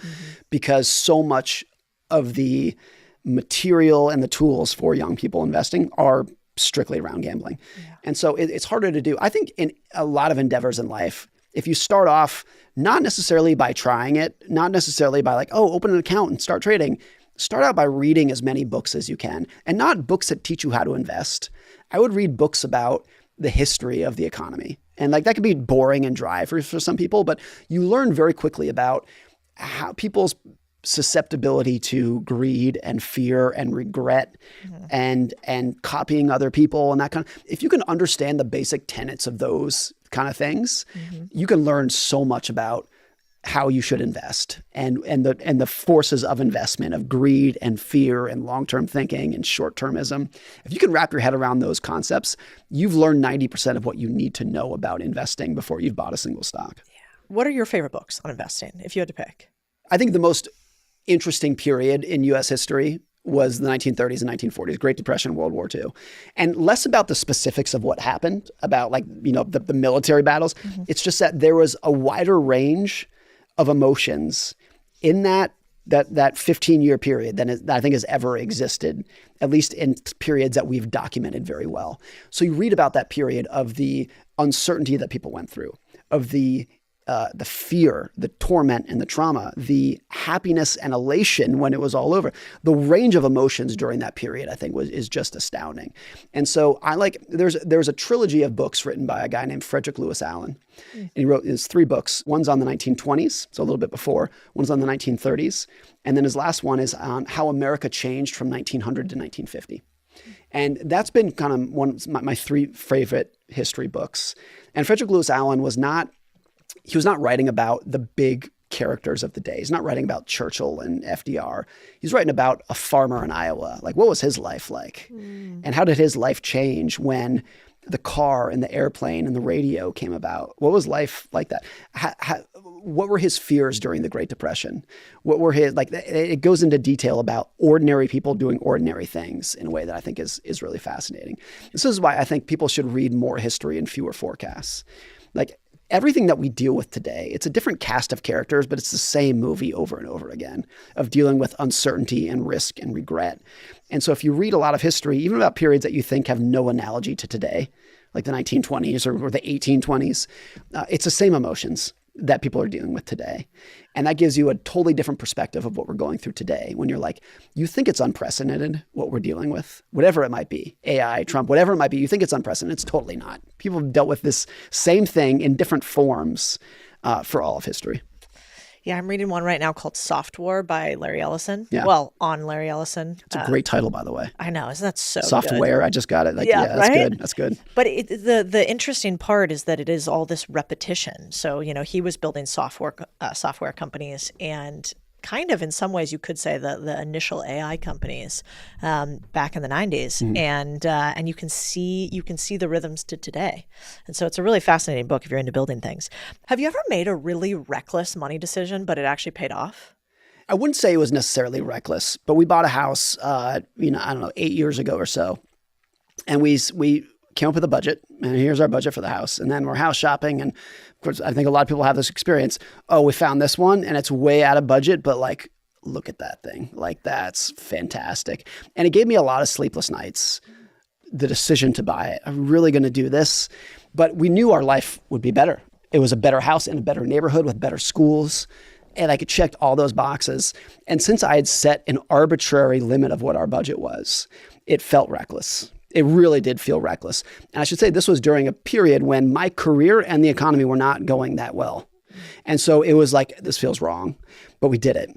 because so much of the material and the tools for young people investing are strictly around gambling. Yeah. And so it's harder to do. I think in a lot of endeavors in life, if you start off not necessarily by trying it, not necessarily by like, open an account and start trading, start out by reading as many books as you can, and not books that teach you how to invest. I would read books about the history of the economy. And like that could be boring and dry for some people, but you learn very quickly about how people's susceptibility to greed and fear and regret and copying other people and that kind of, if you can understand the basic tenets of those kind of things, you can learn so much about how you should invest and the forces of investment, of greed and fear and long-term thinking and short-termism. If you can wrap your head around those concepts, you've learned 90% of what you need to know about investing before you've bought a single stock.
Yeah. What are your favorite books on investing, if you had to pick?
I think the most interesting period in U.S. history was the 1930s and 1940s, Great Depression, World War II. And less about the specifics of what happened, about like, the military battles. It's just that there was a wider range of emotions in that 15-year period that I think has ever existed, at least in periods that we've documented very well. So you read about that period of the uncertainty that people went through, of the fear, the torment and the trauma, the happiness and elation when it was all over. The range of emotions during that period, I think, is just astounding. And so there's a trilogy of books written by a guy named Frederick Lewis Allen. And he wrote his 3 books. One's on the 1920s, so a little bit before. One's on the 1930s. And then his last one is on how America changed from 1900 to 1950. And that's been kind of my 3 favorite history books. And Frederick Lewis Allen was not writing about the big characters of the day. He's not writing about Churchill and FDR. He's writing about a farmer in Iowa. Like, what was his life like? And how did his life change when the car and the airplane and the radio came about? What was life like that? What were his fears during the Great Depression? What were it goes into detail about ordinary people doing ordinary things in a way that I think is really fascinating. This is why I think people should read more history and fewer forecasts. Like, everything that we deal with today, it's a different cast of characters, but it's the same movie over and over again of dealing with uncertainty and risk and regret. And so if you read a lot of history, even about periods that you think have no analogy to today, like the 1920s or the 1820s, it's the same emotions that people are dealing with today. And that gives you a totally different perspective of what we're going through today. When you're like, you think it's unprecedented what we're dealing with, whatever it might be, AI, Trump, whatever it might be, you think it's unprecedented. It's totally not. People have dealt with this same thing in different forms for all of history.
Yeah, I'm reading one right now called Soft War by Larry Ellison.
Yeah.
Well, on Larry Ellison.
It's a great title, by the way.
I know. Isn't that so
Software.
good?
I just got it.
Yeah,
that's
right?
good. That's good.
But the interesting part is that it is all this repetition. So, he was building software companies, and kind of in some ways you could say the initial AI companies back in the 90s. And you can see the rhythms to today. And so it's a really fascinating book if you're into building things. Have you ever made a really reckless money decision, but it actually paid off?
I wouldn't say it was necessarily reckless, but we bought a house, I don't know, 8 years ago or so. And we came up with a budget, and here's our budget for the house. And then we're house shopping. And of course, I think a lot of people have this experience. Oh, we found this one and it's way out of budget, but like, look at that thing. Like, that's fantastic. And it gave me a lot of sleepless nights, the decision to buy it. I'm really going to do this. But we knew our life would be better. It was a better house in a better neighborhood with better schools. And I could check all those boxes. And since I had set an arbitrary limit of what our budget was, it felt reckless. It really did feel reckless. And I should say this was during a period when my career and the economy were not going that well. And so it was like, this feels wrong, but we did it.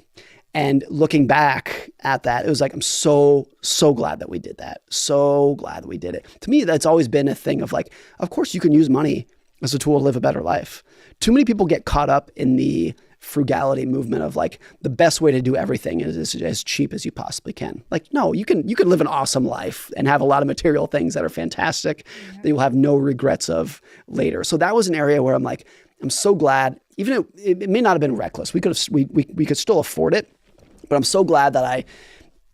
And looking back at that, it was like, I'm so glad that we did that. So glad that we did it. To me, that's always been a thing of like, of course you can use money as a tool to live a better life. Too many people get caught up in the frugality movement of like, the best way to do everything is as cheap as you possibly can. Like, no, you can live an awesome life and have a lot of material things that are fantastic that you'll have no regrets of later. So that was an area where I'm like, I'm so glad, even though it may not have been reckless. We could still afford it, but I'm so glad that I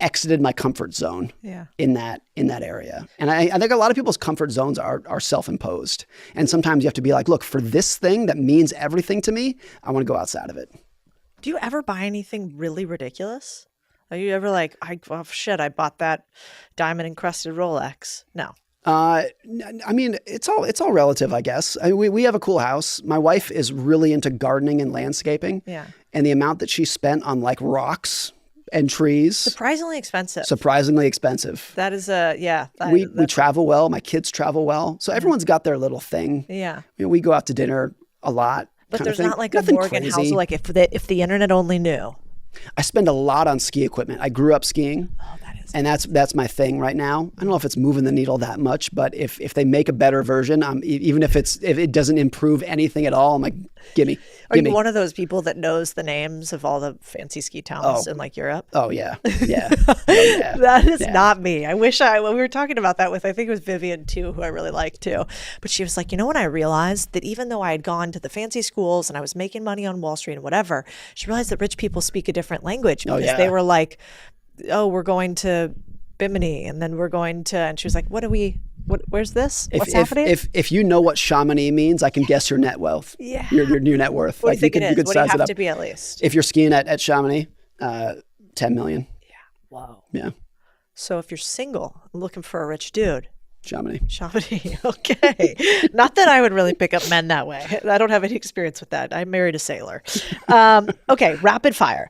exited my comfort zone in that area. And I think a lot of people's comfort zones are self-imposed. And sometimes you have to be like, look, for this thing that means everything to me, I want to go outside of it.
Do you ever buy anything really ridiculous? Are you ever like, I bought that diamond encrusted Rolex? No.
I mean, it's all relative, I guess. We have a cool house. My wife is really into gardening and landscaping.
Yeah.
And the amount that she spent on like rocks and trees.
Surprisingly expensive.
That is we travel well. My kids travel well. So everyone's got their little thing.
Yeah.
We go out to dinner a lot.
But there's not like nothing a Morgan Housel, like if the internet only knew.
I spend a lot on ski equipment. I grew up skiing.
Oh, that is.
And that's my thing right now. I don't know if it's moving the needle that much, but if they make a better version, even if it doesn't improve anything at all, I'm like, gimme.
Are you one of those people that knows the names of all the fancy ski towns in like Europe?
Oh yeah, yeah. Oh, yeah.
That is not me. I wish when we were talking about that with, I think it was Vivian too, who I really like too. But she was like, when I realized that even though I had gone to the fancy schools and I was making money on Wall Street and whatever, she realized that rich people speak a different language because they were like, oh, we're going to Bimini, and then and she was like, where's this? What's happening?
If you know what Chamonix means, I can guess your net wealth.
Yeah.
Your net worth.
What do you think it is?
You could
What do you
size it
have
up.
to be at least?
If you're skiing at Chamonix, 10 million.
Whoa.
Yeah.
So if you're single, looking for a rich dude,
Chamonix.
okay. Not that I would really pick up men that way. I don't have any experience with that. I married a sailor. Okay, rapid fire.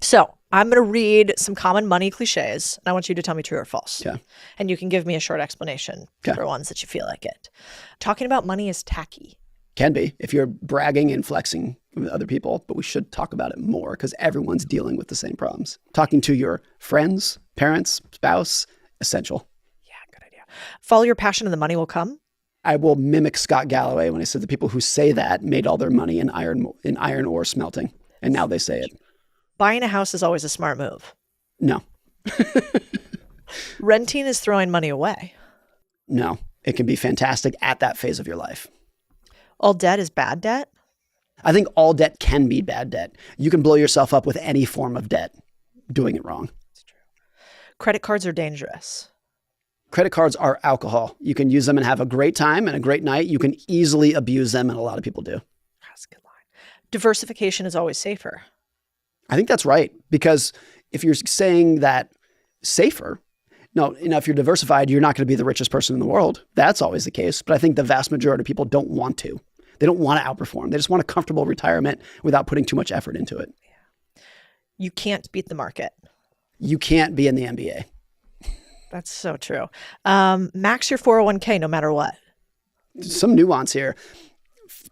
So I'm going to read some common money cliches, and I want you to tell me true or false.
Okay.
And you can give me a short explanation for ones that you feel like it. Talking about money is tacky.
Can be if you're bragging and flexing with other people, but we should talk about it more because everyone's dealing with the same problems. Talking to your friends, parents, spouse, essential.
Follow your passion and the money will come.
I will mimic Scott Galloway when he said the people who say that made all their money in iron ore smelting, and now they say it.
Buying a house is always a smart move.
No.
Renting is throwing money away.
No. It can be fantastic at that phase of your life.
All debt is bad debt.
I think all debt can be bad debt. You can blow yourself up with any form of debt doing it wrong.
Credit cards are dangerous.
Credit cards are alcohol. You can use them and have a great time and a great night. You can easily abuse them, and a lot of people do.
That's a good line. Diversification is always safer.
I think that's right, because if you're saying that safer, if you're diversified, you're not going to be the richest person in the world. That's always the case. But I think the vast majority of people don't want to. They don't want to outperform. They just want a comfortable retirement without putting too much effort into it.
You can't beat the market.
You can't be in the NBA.
That's so true. Max your 401k no matter what.
Some nuance here,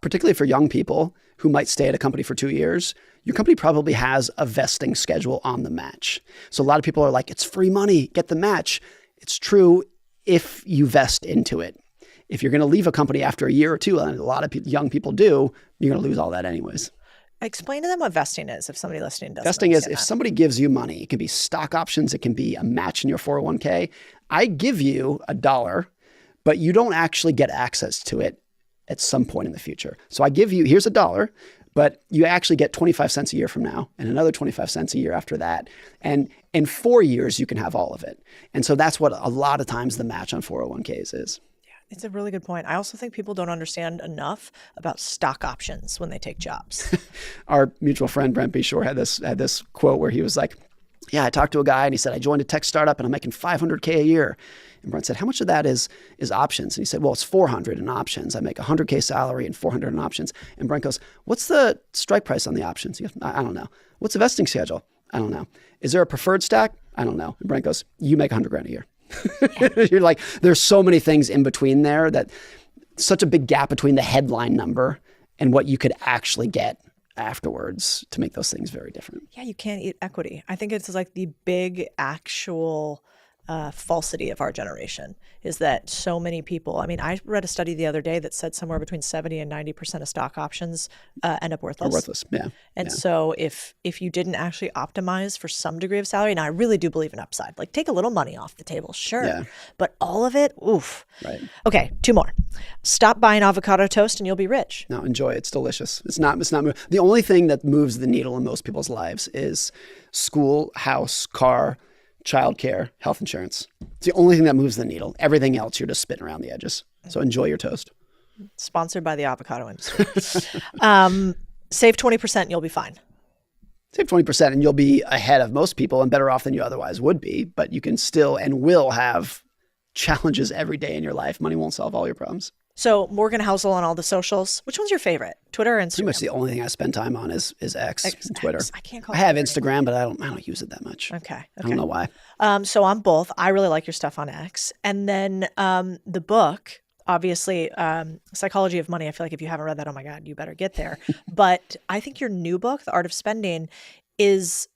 particularly for young people who might stay at a company for 2 years. Your company probably has a vesting schedule on the match. So a lot of people are like, it's free money, get the match. It's true if you vest into it. If you're going to leave a company after a year or two, and a lot of young people do, you're going to lose all that anyways.
Explain to them what vesting is if somebody listening doesn't
Vesting is if
that.
somebody gives you money, it can be stock options, it can be a match in your 401k. I give you $1, but you don't actually get access to it at some point in the future. So I give you, here's $1, but you actually get 25 cents a year from now and another 25 cents a year after that. And in 4 years, you can have all of it. And so that's what a lot of times the match on 401ks is.
It's a really good point. I also think people don't understand enough about stock options when they take jobs.
Our mutual friend, Brent B. Shore, had this quote where he was like, yeah, I talked to a guy and he said, I joined a tech startup and I'm making $500K a year. And Brent said, how much of that is options? And he said, well, it's 400 in options. I make $100K salary and 400 in options. And Brent goes, what's the strike price on the options? He goes, I don't know. What's the vesting schedule? I don't know. Is there a preferred stack? I don't know. And Brent goes, you make $100,000 a year. You're like, there's so many things in between there that such a big gap between the headline number and what you could actually get afterwards to make those things very different.
Yeah, you can't eat equity. I think it's like the big actual falsity of our generation is that so many people, I mean, I read a study the other day that said somewhere between 70 and 90% of stock options end up worthless.
Or worthless, yeah.
And so if you didn't actually optimize for some degree of salary, now I really do believe in upside, like take a little money off the table, sure.
Yeah.
But all of it, oof.
Right.
Okay, 2 more. Stop buying avocado toast and you'll be rich.
No, enjoy it. It's delicious. It's not the only thing that moves the needle in most people's lives is school, house, car, childcare, health insurance. It's the only thing that moves the needle. Everything else, you're just spitting around the edges. So enjoy your toast.
Sponsored by the avocado industry. Save 20% and you'll be fine.
Save 20% and you'll be ahead of most people and better off than you otherwise would be. But you can still and will have challenges every day in your life. Money won't solve all your problems.
So Morgan Housel on all the socials. Which one's your favorite? Twitter or Instagram?
Pretty much the only thing I spend time on is X and Twitter.
I can't call
I
it
have
Twitter
Instagram, but I don't use it that much.
Okay.
I don't know why.
So on both. I really like your stuff on X. And then the book, obviously, Psychology of Money. I feel like if you haven't read that, oh my God, you better get there. But I think your new book, The Art of Spending, is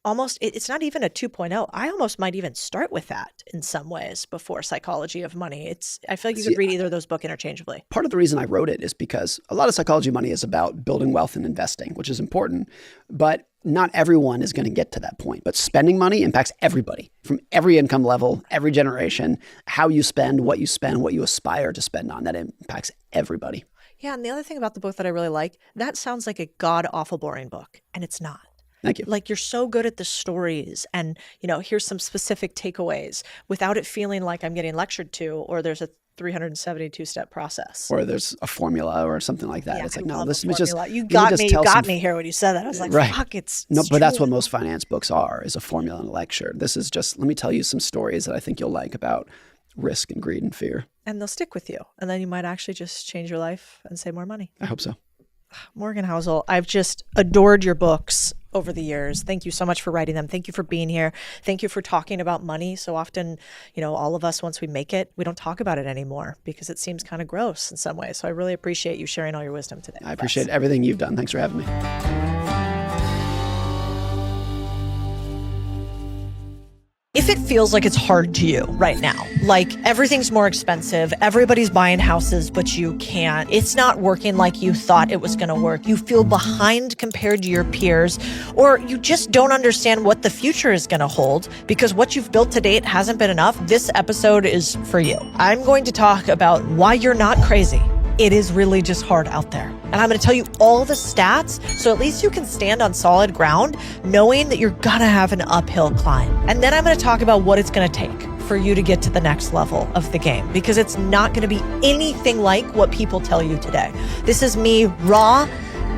almost, it's not even a 2.0. I almost might even start with that in some ways before Psychology of Money. I feel like you could read either of those books interchangeably.
Part of the reason I wrote it is because a lot of Psychology of Money is about building wealth and investing, which is important, but not everyone is going to get to that point. But spending money impacts everybody from every income level, every generation. How you spend, what you aspire to spend on, that impacts everybody.
Yeah, and the other thing about the book that I really like, that sounds like a god-awful boring book, and it's not.
Thank you.
Like, you're so good at the stories and, here's some specific takeaways without it feeling like I'm getting lectured to, or there's a 372-step process.
Or there's a formula or something like that.
Yeah,
it's like,
I
no,
love
this
a
is just,
formula. You got me here when you said that. I was like,
right.
fuck, it's
no, but that's
true.
what most finance books are, is a formula and a lecture. This is just, let me tell you some stories that I think you'll like about risk and greed and fear.
And they'll stick with you. And then you might actually just change your life and save more money.
I hope so.
Morgan Housel, I've just adored your books over the years. Thank you so much for writing them. Thank you for being here. Thank you for talking about money. So often, all of us, once we make it, we don't talk about it anymore because it seems kind of gross in some ways. So I really appreciate you sharing all your wisdom today.
I appreciate everything you've done. Thanks for having me.
If it feels like it's hard to you right now, like everything's more expensive, everybody's buying houses, but you can't, it's not working like you thought it was going to work, you feel behind compared to your peers, or you just don't understand what the future is going to hold because what you've built to date hasn't been enough, this episode is for you. I'm going to talk about why you're not crazy. It is really just hard out there. And I'm going to tell you all the stats so at least you can stand on solid ground knowing that you're going to have an uphill climb. And then I'm going to talk about what it's going to take for you to get to the next level of the game because it's not going to be anything like what people tell you today. This is me raw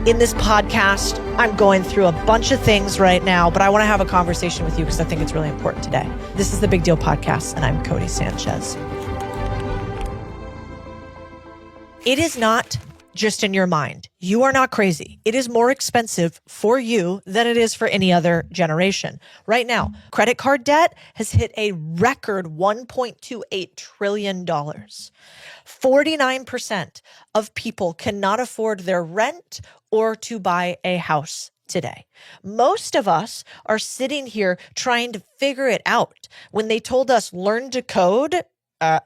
in this podcast. I'm going through a bunch of things right now, but I want to have a conversation with you because I think it's really important today. This is the Big Deal Podcast, and I'm Codie Sanchez. It is not just in your mind. You are not crazy. It is more expensive for you than it is for any other generation. Right now, credit card debt has hit a record $1.28 trillion. 49% of people cannot afford their rent or to buy a house today. Most of us are sitting here trying to figure it out. When they told us learn to code,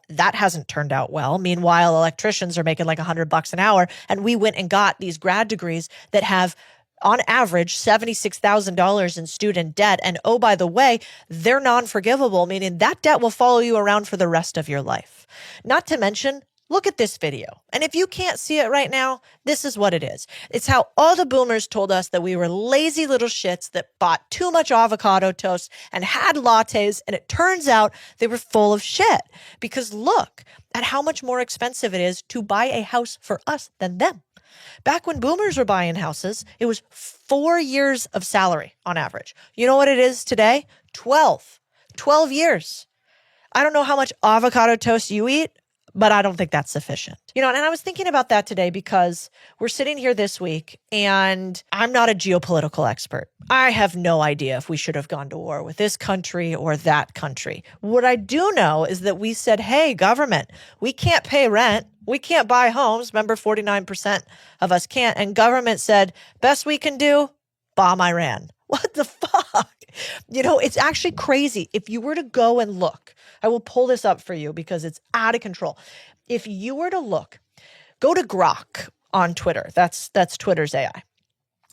that hasn't turned out well. Meanwhile, electricians are making like $100 an hour. And we went and got these grad degrees that have, on average, $76,000 in student debt. And oh, by the way, they're non-forgivable, meaning that debt will follow you around for the rest of your life. Not to mention, look at this video. And if you can't see it right now, this is what it is. It's how all the boomers told us that we were lazy little shits that bought too much avocado toast and had lattes. And it turns out they were full of shit because look at how much more expensive it is to buy a house for us than them. Back when boomers were buying houses, it was 4 years of salary on average. You know what it is today? 12 years. I don't know how much avocado toast you eat, but I don't think that's sufficient. And I was thinking about that today because we're sitting here this week and I'm not a geopolitical expert. I have no idea if we should have gone to war with this country or that country. What I do know is that we said, hey, government, we can't pay rent. We can't buy homes. Remember, 49% of us can't. And government said, best we can do, bomb Iran. What the fuck? It's actually crazy. If you were to go and look, I will pull this up for you because it's out of control. If you were to look, go to Grok on Twitter. That's Twitter's AI.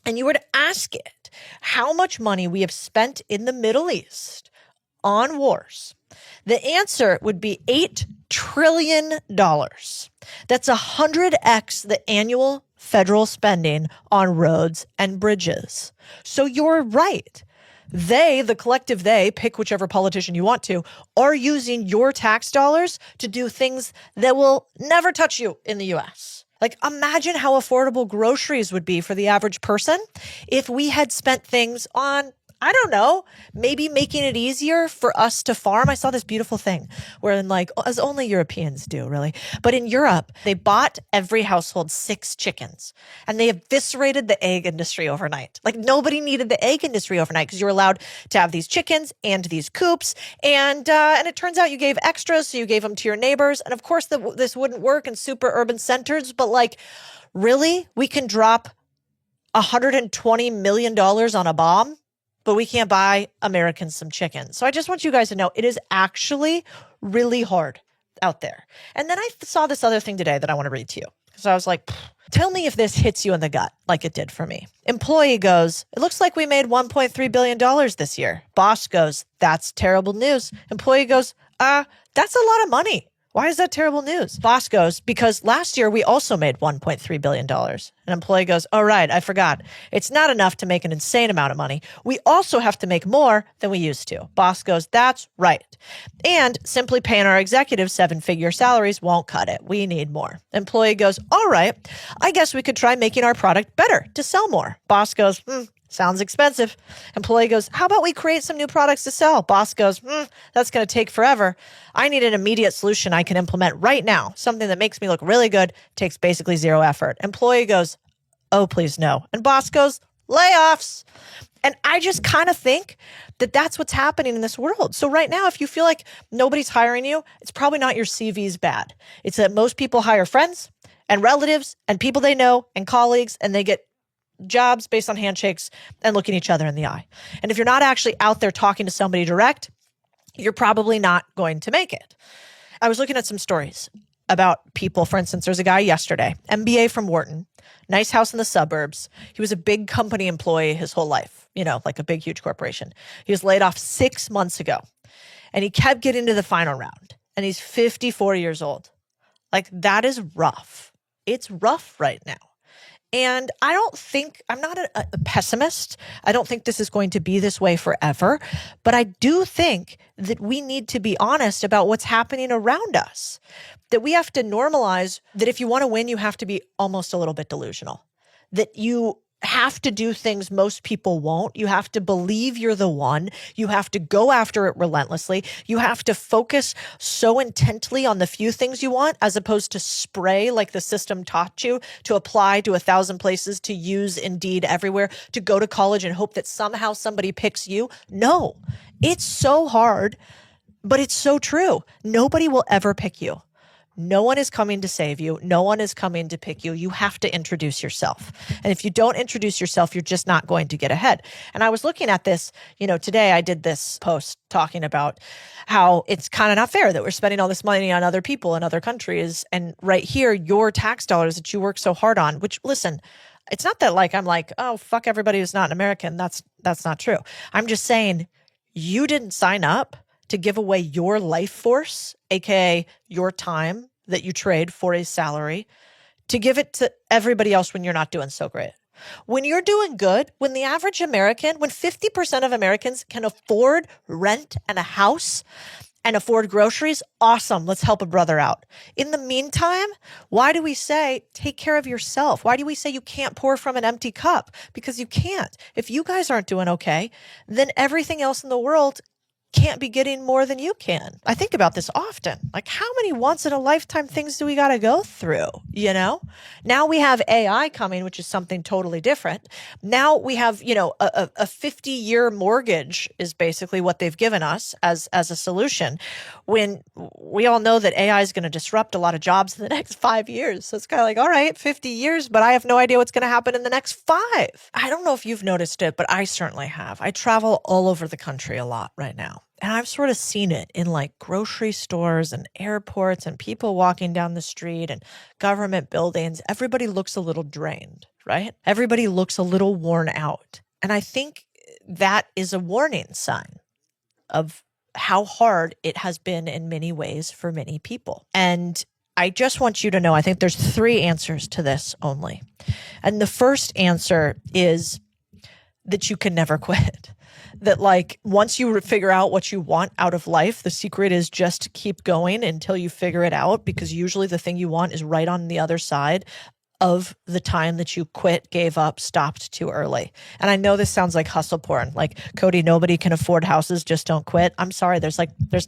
And you were to ask it how much money we have spent in the Middle East on wars, the answer would be $8 trillion. That's 100x the annual federal spending on roads and bridges. So you're right. They, the collective they, pick whichever politician you want to, are using your tax dollars to do things that will never touch you in the US. Like, imagine how affordable groceries would be for the average person if we had spent things on, I don't know, maybe making it easier for us to farm. I saw this beautiful thing where as only Europeans do, really. But in Europe, they bought every household 6 chickens and they eviscerated the egg industry overnight. Like, nobody needed the egg industry overnight because you were allowed to have these chickens and these coops. And it turns out you gave extras, so you gave them to your neighbors. And of course, this wouldn't work in super urban centers, but really? We can drop $120 million on a bomb? But we can't buy Americans some chicken. So I just want you guys to know it is actually really hard out there. And then I saw this other thing today that I want to read to you. So I was like, tell me if this hits you in the gut like it did for me. Employee goes, it looks like we made $1.3 billion this year. Boss goes, that's terrible news. Employee goes, that's a lot of money. Why is that terrible news? Boss goes, because last year we also made $1.3 billion. An employee goes, oh, right, I forgot. It's not enough to make an insane amount of money. We also have to make more than we used to. Boss goes, that's right. And simply paying our executives 7-figure salaries won't cut it. We need more. Employee goes, all right, I guess we could try making our product better to sell more. Boss goes, sounds expensive. Employee goes, how about we create some new products to sell? Boss goes, that's going to take forever. I need an immediate solution I can implement right now. Something that makes me look really good, takes basically zero effort. Employee goes, oh, please no. And boss goes, layoffs. And I just kind of think that that's what's happening in this world. So right now, if you feel like nobody's hiring you, it's probably not your CV's bad. It's that most people hire friends and relatives and people they know and colleagues, and they get jobs based on handshakes and looking each other in the eye. And if you're not actually out there talking to somebody direct, you're probably not going to make it. I was looking at some stories about people. For instance, there's a guy yesterday, MBA from Wharton, nice house in the suburbs. He was a big company employee his whole life, like a big, huge corporation. He was laid off 6 months ago, and he kept getting to the final round, and he's 54 years old. Like, that is rough. It's rough right now. And I'm not a pessimist. I don't think this is going to be this way forever. But I do think that we need to be honest about what's happening around us. That we have to normalize that if you want to win, you have to be almost a little bit delusional. That you have to do things most people won't. You have to believe you're the one. You have to go after it relentlessly. You have to focus so intently on the few things you want, as opposed to spray like the system taught you, to apply to 1,000 places, to use Indeed everywhere, to go to college and hope that somehow somebody picks you. No, it's so hard, but it's so true. Nobody will ever pick you. No one is coming to save you. No one is coming to pick you. You have to introduce yourself. And if you don't introduce yourself, you're just not going to get ahead. And I was looking at this, today I did this post talking about how it's kind of not fair that we're spending all this money on other people in other countries. And right here, your tax dollars that you work so hard on, which, listen, it's not that I'm like, oh, fuck everybody who's not an American. That's not true. I'm just saying you didn't sign up to give away your life force, aka your time that you trade for a salary, to give it to everybody else when you're not doing so great. When you're doing good, when the average American, when 50% of Americans can afford rent and a house and afford groceries, awesome, let's help a brother out. In the meantime, why do we say take care of yourself? Why do we say you can't pour from an empty cup? Because you can't. If you guys aren't doing okay, then everything else in the world can't be getting more than you can. I think about this often. Like, how many once in a lifetime things do we got to go through? Now we have AI coming, which is something totally different. Now we have, a 50-year mortgage is basically what they've given us as a solution, when we all know that AI is going to disrupt a lot of jobs in the next 5 years. So it's kind of like, all right, 50 years, but I have no idea what's going to happen in the next 5. I don't know if you've noticed it, but I certainly have. I travel all over the country a lot right now. And I've sort of seen it in like grocery stores and airports and people walking down the street and government buildings. Everybody looks a little drained, right? Everybody looks a little worn out. And I think that is a warning sign of how hard it has been in many ways for many people. And I just want you to know, I think there's 3 answers to this only. And the first answer is that you can never quit. That once you figure out what you want out of life, the secret is just to keep going until you figure it out, because usually the thing you want is right on the other side of the time that you quit, gave up, stopped too early. And I know this sounds like hustle porn. Like, Cody, nobody can afford houses, just don't quit. I'm sorry, there's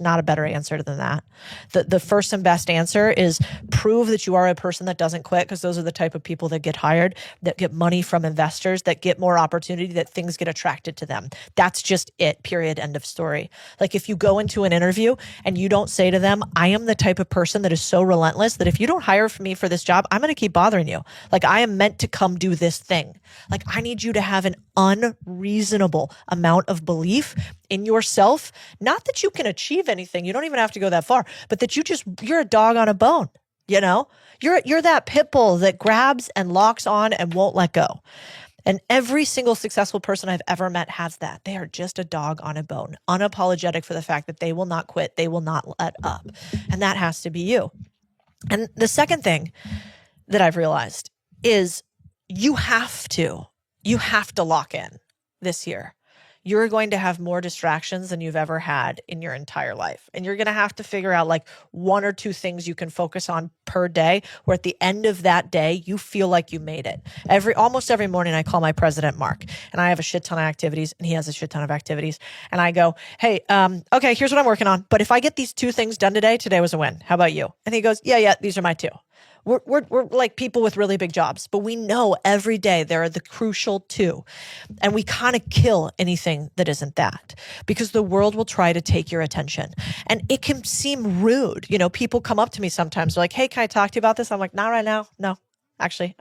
not a better answer than that. The first and best answer is prove that you are a person that doesn't quit, because those are the type of people that get hired, that get money from investors, that get more opportunity, that things get attracted to them. That's just it, period, end of story. Like, if you go into an interview and you don't say to them, I am the type of person that is so relentless that if you don't hire me for this job, I'm going to keep bothering you. Like, I am meant to come do this thing. Like, I need you to have an unreasonable amount of belief in yourself. Not that you can achieve anything. You don't even have to go that far, but that you're a dog on a bone. You're that pit bull that grabs and locks on and won't let go. And every single successful person I've ever met has that. They are just a dog on a bone, unapologetic for the fact that they will not quit. They will not let up. And that has to be you. And the second thing that I've realized is you have to lock in this year. You're going to have more distractions than you've ever had in your entire life. And you're going to have to figure out like one or two things you can focus on per day, where at the end of that day, you feel like you made it. Almost every morning I call my president, Mark, and I have a shit ton of activities and he has a shit ton of activities. And I go, hey, okay, here's what I'm working on. But if I get these two things done today was a win. How about you? And he goes, yeah, these are my two. We're like people with really big jobs, but we know every day there are the crucial two. And we kind of kill anything that isn't that, because the world will try to take your attention. And it can seem rude. You know, people come up to me sometimes, they're like, hey, can I talk to you about this? I'm like, not right now. No, actually,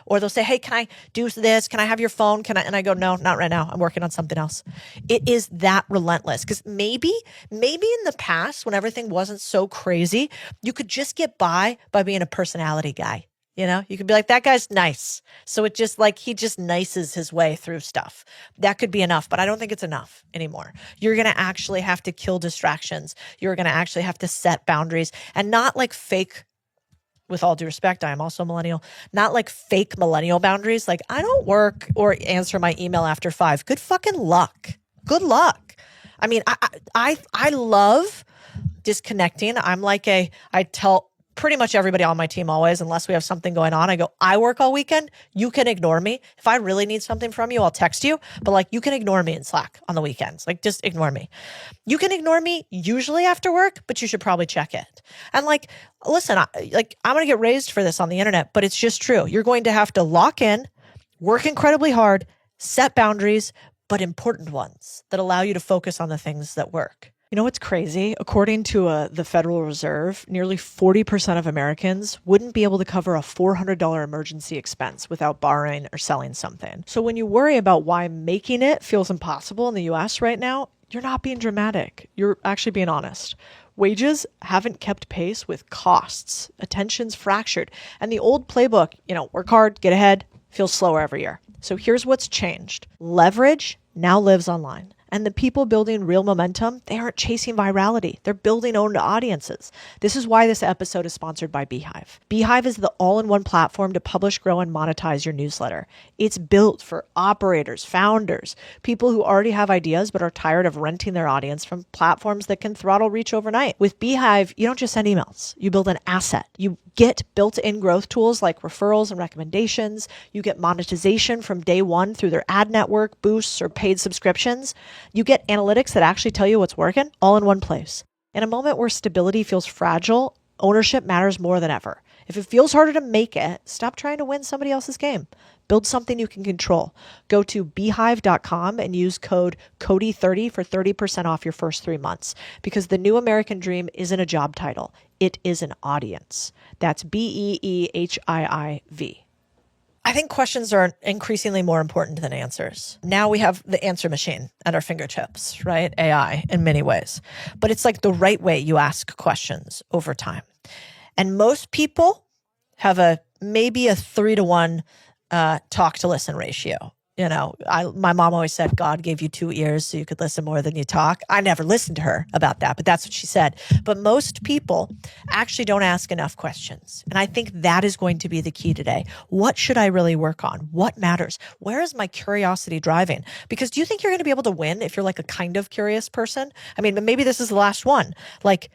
Or they'll say, hey, can I do this? Can I have your phone? And I go, no, not right now. I'm working on something else. It is that relentless. Because maybe in the past, when everything wasn't so crazy, you could just get by being a personality guy. You know, you could be like, that guy's nice. So it just like, he just nices his way through stuff. That could be enough, but I don't think it's enough anymore. You're going to actually have to kill distractions. You're going to actually have to set boundaries, and not like fake, with all due respect, I am also a millennial, not like fake millennial boundaries. Like, I don't work or answer my email after 5. Good fucking luck. Good luck. I mean, I love disconnecting. I'm like I tell pretty much everybody on my team always, unless we have something going on, I go, I work all weekend. You can ignore me. If I really need something from you, I'll text you. But like, you can ignore me in Slack on the weekends. Like, just ignore me. You can ignore me usually after work, but you should probably check it. And like, listen, I'm going to get raised for this on the internet, but it's just true. You're going to have to lock in, work incredibly hard, set boundaries, but important ones that allow you to focus on the things that work. You know what's crazy? According to the Federal Reserve, nearly 40% of Americans wouldn't be able to cover a $400 emergency expense without borrowing or selling something. So when you worry about why making it feels impossible in the US right now, you're not being dramatic. You're actually being honest. Wages haven't kept pace with costs. Attention's fractured. And the old playbook, work hard, get ahead, feels slower every year. So here's what's changed. Leverage now lives online. And the people building real momentum, they aren't chasing virality. They're building owned audiences. This is why this episode is sponsored by Beehive. Beehive is the all-in-one platform to publish, grow, and monetize your newsletter. It's built for operators, founders, people who already have ideas but are tired of renting their audience from platforms that can throttle reach overnight. With Beehive, you don't just send emails. You build an asset. You get built-in growth tools like referrals and recommendations. You get monetization from day one through their ad network, boosts, or paid subscriptions. You get analytics that actually tell you what's working all in one place. In a moment where stability feels fragile, ownership matters more than ever. If it feels harder to make it, stop trying to win somebody else's game. Build something you can control. Go to beehive.com and use code CODIE30 for 30% off your first 3 months. Because the new American dream isn't a job title. It is an audience. That's BEEHIIV. I think questions are increasingly more important than answers. Now we have the answer machine at our fingertips, right? AI in many ways. But it's like the right way you ask questions over time. And most people have maybe a 3-to-1 talk to listen ratio. My mom always said, God gave you 2 ears so you could listen more than you talk. I never listened to her about that, but that's what she said. But most people actually don't ask enough questions. And I think that is going to be the key today. What should I really work on? What matters? Where is my curiosity driving? Because do you think you're going to be able to win if you're like a kind of curious person? I mean, but maybe this is the last one. Like,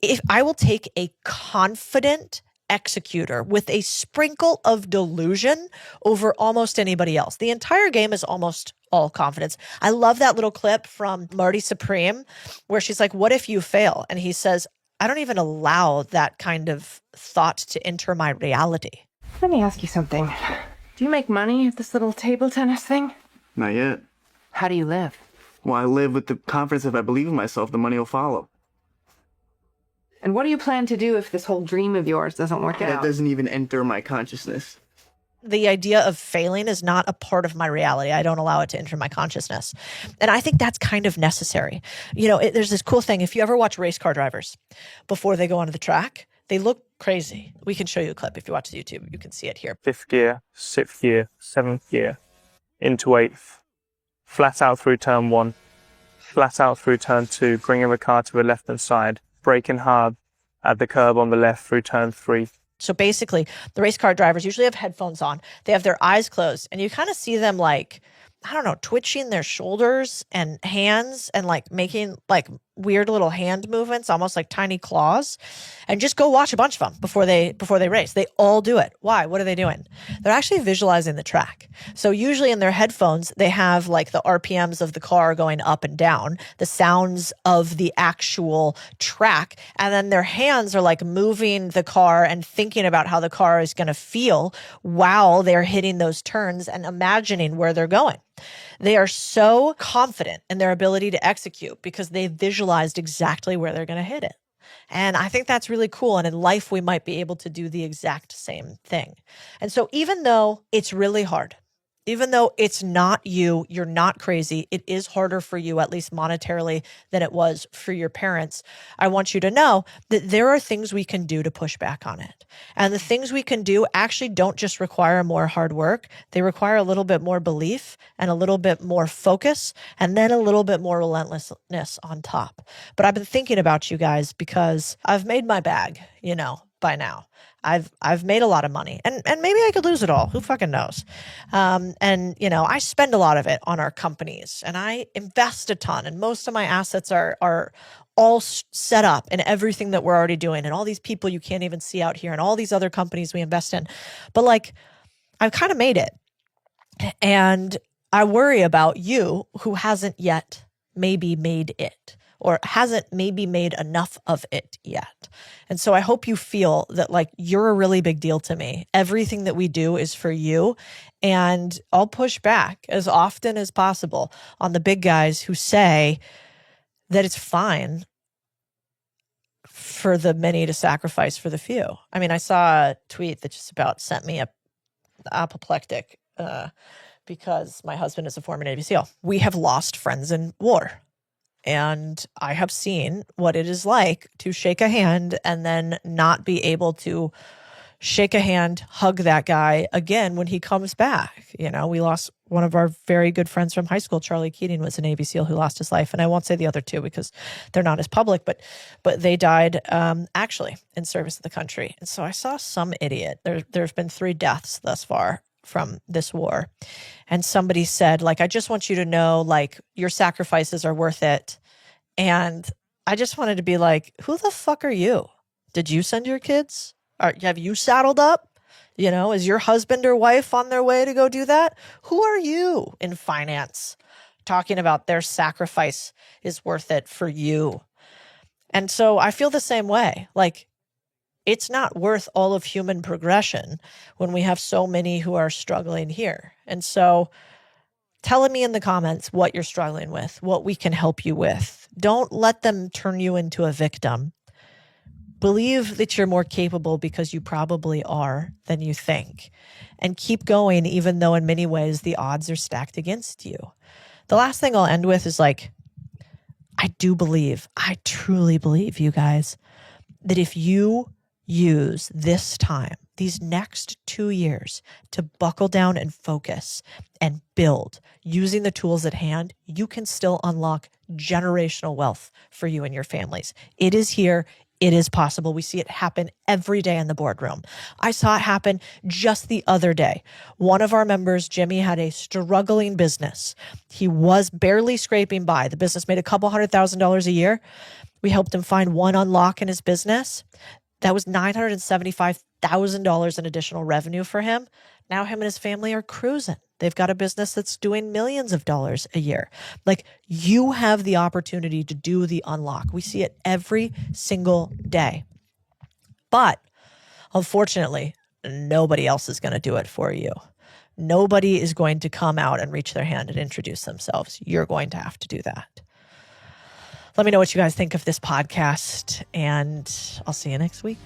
if I will take a confident executor with a sprinkle of delusion over almost anybody else. The entire game is almost all confidence. I love that little clip from Marty Supreme where she's like, what if you fail? And he says, I don't even allow that kind of thought to enter my reality.
Let me ask you something. Do you make money at this little table tennis thing?
Not yet.
How do you live?
Well, I live with the confidence if I believe in myself, the money will follow.
And what do you plan to do if this whole dream of yours doesn't work
That
out?
doesn't even enter my consciousness.
The idea of failing is not a part of my reality. I don't allow it to enter my consciousness. And I think that's kind of necessary. There's this cool thing. If you ever watch race car drivers, before they go onto the track,
They look crazy. We can show you a clip if you watch the YouTube. You can see it here.
5th gear, 6th gear, 7th gear, into 8th, flat out through turn 1, flat out through turn 2, bringing the car to the left-hand side, braking hard at the curb on the left through turn 3.
So basically, the race car drivers usually have headphones on. They have their eyes closed, and you kind of see them like, I don't know, twitching their shoulders and hands and like making like weird little hand movements, almost like tiny claws. And just go watch a bunch of them before they race. They all do it. Why? What are they doing? They're actually visualizing the track. So usually in their headphones, they have like the RPMs of the car going up and down, the sounds of the actual track, and then their hands are like moving the car and thinking about how the car is going to feel while they're hitting those turns and imagining where they're going. They are so confident in their ability to execute because they've visualized exactly where they're going to hit it. And I think that's really cool. And in life, we might be able to do the exact same thing. And so even though it's really hard, even though it's not you, you're not crazy, it is harder for you, at least monetarily, than it was for your parents. I want you to know that there are things we can do to push back on it. And the things we can do actually don't just require more hard work. They require a little bit more belief and a little bit more focus and then a little bit more relentlessness on top. But I've been thinking about you guys because I've made my bag, by now. I've made a lot of money and maybe I could lose it all. Who fucking knows? I spend a lot of it on our companies and I invest a ton and most of my assets are all set up in everything that we're already doing and all these people you can't even see out here and all these other companies we invest in. But like, I've kind of made it and I worry about you who hasn't yet maybe made it, or hasn't maybe made enough of it yet. And so I hope you feel that like you're a really big deal to me. Everything that we do is for you. And I'll push back as often as possible on the big guys who say that it's fine for the many to sacrifice for the few. I mean, I saw a tweet that just about sent me apoplectic because my husband is a former Navy SEAL. We have lost friends in war. And I have seen what it is like to shake a hand and then not be able to shake a hand, hug that guy again when he comes back. We lost one of our very good friends from high school. Charlie Keating was a Navy SEAL who lost his life. And I won't say the other two because they're not as public, but they died actually in service to the country. And so I saw some idiot. There's been 3 deaths thus far from this war. And somebody said, like, I just want you to know, like, your sacrifices are worth it. And I just wanted to be like, who the fuck are you? Did you send your kids? Have you saddled up? Is your husband or wife on their way to go do that? Who are you in finance talking about their sacrifice is worth it for you? And so I feel the same way. Like, it's not worth all of human progression when we have so many who are struggling here. And so tell me in the comments what you're struggling with, what we can help you with. Don't let them turn you into a victim. Believe that you're more capable because you probably are than you think. And keep going even though in many ways the odds are stacked against you. The last thing I'll end with is like, I truly believe, you guys, that if you use this time, these next 2 years, to buckle down and focus and build using the tools at hand, you can still unlock generational wealth for you and your families. It is here. It is possible. We see it happen every day in the boardroom. I saw it happen just the other day. One of our members, Jimmy, had a struggling business. He was barely scraping by. The business made a couple $100,000 a year. We helped him find one unlock in his business. That was $975,000 in additional revenue for him. Now him and his family are cruising. They've got a business that's doing millions of dollars a year. Like, you have the opportunity to do the unlock. We see it every single day. But unfortunately, nobody else is going to do it for you. Nobody is going to come out and reach their hand and introduce themselves. You're going to have to do that. Let me know what you guys think of this podcast, and I'll see you next week.